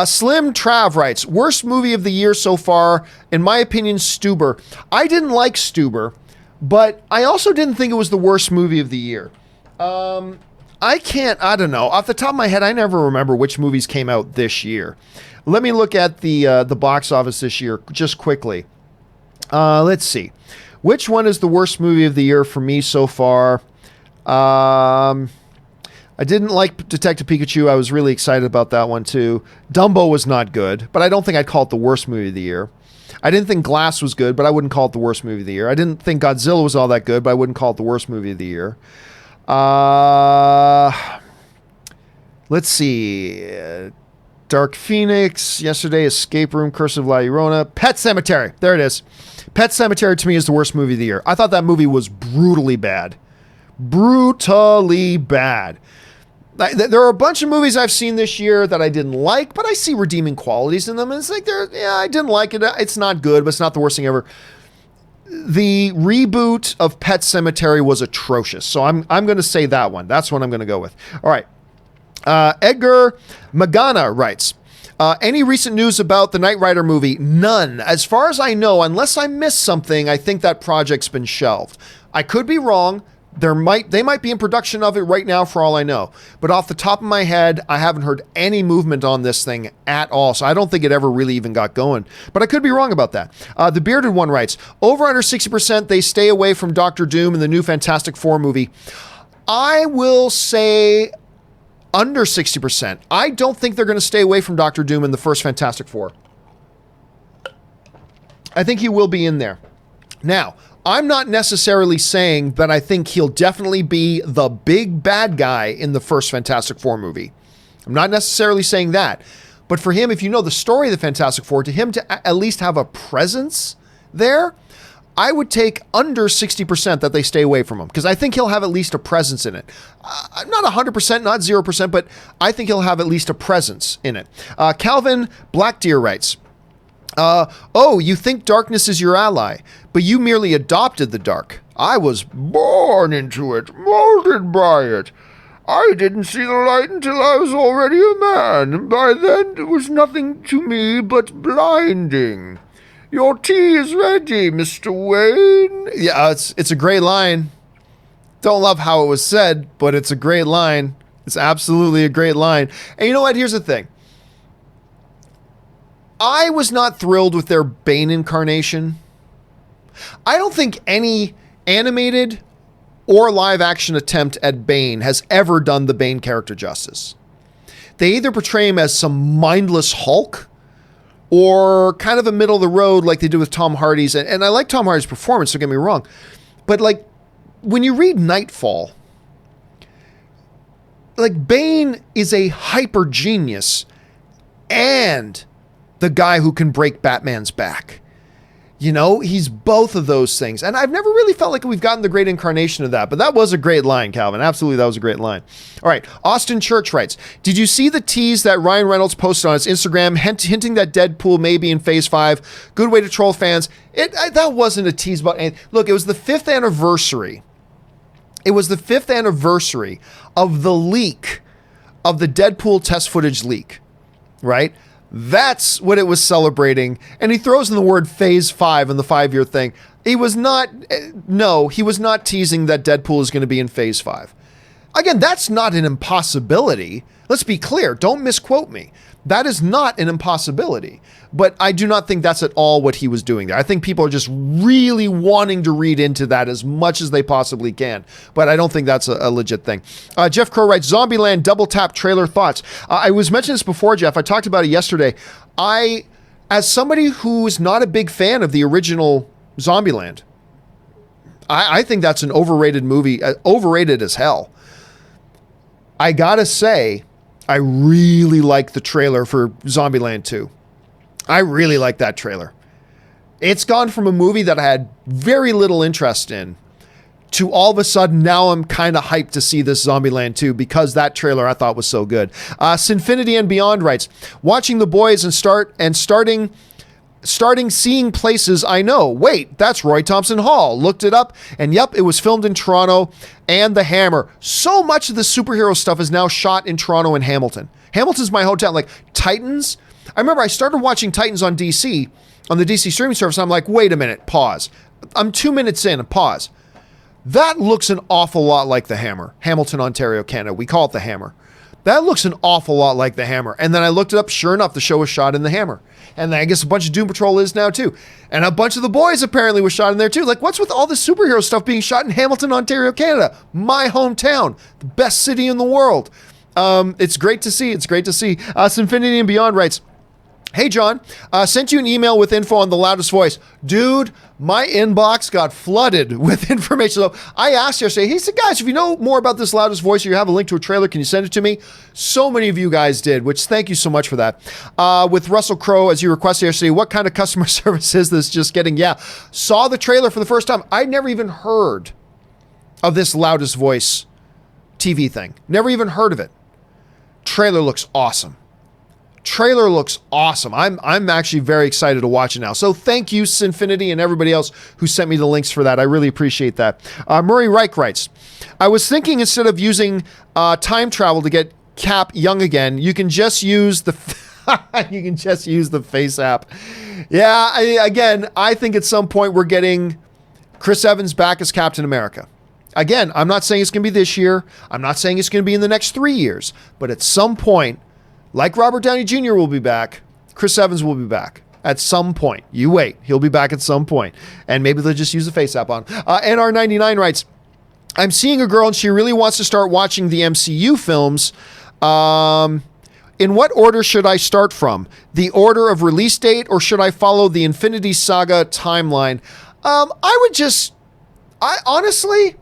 Slim Trav writes, worst movie of the year so far, in my opinion, Stuber. I didn't like Stuber, but I also didn't think it was the worst movie of the year. I don't know. Off the top of my head, I never remember which movies came out this year. Let me look at the box office this year just quickly. Let's see. Which one is the worst movie of the year for me so far? I didn't like Detective Pikachu. I was really excited about that one too. Dumbo was not good, but I don't think I'd call it the worst movie of the year. I didn't think Glass was good, but I wouldn't call it the worst movie of the year. I didn't think Godzilla was all that good, but I wouldn't call it the worst movie of the year. Let's see. Dark Phoenix, yesterday, Escape Room, Curse of La Llorona, Pet Sematary. There it is. Pet Sematary to me is the worst movie of the year. I thought that movie was brutally bad. Brutally bad. There are a bunch of movies I've seen this year that I didn't like, but I see redeeming qualities in them. And it's like, I didn't like it. It's not good, but it's not the worst thing ever. The reboot of Pet Sematary was atrocious. So I'm going to say that one. That's what I'm going to go with. All right. Edgar Magana writes, Any recent news about the Knight Rider movie? None. As far as I know, unless I missed something, I think that project's been shelved. I could be wrong. They might be in production of it right now for all I know. But off the top of my head, I haven't heard any movement on this thing at all. So I don't think it ever really even got going. But I could be wrong about that. The Bearded One writes, over under 60%, they stay away from Doctor Doom in the new Fantastic Four movie. I will say under 60%. I don't think they're going to stay away from Doctor Doom in the first Fantastic Four. I think he will be in there. Now, I'm not necessarily saying that I think he'll definitely be the big bad guy in the first Fantastic Four movie. I'm not necessarily saying that. But for him, if you know the story of the Fantastic Four, to him to at least have a presence there, I would take under 60% that they stay away from him, because I think he'll have at least a presence in it. Not 100%, not 0%, but I think he'll have at least a presence in it. Calvin Blackdeer writes, oh, you think darkness is your ally, but you merely adopted the dark. I was born into it, molded by it. I didn't see the light until I was already a man, and by then it was nothing to me but blinding. Your tea is ready, Mr. Wayne. Yeah, it's a great line. Don't love how it was said, but it's a great line. It's absolutely a great line. And you know what? Here's the thing. I was not thrilled with their Bane incarnation. I don't think any animated or live action attempt at Bane has ever done the Bane character justice. They either portray him as some mindless Hulk or kind of a middle of the road like they do with Tom Hardy's. And I like Tom Hardy's performance, don't get me wrong. But like when you read Nightfall, like Bane is a hyper genius and the guy who can break Batman's back. You know, he's both of those things. And I've never really felt like we've gotten the great incarnation of that. But that was a great line, Calvin. Absolutely, that was a great line. All right, Austin Church writes, did you see the tease that Ryan Reynolds posted on his Instagram hinting that Deadpool may be in Phase 5? Good way to troll fans. That wasn't a tease about anything. Look, it was the 5th anniversary. It was the 5th anniversary of the leak of the Deadpool test footage leak, right? That's what it was celebrating. And he throws in the word Phase 5 in the 5-year thing. He was not teasing that Deadpool is going to be in Phase 5. Again, that's not an impossibility. Let's be clear. Don't misquote me. That is not an impossibility. But I do not think that's at all what he was doing there. I think people are just really wanting to read into that as much as they possibly can. But I don't think that's a legit thing. Jeff Crow writes, Zombieland double tap trailer thoughts. I was mentioning this before, Jeff. I talked about it yesterday. As somebody who's not a big fan of the original Zombieland, I think that's an overrated movie, overrated as hell. I gotta say, I really like the trailer for Zombieland 2. I really like that trailer. It's gone from a movie that I had very little interest in to all of a sudden now I'm kind of hyped to see this Zombieland 2 because that trailer I thought was so good. Sinfinity and Beyond writes, watching The Boys and starting seeing places I know. Wait, that's Roy Thompson Hall. Looked it up, and yep, it was filmed in Toronto and The Hammer. So much of the superhero stuff is now shot in Toronto and Hamilton. Hamilton's my hometown. Like Titans, I remember I started watching Titans on DC, on the DC streaming service, and I'm like, wait a minute, pause. I'm 2 minutes in, and pause. That looks an awful lot like The Hammer. Hamilton, Ontario, Canada. We call it The Hammer. That looks an awful lot like The Hammer. And then I looked it up. Sure enough, the show was shot in The Hammer. And I guess a bunch of Doom Patrol is now too. And a bunch of The Boys apparently was shot in there too. Like, what's with all this superhero stuff being shot in Hamilton, Ontario, Canada? My hometown. The best city in the world. It's great to see. It's great to see. Sinfinity and Beyond writes, hey, John, sent you an email with info on The Loudest Voice. Dude, my inbox got flooded with information. So I asked yesterday, he said, guys, if you know more about this Loudest Voice or you have a link to a trailer, can you send it to me? So many of you guys did, which thank you so much for that. With Russell Crowe, as you requested yesterday, what kind of customer service is this just getting? Yeah, saw the trailer for the first time. I'd never even heard of this Loudest Voice TV thing. Never even heard of it. Trailer looks awesome. Trailer looks awesome. I'm actually very excited to watch it now. So thank you, Sinfinity, and everybody else who sent me the links for that. I really appreciate that. Murray Reich writes, I was thinking instead of using time travel to get Cap young again, you can just use the You can just use the face app. Yeah, I think at some point we're getting Chris Evans back as Captain America. Again, I'm not saying it's going to be this year. I'm not saying it's going to be in the next 3 years. But at some point, like Robert Downey Jr. will be back, Chris Evans will be back. At some point. You wait. He'll be back at some point. And maybe they'll just use the face app on. NR99 writes, I'm seeing a girl and she really wants to start watching the MCU films. In what order should I start from? The order of release date, or should I follow the Infinity Saga timeline? Honestly,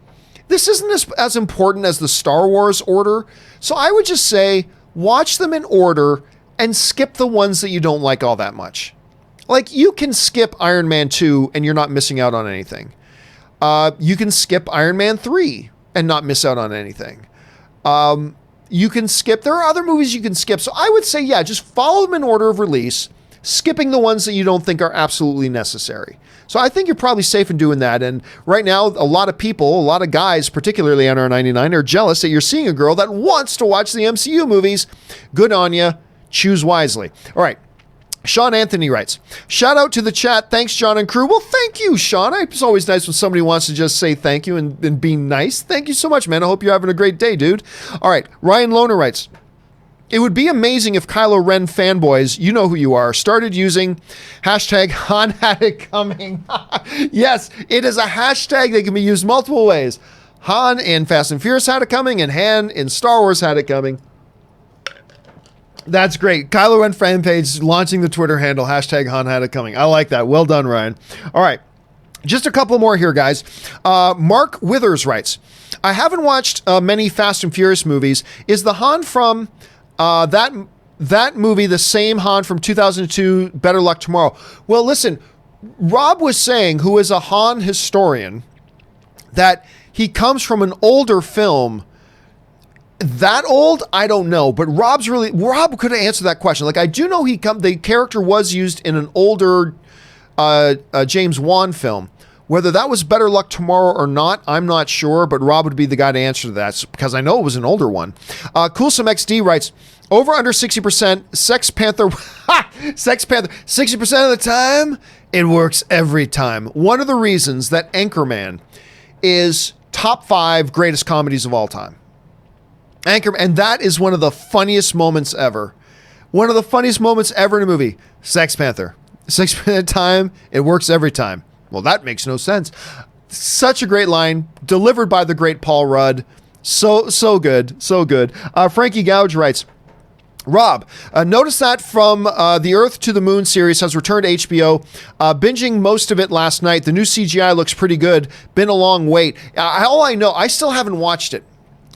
this isn't as important as the Star Wars order. So I would just say, watch them in order and skip the ones that you don't like all that much. Like, you can skip Iron Man 2 and you're not missing out on anything. You can skip Iron Man 3 and not miss out on anything. You can skip, there are other movies you can skip. So I would say, yeah, just follow them in order of release, skipping the ones that you don't think are absolutely necessary. So I think you're probably safe in doing that. And right now, a lot of people, a lot of guys, particularly NR99, are jealous that you're seeing a girl that wants to watch the MCU movies. Good on you. Choose wisely. All right. Sean Anthony writes, shout out to the chat. Thanks, John and crew. Well, thank you, Sean. It's always nice when somebody wants to just say thank you and be nice. Thank you so much, man. I hope you're having a great day, dude. All right. Ryan Lohner writes, it would be amazing if Kylo Ren fanboys, you know who you are, started using hashtag Han had it coming. Yes, it is a hashtag that can be used multiple ways. Han in Fast and Furious had it coming, and Han in Star Wars had it coming. That's great. Kylo Ren fan page launching the Twitter handle, hashtag Han had it coming. I like that. Well done, Ryan. All right. Just a couple more here, guys. Mark Withers writes, I haven't watched many Fast and Furious movies. Is the Han from that movie the same Han from 2002, Better Luck Tomorrow? Well, listen, Rob was saying, who is a Han historian, that he comes from an older film. That old? I don't know, but Rob could have answered that question. Like, I do know the character was used in an older James Wan film. Whether that was Better Luck Tomorrow or not, I'm not sure, but Rob would be the guy to answer that because I know it was an older one. Coolsome XD writes, over under 60%, Sex Panther, 60% of the time, it works every time. One of the reasons that Anchorman is top 5 greatest comedies of all time. And that is one of the funniest moments ever. One of the funniest moments ever in a movie. Sex Panther. 60% of the time, it works every time. Well, that makes no sense. Such a great line, delivered by the great Paul Rudd. So good, so good. Frankie Gouge writes, Rob, notice that from the Earth to the Moon series has returned to HBO. Binging most of it last night. The new CGI looks pretty good. Been a long wait. All I know, I still haven't watched it.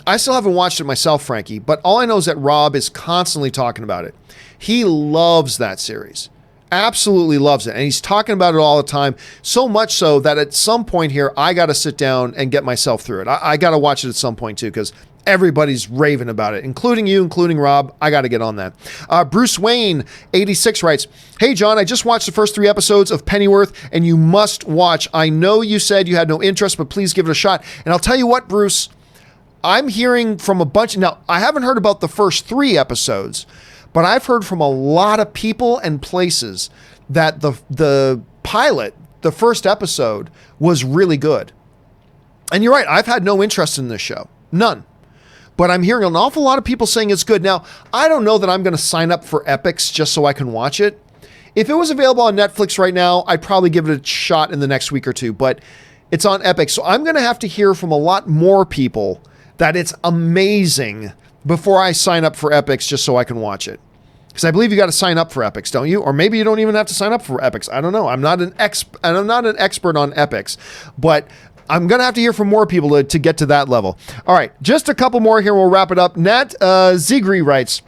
I still haven't watched it myself, Frankie, but all I know is that Rob is constantly talking about it. He loves that series. Absolutely loves it. And he's talking about it all the time. So much so that at some point here, I got to sit down and get myself through it. I got to watch it at some point too, because everybody's raving about it, including you, including Rob. I got to get on that. Bruce Wayne, 86 writes, hey, John, I just watched the first 3 episodes of Pennyworth and you must watch. I know you said you had no interest, but please give it a shot. And I'll tell you what, Bruce, I'm hearing from a bunch. Now, I haven't heard about the first 3 episodes, but I've heard from a lot of people and places that the pilot, the first episode, was really good. And you're right, I've had no interest in this show. None. But I'm hearing an awful lot of people saying it's good. Now, I don't know that I'm going to sign up for Epix just so I can watch it. If it was available on Netflix right now, I'd probably give it a shot in the next week or 2. But it's on Epix. So I'm going to have to hear from a lot more people that it's amazing before I sign up for Epix just so I can watch it. Because I believe you got to sign up for Epix, don't you? Or maybe you don't even have to sign up for Epix. I don't know. I'm not an expert on Epix, but I'm going to have to hear from more people to get to that level. All right, just a couple more here. We'll wrap it up. Nat Zigri writes,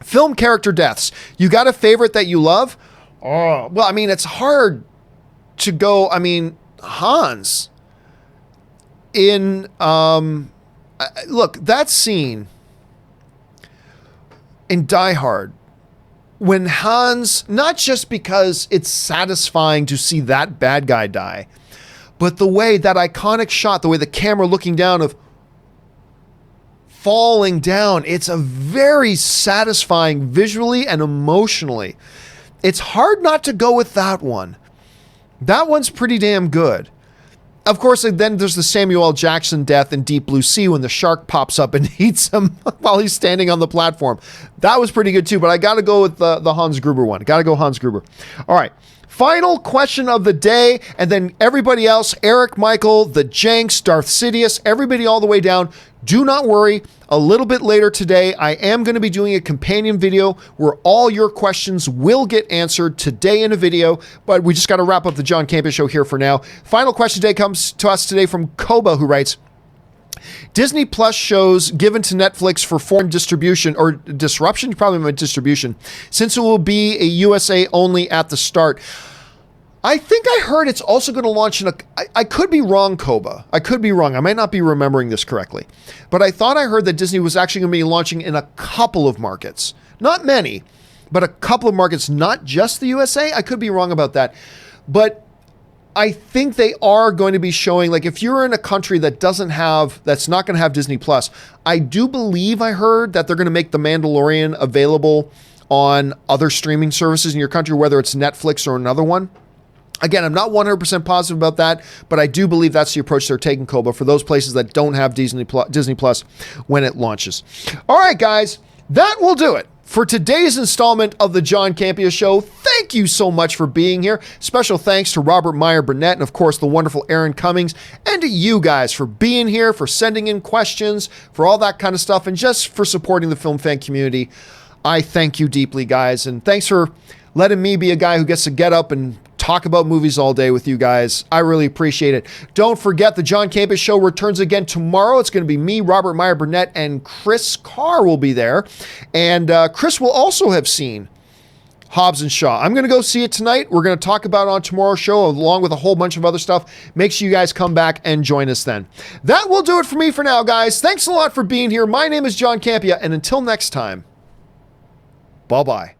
film character deaths. You got a favorite that you love? Oh, well, I mean, it's hard to go. I mean, Hans in... look, that scene in Die Hard, when Hans, not just because it's satisfying to see that bad guy die, but the way that iconic shot, the way the camera looking down of falling down. It's a very satisfying visually and emotionally. It's hard not to go with that one. That one's pretty damn good. Of course, then there's the Samuel L. Jackson death in Deep Blue Sea when the shark pops up and eats him while he's standing on the platform. That was pretty good too, but I got to go with the Hans Gruber one. Got to go Hans Gruber. All right. Final question of the day, and then everybody else, Eric, Michael, the Jenks, Darth Sidious, everybody all the way down. Do not worry. A little bit later today, I am going to be doing a companion video where all your questions will get answered today in a video, but we just got to wrap up the John Campea Show here for now. Final question today comes to us today from Koba, who writes, Disney Plus shows given to Netflix for foreign distribution or disruption, probably meant distribution, since it will be a USA only at the start. I think I heard it's also going to launch in I could be wrong, Koba. I could be wrong. I might not be remembering this correctly. But I thought I heard that Disney was actually going to be launching in a couple of markets. Not many, but a couple of markets, not just the USA. I could be wrong about that. But I think they are going to be showing, like, if you're in a country that that's not going to have Disney Plus, I do believe I heard that they're going to make The Mandalorian available on other streaming services in your country, whether it's Netflix or another one. Again, I'm not 100% positive about that, but I do believe that's the approach they're taking, Koba, for those places that don't have Disney Plus when it launches. All right, guys, that will do it for today's installment of the John Campea Show. Thank you so much for being here. Special thanks to Robert Meyer Burnett and, of course, the wonderful Erin Cummings, and to you guys for being here, for sending in questions, for all that kind of stuff, and just for supporting the film fan community. I thank you deeply, guys, and thanks for letting me be a guy who gets to get up and talk about movies all day with you guys. I really appreciate it. Don't forget, the John Campea Show returns again tomorrow. It's going to be me, Robert Meyer Burnett, and Chris Carr will be there. And Chris will also have seen Hobbs and Shaw. I'm going to go see it tonight. We're going to talk about it on tomorrow's show, along with a whole bunch of other stuff. Make sure you guys come back and join us then. That will do it for me for now, guys. Thanks a lot for being here. My name is John Campea, and until next time, bye-bye.